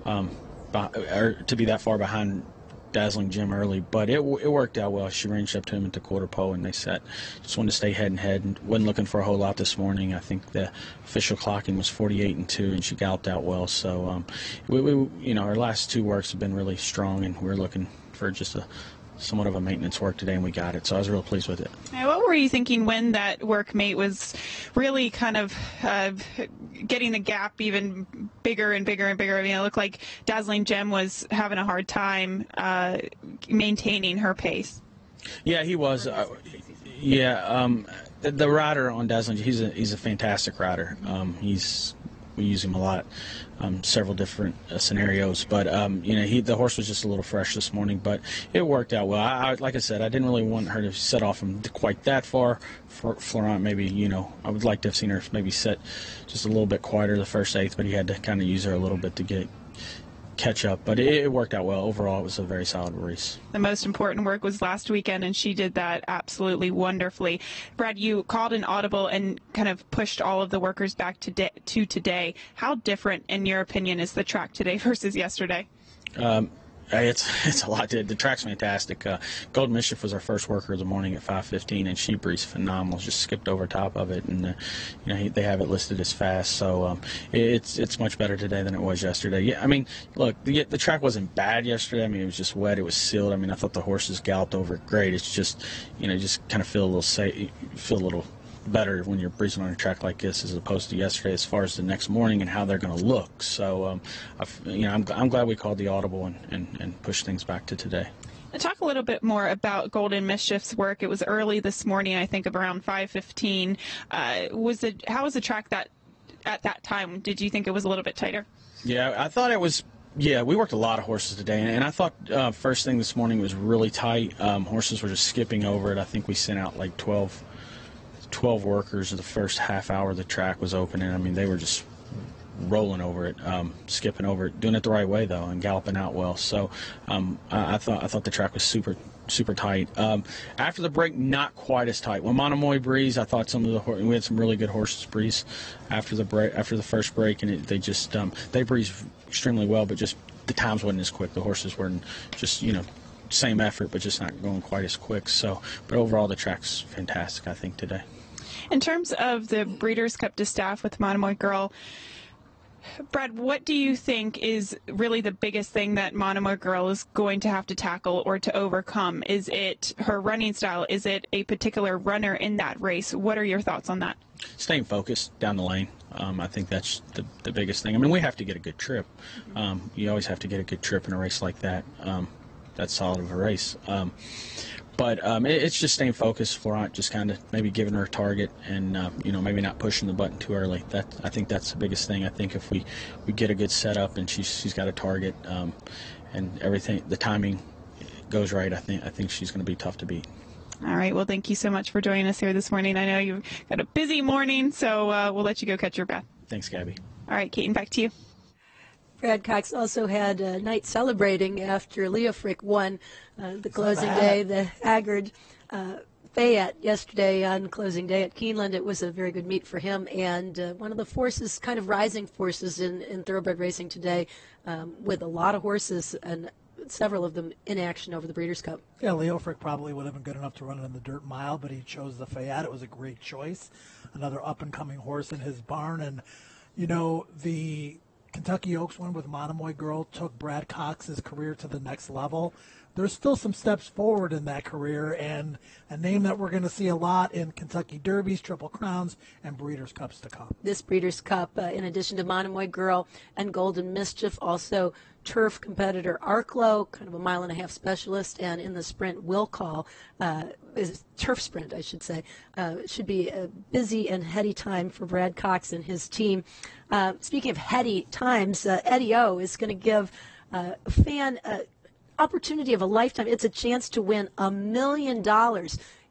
or to be that far behind Dazzling Jim early, but it worked out well. She ranged up to him at the quarter pole, and they set. Just wanted to stay head and head, and wasn't looking for a whole lot this morning. I think the official clocking was 48-2, and she galloped out well. So, our last two works have been really strong, and we're looking for just somewhat of a maintenance work today, and we got it. So I was real pleased with it. What were you thinking when that workmate was really kind of getting the gap even bigger and bigger and bigger? I mean, it looked like Dazzling Gem was having a hard time maintaining her pace. Yeah, he was. The rider on Dazzling, he's a fantastic rider. We use him a lot, several different scenarios. But the horse was just a little fresh this morning, but it worked out well. Like I said, I didn't really want her to set off him quite that far. For Florent, maybe I would like to have seen her maybe set just a little bit quieter the first eighth, but he had to kind of use her a little bit to catch up, but it worked out well. Overall, it was a very solid race. The most important work was last weekend, and she did that absolutely wonderfully. Brad, you called an audible and kind of pushed all of the workers back to today. How different, in your opinion, is the track today versus yesterday? It's a lot. The track's fantastic. Golden Mischief was our first worker of the morning at 5:15, and she breezed phenomenal. Just skipped over top of it, and they have it listed as fast. So it's much better today than it was yesterday. Yeah, I mean, look, the track wasn't bad yesterday. I mean, it was just wet. It was sealed. I mean, I thought the horses galloped over it great. It's just just kind of feel a little better when you're breezing on a track like this as opposed to yesterday as far as the next morning and how they're going to look. So, I'm glad we called the audible and pushed things back to today. Talk a little bit more about Golden Mischief's work. It was early this morning, I think, around 5:15. How was the track at that time? Did you think it was a little bit tighter? Yeah, I thought it was. Yeah, we worked a lot of horses today, and I thought first thing this morning was really tight. Horses were just skipping over it. I think we sent out like 12 workers the first half hour the track was opening. I mean, they were just rolling over it, skipping over it, doing it the right way though, and galloping out well. So I thought the track was super tight. After the break, not quite as tight. When Monomoy breezed, I thought we had some really good horses breeze after the first break, and they breezed extremely well, but just the times wasn't as quick. The horses weren't just same effort, but just not going quite as quick. So, but overall, the track's fantastic, I think, today. In terms of the Breeders' Cup DISTAFF with Monomoy Girl, Brad, what do you think is really the biggest thing that Monomoy Girl is going to have to tackle or to overcome? Is it her running style? Is it a particular runner in that race? What are your thoughts on that? Staying focused down the lane. I think that's the biggest thing. I mean, we have to get a good trip. You always have to get a good trip in a race like that. That's solid of a race. But it's just staying focused. Florent just kind of maybe giving her a target and, maybe not pushing the button too early. I think that's the biggest thing. I think if we get a good setup and she's got a target and everything, the timing goes right, I think she's going to be tough to beat. All right. Well, thank you so much for joining us here this morning. I know you've got a busy morning, so we'll let you go catch your breath. Thanks, Gabby. All right, Kaiten, back to you. Brad Cox also had a night celebrating after Leofric won the closing day, the Haggard Fayette yesterday on closing day at Keeneland. It was a very good meet for him, and one of the forces, kind of rising forces in thoroughbred racing today, with a lot of horses and several of them in action over the Breeders' Cup. Yeah, Leo Frick probably would have been good enough to run it in the dirt mile, but he chose the Fayette. It was a great choice. Another up-and-coming horse in his barn. And, you know, the Kentucky Oaks win with Monomoy Girl took Brad Cox's career to the next level. There's still some steps forward in that career, and a name that we're going to see a lot in Kentucky Derbies, Triple Crowns, and Breeders' Cups to come. This Breeders' Cup, in addition to Monomoy Girl and Golden Mischief, also turf competitor Arklow, kind of a mile-and-a-half specialist, and in the sprint, Will Call, is turf sprint, I should say. It should be a busy and heady time for Brad Cox and his team. Speaking of heady times, Eddie O is going to give a fan opportunity of a lifetime. It's a chance to win $1 million.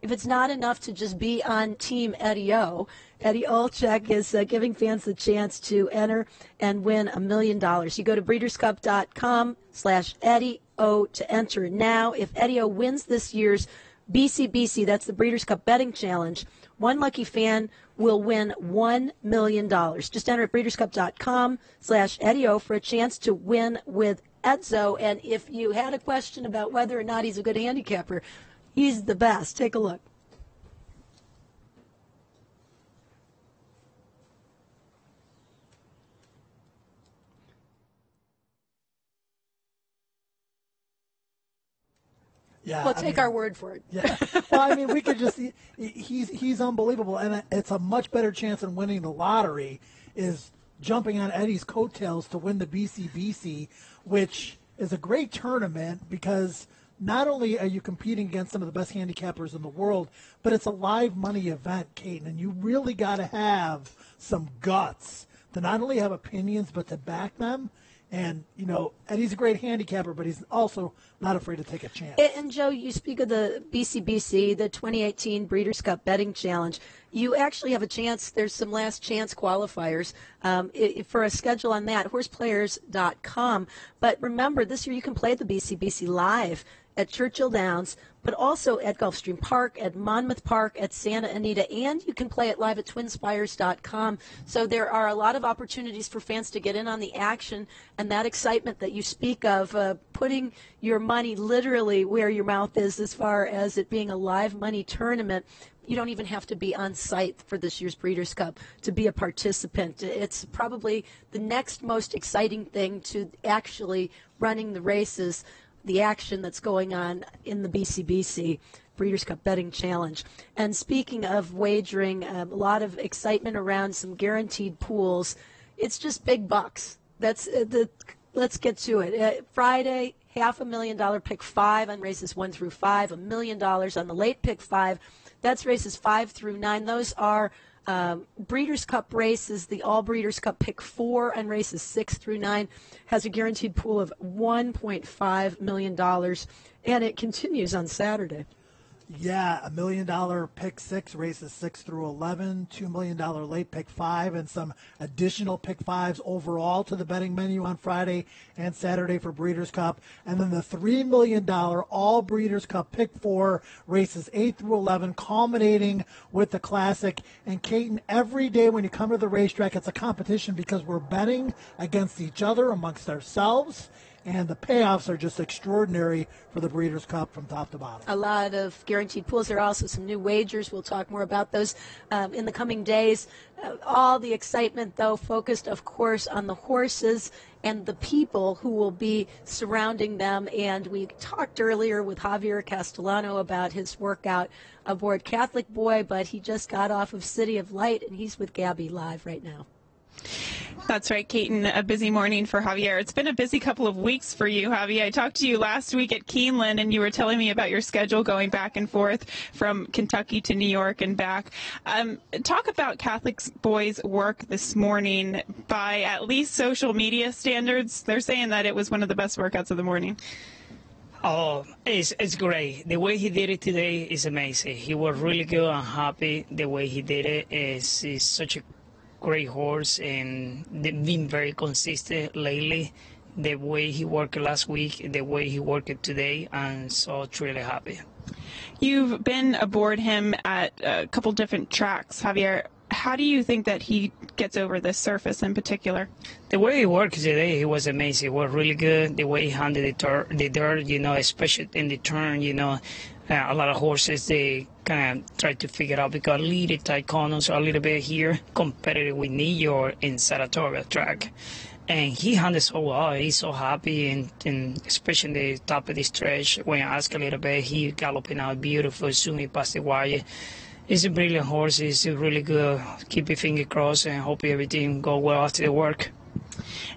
If it's not enough to just be on Team Eddie O, Eddie Olczyk is giving fans the chance to enter and win $1 million. You go to breederscup.com/Eddie O to enter now. If Eddie O wins this year's BCBC, that's the Breeders' Cup Betting Challenge, one lucky fan will win $1 million. Just enter at breederscup.com/Eddie O for a chance to win with Edzo. And if you had a question about whether or not he's a good handicapper, he's the best. Take a look. Yeah, well, take our word for it. Yeah. Well, I mean, we could just he's unbelievable, and it's a much better chance than winning the lottery is jumping on Eddie's coattails to win the BCBC, which is a great tournament because not only are you competing against some of the best handicappers in the world, but it's a live money event, Caden, and you really got to have some guts to not only have opinions but to back them. And, you know, Eddie's a great handicapper, but he's also not afraid to take a chance. And, Joe, you speak of the BCBC, the 2018 Breeders' Cup Betting Challenge. You actually have a chance. There's some last chance qualifiers for a schedule on that, horseplayers.com. But remember, this year you can play the BCBC live at Churchill Downs, but also at Gulfstream Park, at Monmouth Park, at Santa Anita, and you can play it live at twinspires.com. So there are a lot of opportunities for fans to get in on the action and that excitement that you speak of, putting your money literally where your mouth is as far as it being a live money tournament. You don't even have to be on site for this year's Breeders' Cup to be a participant. It's probably the next most exciting thing to actually running the races, the action that's going on in the BCBC, Breeders' Cup Betting Challenge. And speaking of wagering, a lot of excitement around some guaranteed pools. It's just big bucks. Let's get to it. Friday, $500,000 pick 5 on races 1 through 5, $1 million on the late pick 5. That's races 5 through 9. Those are Breeders' Cup races. The All Breeders' Cup pick 4 on races 6 through 9 has a guaranteed pool of $1.5 million, and it continues on Saturday. Yeah, $1 million pick 6, races 6 through 11, $2 million late pick 5, and some additional pick 5s overall to the betting menu on Friday and Saturday for Breeders' Cup. And then the $3 million All Breeders' Cup pick 4, races 8 through 11, culminating with the Classic. And Caton, every day when you come to the racetrack, it's a competition because we're betting against each other, amongst ourselves. And the payoffs are just extraordinary for the Breeders' Cup from top to bottom. A lot of guaranteed pools. There are also some new wagers. We'll talk more about those in the coming days. All the excitement, though, focused, of course, on the horses and the people who will be surrounding them. And we talked earlier with Javier Castellano about his workout aboard Catholic Boy, but he just got off of City of Light, and he's with Gabby live right now. That's right, Caton. A busy morning for Javier. It's been a busy couple of weeks for you, Javier. I talked to you last week at Keeneland, and you were telling me about your schedule going back and forth from Kentucky to New York and back. Talk about Catholic Boy's work this morning. By at least social media standards, they're saying that it was one of the best workouts of the morning. Oh, it's great. The way he did it today is amazing. He was really good and happy. The way he did it is such a great horse, and they've been very consistent lately. The way he worked last week, the way he worked today, and so truly happy. You've been aboard him at a couple different tracks, Javier. How do you think that he gets over this surface in particular? The way he worked today, he was amazing. He was really good. The way he handled the dirt, especially in the turn, a lot of horses, they kind of try to figure out because little tight corners a little bit here competitive with Neo in Saratoga track. And he handled so well. He's so happy, and especially the top of the stretch, when I asked a little bit, he galloping out beautiful. Soon he passed the wire. He's a brilliant horse. He's really good. Keep your finger crossed and hope everything go well after the work.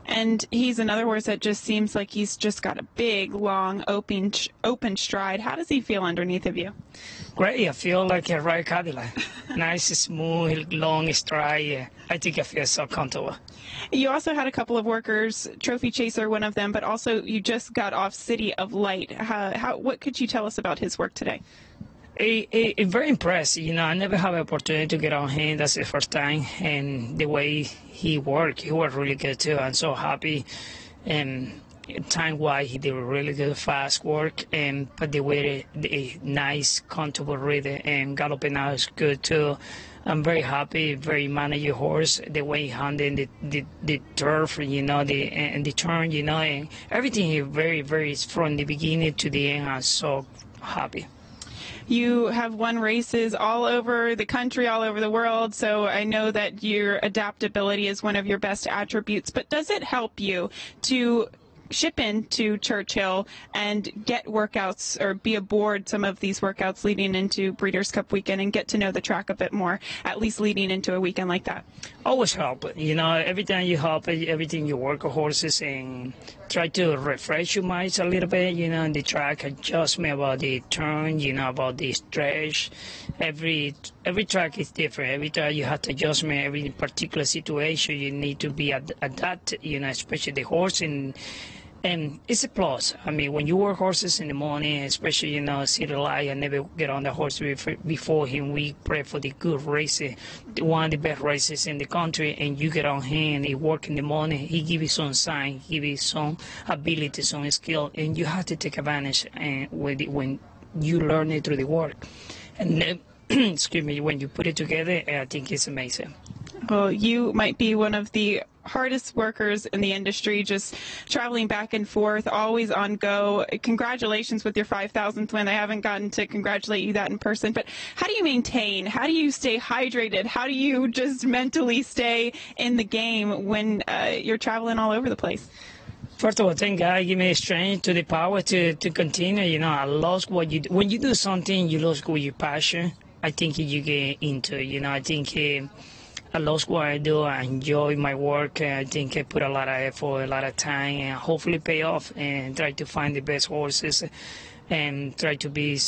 And he's another horse that just seems like he's just got a big, long, open stride. How does he feel underneath of you? Great. I feel like a ride Cadillac. Nice, smooth, long stride. I think I feel so comfortable. You also had a couple of workers, Trophy Chaser, one of them, but also you just got off City of Light. What could you tell us about his work today? Very impressive. I never have an opportunity to get on him. That's the first time. And the way he worked really good too. I'm so happy. And time-wise, he did really good, fast work. But the way the nice, comfortable rhythm and galloping out is good too. I'm very happy, very managed horse. The way he handled the turf, and the turn, and everything. He very, very from the beginning to the end. I'm so happy. You have won races all over the country, all over the world, so I know that your adaptability is one of your best attributes, but does it help you to ship into Churchill and get workouts or be aboard some of these workouts leading into Breeders' Cup weekend and get to know the track a bit more, at least leading into a weekend like that? Always help. Every time you help, everything you work with horses and try to refresh your mind a little bit, the track adjustment about the turn, about the stretch. Every track is different. Every time you have to adjustment, every particular situation you need to be adapted, especially the horse. And it's a plus. I mean, when you work horses in the morning, especially, City Light, I never get on the horse before him. We pray for the good races, one of the best races in the country, and you get on him, he work in the morning, he give you some sign, give you some ability, some skill, and you have to take advantage when you learn it through the work. And then, excuse me, when you put it together, I think it's amazing. Well, you might be one of the hardest workers in the industry, just traveling back and forth, always on go. Congratulations with your 5,000th win. I haven't gotten to congratulate you that in person, but how do you maintain? How do you stay hydrated? How do you just mentally stay in the game when you're traveling all over the place? First of all, thank God give me strength to the power to continue. I lost what you do. When you do something, you lose with your passion. I think you get into it. I think I lost what I do. I enjoy my work. I think I put a lot of effort, a lot of time, and hopefully pay off and try to find the best horses and try to be,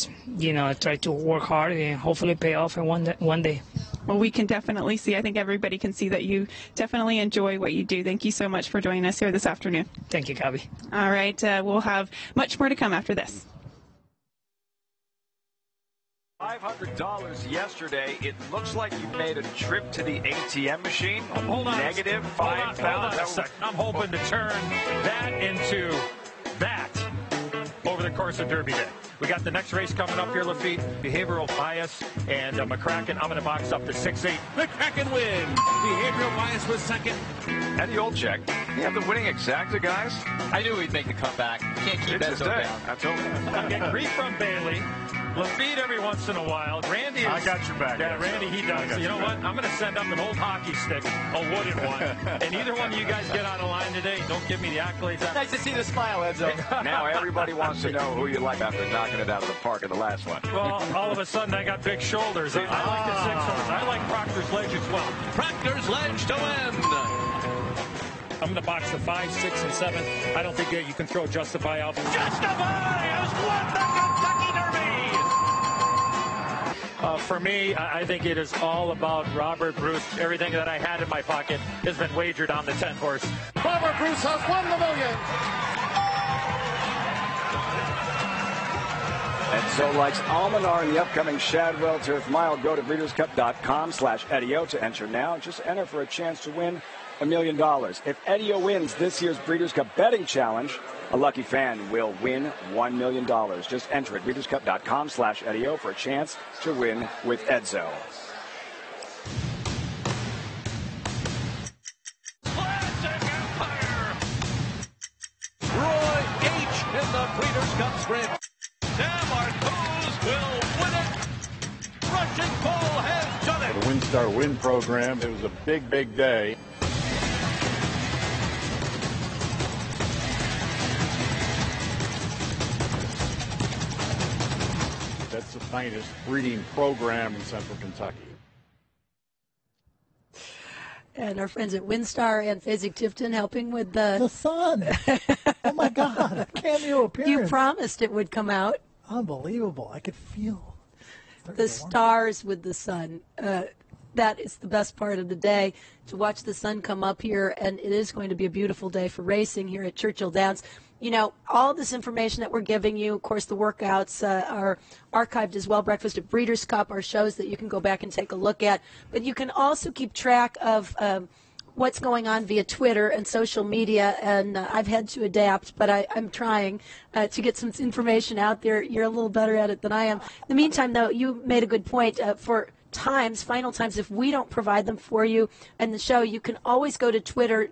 try to work hard and hopefully pay off in one day. Well, we can definitely see. I think everybody can see that you definitely enjoy what you do. Thank you so much for joining us here this afternoon. Thank you, Gabby. All right. We'll have much more to come after this. $500 yesterday. It looks like you made a trip to the ATM machine. Hold on. Negative $5,000. I'm hoping to turn that into that over the course of Derby Day. We got the next race coming up here, Lafitte. Behavioral Bias and McCracken. I'm going to box up to 6-8. McCracken wins. Behavioral Bias was second. Eddie Olczyk. You have the winning exacta, guys. I knew he'd make the comeback. Can't keep that so down. That's over. I get grief from Bailey. Lafitte every once in a while. Randy is... I got your back. Yeah, Randy, he does. You know what? I'm going to send up an old hockey stick, a wooden one. And either one of you guys get on the line today. Don't give me the accolades. Nice to see the smile, Edzo. Now everybody wants to know who you like after knocking it out of the park in the last one. Well, all of a sudden I got big shoulders. I like the 6 horse. I like Proctor's Ledge as well. Proctor's Ledge to win. I'm going to box the 5, 6, and 7. I don't think you can throw Justify out. Justify has won the Kentucky Derby! For me, I think it is all about Robert Bruce. Everything that I had in my pocket has been wagered on the 10 horse. Robert Bruce has won the million. And so likes Almanar in the upcoming Shadwell Turf Mile. Go to breederscup.com/Edio to enter now. Just enter for a chance to win $1 million. If Edio wins this year's Breeders' Cup betting challenge, A lucky fan will win $1 million. Just enter at breederscup.com/Edio for a chance to win with Edzo. Roy H. in the Breeders' Cup Sprint. Sam Marcos will win it. Rushing Bull has done it. The WinStar Win program, it was a big, big day. That's the finest breeding program in Central Kentucky. And our friends at WinStar and Fasig-Tifton helping with the sun. Oh my God, a cameo appearance. You promised it would come out. Unbelievable. I could feel the stars with the sun. That is the best part of the day, to watch the sun come up here, and it is going to be a beautiful day for racing here at Churchill Downs. You know, all this information that we're giving you, of course, the workouts are archived as well. Breakfast at Breeders' Cup are shows that you can go back and take a look at. But you can also keep track of what's going on via Twitter and social media. And I've had to adapt, but I'm trying to get some information out there. You're a little better at it than I am. In the meantime, though, you made a good point for final times, if we don't provide them for you and the show, you can always go to Twitter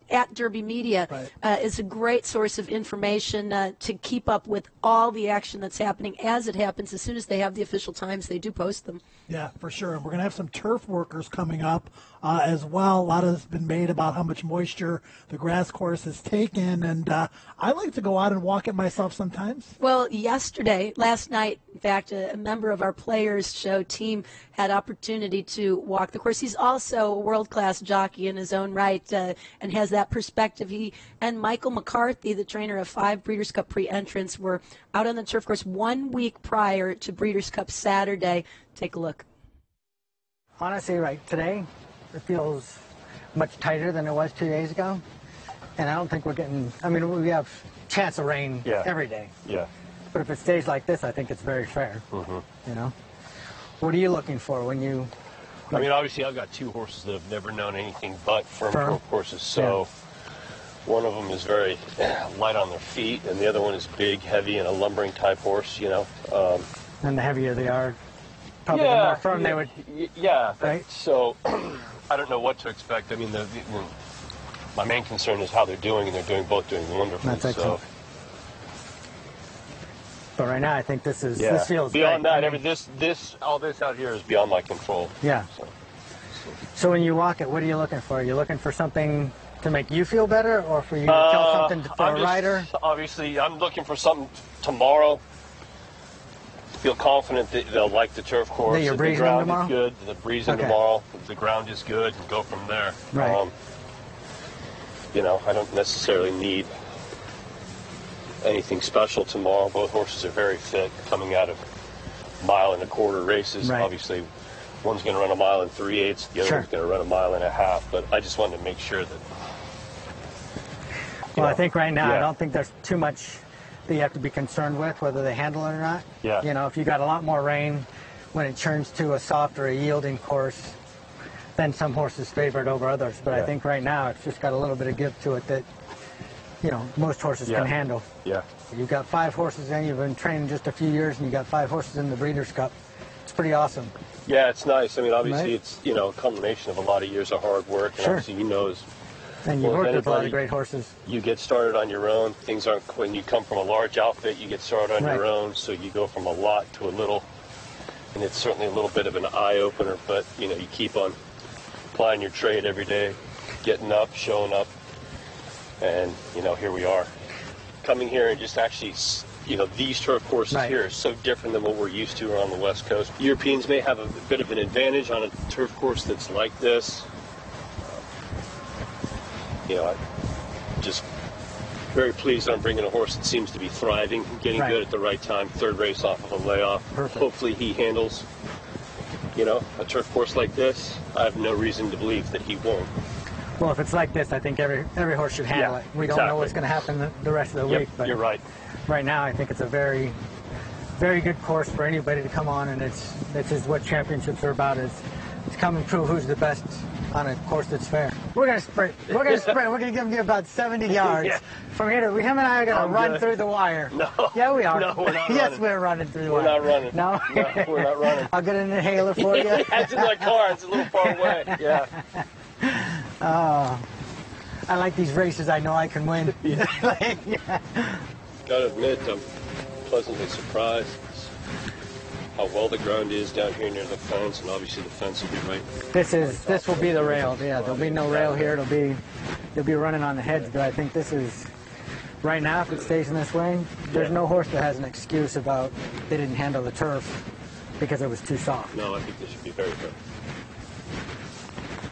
at Derby Media. Is a great source of information to keep up with all the action that's happening as it happens. As soon as they have the official times, they do post them. Yeah, for sure. And we're going to have some turf workers coming up as well. A lot has been made about how much moisture the grass course has taken. And I like to go out and walk it myself sometimes. Well, last night, in fact, a member of our Players Show team had opportunity to walk the course. He's also a world-class jockey in his own right and has that perspective. He and Michael McCarthy, the trainer of 5 Breeders' Cup pre-entrants, were out on the turf course 1 week prior to Breeders' Cup Saturday. Take a look. Honestly, right today, it feels much tighter than it was 2 days ago. And I don't think we're getting, we have chance of rain every day. Yeah. But if it stays like this, I think it's very fair. You know? What are you looking for when you... obviously I've got 2 horses that have never known anything but firm turf courses. So one of them is very light on their feet, and the other one is big, heavy, and a lumbering type horse, you know. And the heavier they are, probably the more firm they would... Yeah. Right? So I don't know what to expect. My main concern is how they're doing, and they're both doing wonderfully. That's excellent. So. But right now, I think this feels beyond great. that. All this out here is beyond my control. Yeah. So when you walk it, what are you looking for? Are you looking for something to make you feel better, or for you to tell something for a rider? Obviously, I'm looking for something tomorrow. Feel confident that they'll like the turf course. That you're the ground tomorrow? is good. The breezing tomorrow. The ground is good, and go from there. Right. I don't necessarily need anything special tomorrow. Both horses are very fit, coming out of 1.25 mile races. Right. Obviously, one's going to run 1 3/8, the other one's going to run 1.5 miles. But I just wanted to make sure that. Well, I think right now, I don't think there's too much that you have to be concerned with, whether they handle it or not. Yeah. You know, if you got a lot more rain, when it turns to a soft or a yielding course, then some horses favor it over others. But I think right now, it's just got a little bit of give to it that, most horses can handle. Yeah. You've got 5 horses in, you've been training just a few years, and you got 5 horses in the Breeders' Cup. It's pretty awesome. Yeah, it's nice. Obviously, it's, a combination of a lot of years of hard work. And obviously, and you've worked with a lot of great horses. You get started on your own. Things aren't, when you come from a large outfit, you get started on your own. So you go from a lot to a little. And it's certainly a little bit of an eye-opener, but, you keep on applying your trade every day, getting up, showing up. And, here we are. Coming here and just actually, these turf courses here are so different than what we're used to on the West Coast. Europeans may have a bit of an advantage on a turf course that's like this. I'm just very pleased I'm bringing a horse that seems to be thriving, getting good at the right time. 3rd race off of a layoff. Perfect. Hopefully he handles, a turf course like this. I have no reason to believe that he won't. Well, if it's like this, I think every horse should handle it. We don't know what's going to happen the rest of the week. But you're right. Right now, I think it's a very, very good course for anybody to come on, and this is what championships are about, is come and prove who's the best on a course that's fair. We're gonna sprint. We're gonna sprint. We're gonna give you about 70 yards. Yeah. From here to, him and I are gonna run through the wire. No. Yeah, we are. No, we're not Yes, running. we're running through the We're wire. not running. No? No, we're not running. I'll get an inhaler for you. That's in my car. It's a little far away. Yeah. I like these races. I know I can win. Yeah. Yeah. Gotta admit, I'm pleasantly surprised how well the ground is down here near the fence, and obviously the fence will be right. This will be the rail. Yeah, there'll be no rail here. They'll be running on the heads. But I think this is right now. If it stays in this way, there's no horse that has an excuse about they didn't handle the turf because it was too soft. No, I think this should be very good.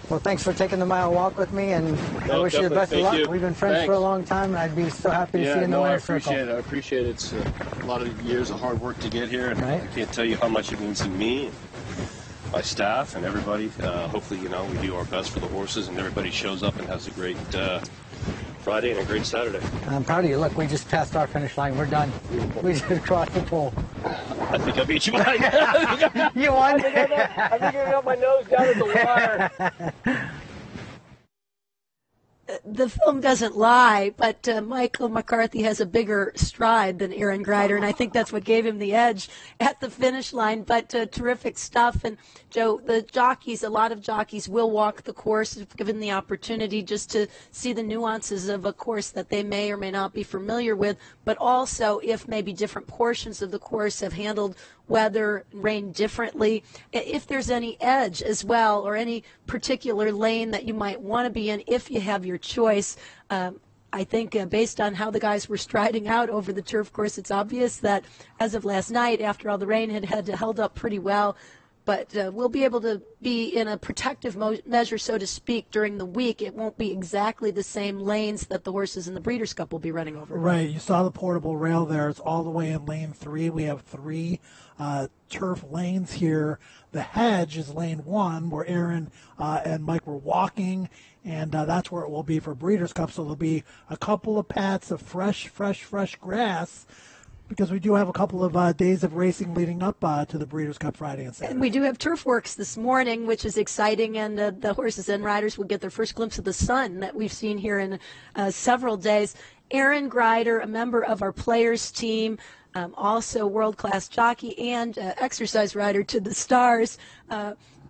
Well, thanks for taking the mile walk with me, and I wish you the best of luck. We've been friends for a long time, and I'd be so happy to see you in the winner's circle. I appreciate it. It's a lot of years of hard work to get here, and I can't tell you how much it means to me, and my staff, and everybody. Hopefully, we do our best for the horses, and everybody shows up and has a great Friday and a great Saturday. I'm proud of you. Look, we just passed our finish line. We're done. We just crossed the pole. I think I beat you by You won? I think I got my nose down at the wire. The film doesn't lie, but Michael McCarthy has a bigger stride than Aaron Greider, and I think that's what gave him the edge at the finish line. But terrific stuff. And, Joe, the jockeys, a lot of jockeys will walk the course if given the opportunity just to see the nuances of a course that they may or may not be familiar with, but also if maybe different portions of the course have handled weather, rain differently, if there's any edge as well or any particular lane that you might want to be in if you have your choice. I think based on how the guys were striding out over the turf course, it's obvious that as of last night, after all the rain had held up pretty well, but we'll be able to be in a protective measure, so to speak, during the week. It won't be exactly the same lanes that the horses in the Breeders' Cup will be running over. Right. You saw the portable rail there. It's all the way in lane 3. We have 3 turf lanes here. The hedge is lane 1, where Aaron and Mike were walking, and that's where it will be for Breeders' Cup. So there'll be a couple of pats of fresh grass, because we do have a couple of days of racing leading up to the Breeders' Cup Friday and Saturday. And we do have turf works this morning, which is exciting, and the horses and riders will get their first glimpse of the sun that we've seen here in several days. Aaron Greider, a member of our players team, also world-class jockey and exercise rider to the stars,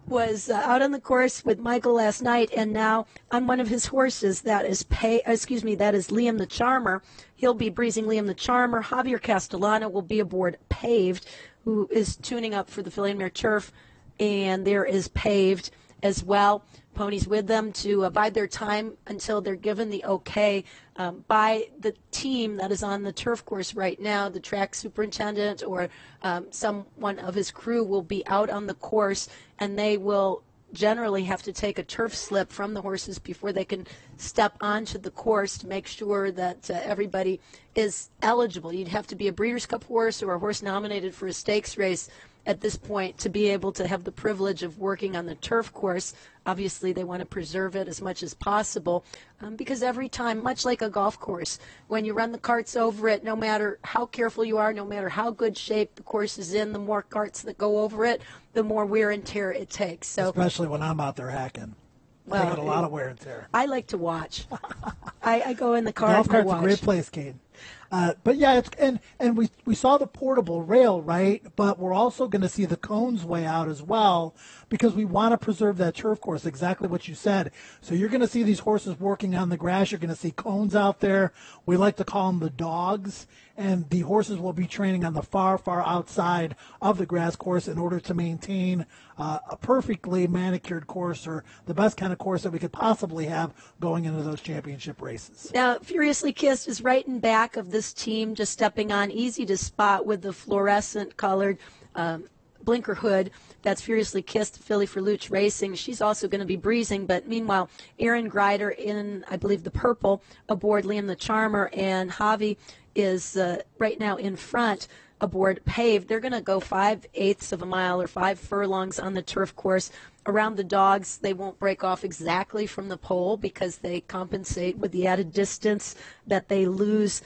was out on the course with Michael last night, and now on one of his horses that is Liam the Charmer. He'll be breezing Liam the Charmer. Javier Castellano will be aboard Paved, who is tuning up for the Filly and Mare Turf, and there is Paved as well. Ponies with them to bide their time until they're given the okay by the team that is on the turf course right now. The track superintendent or someone of his crew will be out on the course, and they will generally have to take a turf slip from the horses before they can step onto the course to make sure that everybody is eligible. You'd have to be a Breeders' Cup horse or a horse nominated for a stakes race at this point to be able to have the privilege of working on the turf course. Obviously, they want to preserve it as much as possible because every time, much like a golf course, when you run the carts over it, no matter how careful you are, no matter how good shape the course is in, the more carts that go over it, the more wear and tear it takes. So, especially when I'm out there hacking. I get a lot of wear and tear. I like to watch. I go in the car golf and I cart's watch. a great place, Kate. But yeah, we saw the portable rail, right? But we're also going to see the cones way out as well, because we want to preserve that turf course, exactly what you said. So you're going to see these horses working on the grass. You're going to see cones out there. We like to call them the dogs. And the horses will be training on the far outside of the grass course in order to maintain a perfectly manicured course, or the best kind of course that we could possibly have going into those championship races. Now, Furiously Kissed is right in back of this team, just stepping on, easy to spot with the fluorescent colored blinker hood. That's Furiously Kissed, Filly for Luch Racing. She's also going to be breezing, but meanwhile, Aaron Greider in, I believe, the purple aboard Liam the Charmer, and Javi is right now in front aboard Paved. They're going to go 5/8 of a mile or 5 furlongs on the turf course. Around the dogs, they won't break off exactly from the pole because they compensate with the added distance that they lose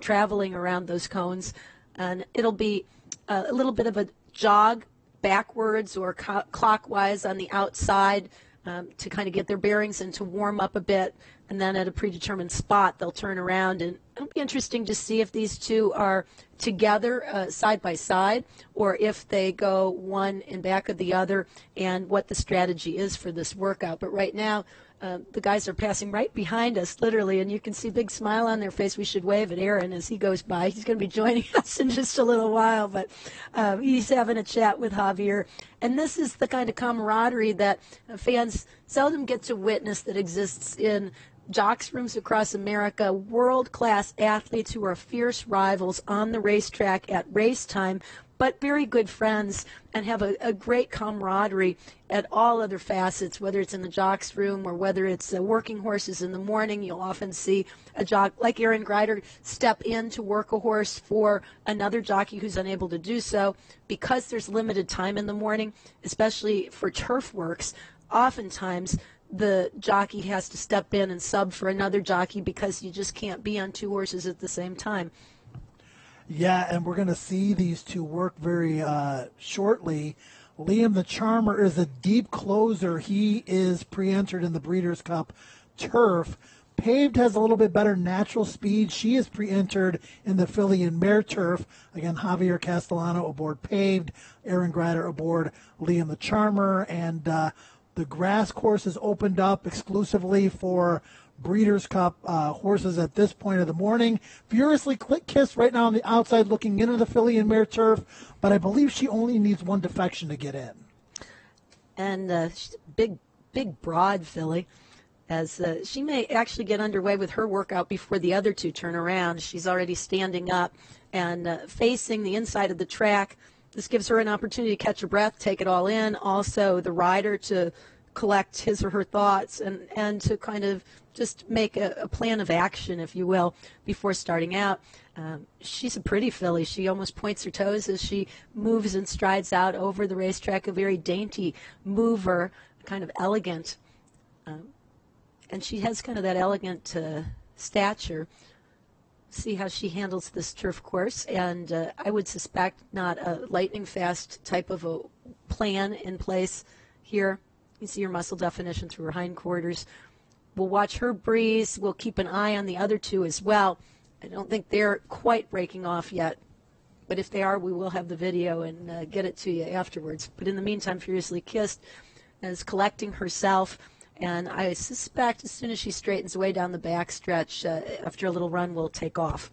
traveling around those cones. And it'll be a little bit of a jog backwards or clockwise on the outside to kind of get their bearings and to warm up a bit. And then at a predetermined spot, they'll turn around. And it'll be interesting to see if these two are together side by side or if they go one in back of the other and what the strategy is for this workout. But right now, the guys are passing right behind us, literally, and you can see a big smile on their face. We should wave at Aaron as he goes by. He's going to be joining us in just a little while, but he's having a chat with Javier. And this is the kind of camaraderie that fans seldom get to witness that exists in jocks rooms across America, world-class athletes who are fierce rivals on the racetrack at race time, but very good friends and have a great camaraderie at all other facets, whether it's in the jocks room or whether it's working horses in the morning. You'll often see a jock like Aaron Greider step in to work a horse for another jockey who's unable to do so. Because there's limited time in the morning, especially for turf works, oftentimes the jockey has to step in and sub for another jockey because you just can't be on two horses at the same time. Yeah, and we're going to see these two work very shortly. Liam the Charmer is a deep closer. He is pre-entered in the Breeders' Cup Turf. Paved has a little bit better natural speed. She is pre-entered in the Filly and Mare Turf. Again, Javier Castellano aboard Paved, Aaron Greider aboard Liam the Charmer, and the grass course is opened up exclusively for Breeders' Cup horses at this point of the morning. Furiously Kiss right now on the outside looking into the Filly and Mare Turf, but I believe she only needs one defection to get in. And she's a big, broad filly, as she may actually get underway with her workout before the other two turn around. She's already standing up and facing the inside of the track. This gives her an opportunity to catch her breath, take it all in. Also, the rider to collect his or her thoughts and to kind of just make a plan of action, if you will, before starting out. She's a pretty filly. She almost points her toes as she moves and strides out over the racetrack, a very dainty mover, kind of elegant. And she has kind of that elegant stature. See how she handles this turf course, and I would suspect not a lightning fast type of a plan in place here. You see her muscle definition through her hindquarters. We'll watch her breeze. We'll keep an eye on the other two as well. I don't think they're quite breaking off yet, but if they are, we will have the video and get it to you afterwards. But in the meantime, Furiously Kissed is collecting herself. And I suspect as soon as she straightens away down the back stretch, after a little run, we'll take off.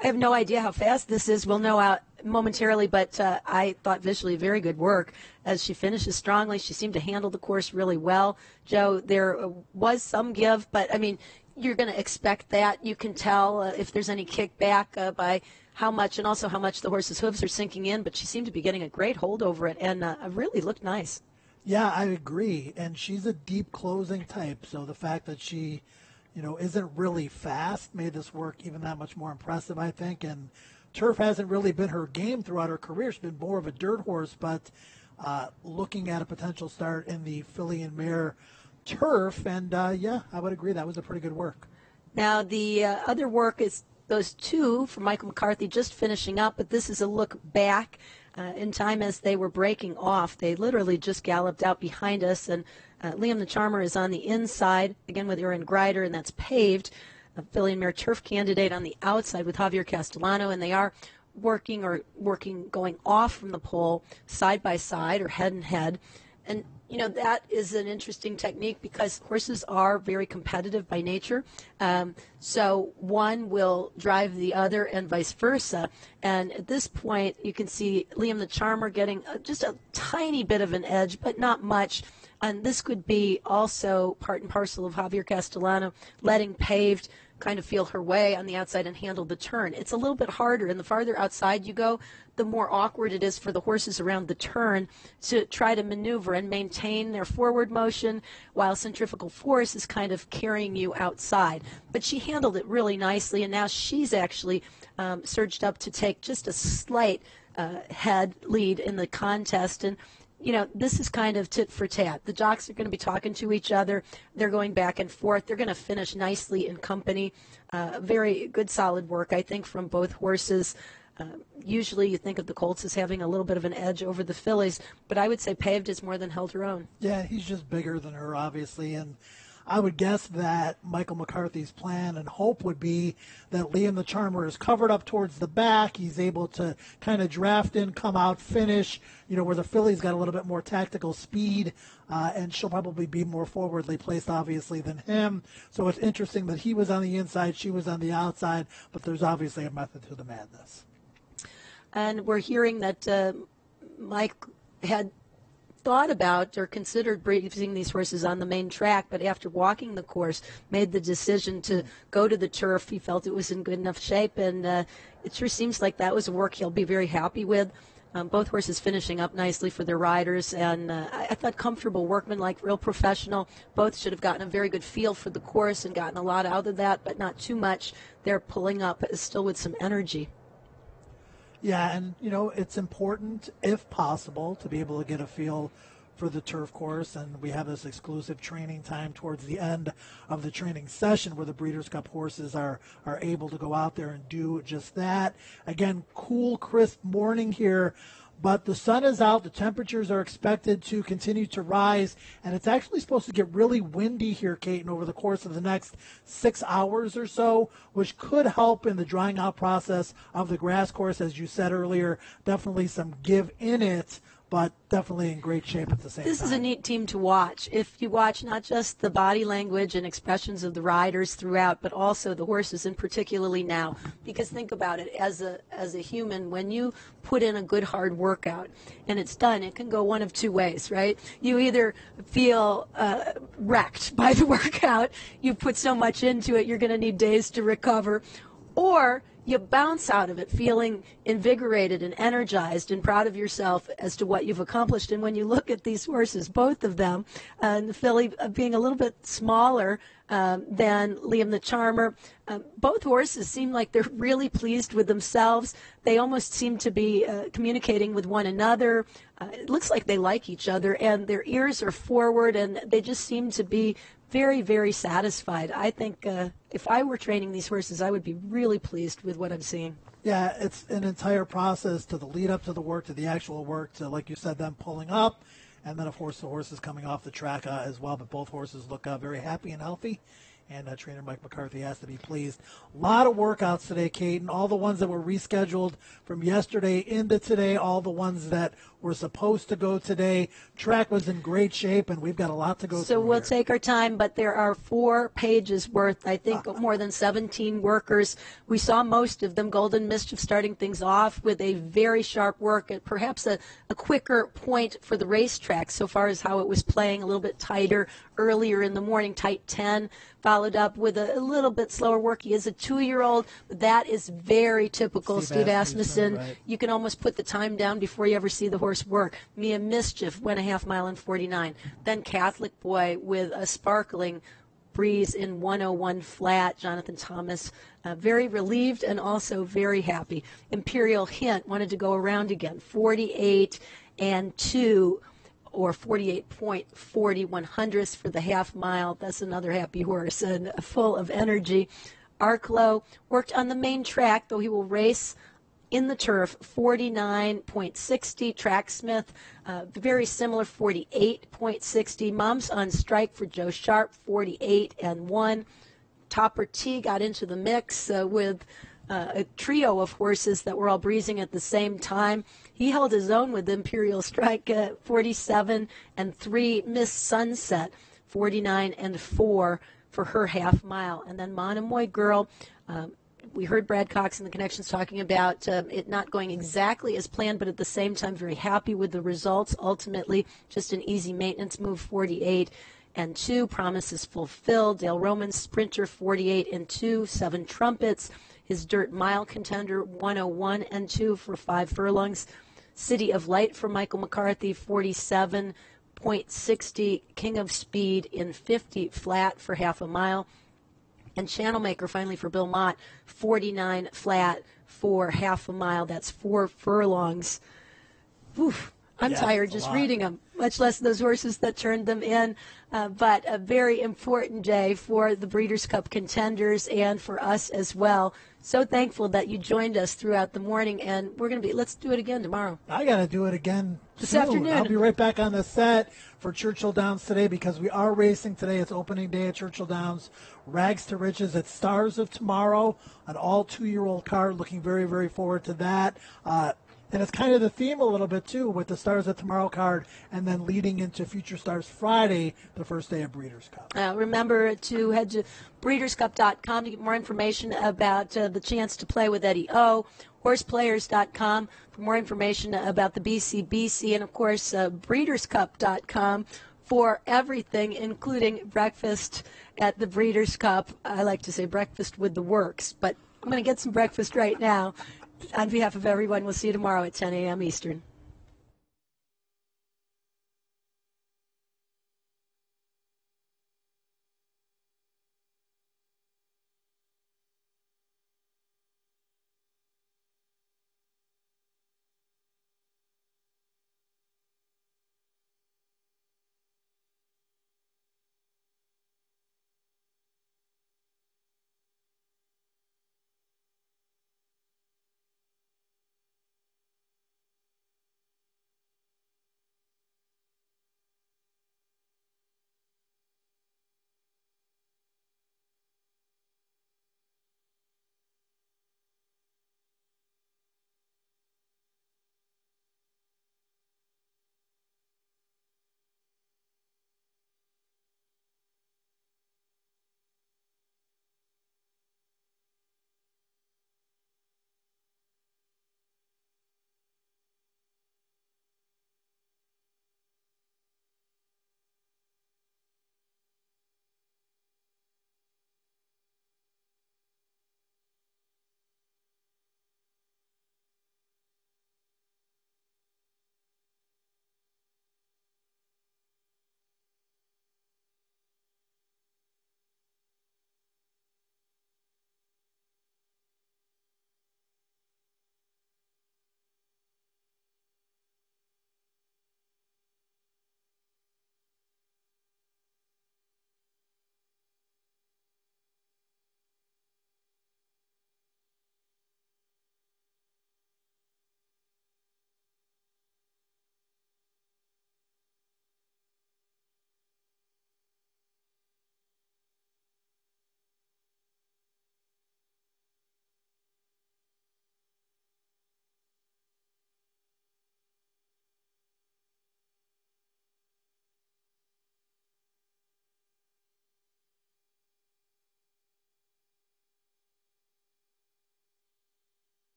I have no idea how fast this is. We'll know out momentarily, but I thought visually very good work as she finishes strongly. She seemed to handle the course really well. Joe, there was some give, but, I mean, you're going to expect that. You can tell if there's any kickback by how much and also how much the horse's hooves are sinking in, but she seemed to be getting a great hold over it and really looked nice. Yeah, I agree. And she's a deep closing type, so the fact that she, isn't really fast made this work even that much more impressive, I think. And turf hasn't really been her game throughout her career. She's been more of a dirt horse, but looking at a potential start in the Filly and Mare turf, and yeah, I would agree that was a pretty good work. Now, the other work is those two from Michael McCarthy just finishing up, but this is a look back in time as they were breaking off. They literally just galloped out behind us, and Liam the Charmer is on the inside, again with Aaron Greider, and that's paved. A Filly and Mare turf candidate on the outside with Javier Castellano, and they are going off from the pole side by side or head and head. And, you know, that is an interesting technique because horses are very competitive by nature. So one will drive the other and vice versa. And at this point, you can see Liam the Charmer getting just a tiny bit of an edge, but not much. And this could be also part and parcel of Javier Castellano letting Paved kind of feel her way on the outside and handle the turn. It's a little bit harder, and the farther outside you go, the more awkward it is for the horses around the turn to try to maneuver and maintain their forward motion while centrifugal force is kind of carrying you outside. But she handled it really nicely, and now she's actually surged up to take just a slight head lead in the contest. And you know, this is kind of tit for tat. The jocks are going to be talking to each other. They're going back and forth. They're going to finish nicely in company. Very good, solid work, I think, from both horses. Usually you think of the Colts as having a little bit of an edge over the fillies, but I would say Paved has more than held her own. Yeah, he's just bigger than her, obviously, and I would guess that Michael McCarthy's plan and hope would be that Liam the Charmer is covered up towards the back. He's able to kind of draft in, come out, finish, you know, where the filly's got a little bit more tactical speed, and she'll probably be more forwardly placed, obviously, than him. So it's interesting that he was on the inside, she was on the outside, but there's obviously a method to the madness. And we're hearing that Mike had thought about or considered breeding these horses on the main track, but after walking the course, made the decision to go to the turf. He felt it was in good enough shape, and it sure seems like that was a work he'll be very happy with. Both horses finishing up nicely for their riders, and I thought comfortable, workmanlike, real professional. Both should have gotten a very good feel for the course and gotten a lot out of that, but not too much. They're pulling up still with some energy. Yeah, and, you know, it's important, if possible, to be able to get a feel for the turf course, and we have this exclusive training time towards the end of the training session where the Breeders' Cup horses are able to go out there and do just that. Again, cool, crisp morning here, but the sun is out. The temperatures are expected to continue to rise, and it's actually supposed to get really windy here, Caton, over the course of the next 6 hours or so, which could help in the drying out process of the grass course. As you said earlier, definitely some give in it, but definitely in great shape at the same time. This is a neat team to watch. If you watch not just the body language and expressions of the riders throughout, but also the horses, and particularly now. Because think about it, as a human, when you put in a good hard workout and it's done, it can go one of two ways, right? You either feel wrecked by the workout, you've put so much into it, you're going to need days to recover, or you bounce out of it feeling invigorated and energized and proud of yourself as to what you've accomplished. And when you look at these horses, both of them, and the filly being a little bit smaller than Liam the Charmer, both horses seem like they're really pleased with themselves. They almost seem to be communicating with one another. It looks like they like each other, and their ears are forward, and they just seem to be very, very satisfied. I think if I were training these horses, I would be really pleased with what I'm seeing. Yeah, it's an entire process to the lead up to the work, to the actual work, to, like you said, them pulling up, and then, of course, the horses coming off the track as well. But both horses look very happy and healthy, and trainer Mike McCarthy has to be pleased. A lot of workouts today, Caden. All the ones that were rescheduled from yesterday into today, all the ones that were supposed to go today. Track was in great shape, and we've got a lot to go through. So we'll take our time, but there are 4 pages worth, I think, more than 17 workers. We saw most of them. Golden Mischief starting things off with a very sharp work, and perhaps a quicker point for the racetrack so far as how it was playing, a little bit tighter earlier in the morning, tight 10, followed up with a little bit slower work. He is a 2-year-old, but that is very typical Steve Asmussen. Right. You can almost put the time down before you ever see the horse work. Mia Mischief went a half mile in 49. Then Catholic Boy with a sparkling breeze in 101 flat. Jonathan Thomas very relieved and also very happy. Imperial Hint wanted to go around again, 48 and 2, or 48.41 for the half mile. That's another happy horse and full of energy. Arklow worked on the main track, though he will race in the turf, 49.60. Tracksmith, very similar, 48.60. Mom's on Strike for Joe Sharp, 48 and 1. Topper T got into the mix with a trio of horses that were all breezing at the same time. He held his own with Imperial Strike, 47 and 3. Miss Sunset, 49 and 4 for her half mile. And then Monomoy Girl, we heard Brad Cox and the Connections talking about it not going exactly as planned, but at the same time very happy with the results. Ultimately, just an easy maintenance move, 48 and 2. Promises fulfilled. Dale Roman Sprinter, 48 and 2. 7 Trumpets. His Dirt Mile Contender, 101 and 2 for 5 furlongs. City of Light for Michael McCarthy, 47.60. King of Speed in 50 flat for half a mile. And Channel Maker finally for Bill Mott, 49 flat for half a mile. That's 4 furlongs. Oof, I'm tired just reading them, much less those horses that turned them in. But a very important day for the Breeders' Cup contenders and for us as well. So thankful that you joined us throughout the morning, and we're going to let's do it again tomorrow. I got to do it again this soon. afternoon. I'll be right back on the set for Churchill Downs today because we are racing today. It's opening day at Churchill Downs. Rags to Riches at Stars of Tomorrow, an all 2-year-old card. Looking very, very forward to that. And it's kind of the theme a little bit, too, with the Stars of Tomorrow card and then leading into Future Stars Friday, the first day of Breeders' Cup. Remember to head to breederscup.com to get more information about the chance to play with Eddie O. Horseplayers.com for more information about the BCBC. And, of course, breederscup.com for everything, including breakfast at the Breeders' Cup. I like to say breakfast with the works, but I'm going to get some breakfast right now. On behalf of everyone, we'll see you tomorrow at 10 a.m. Eastern.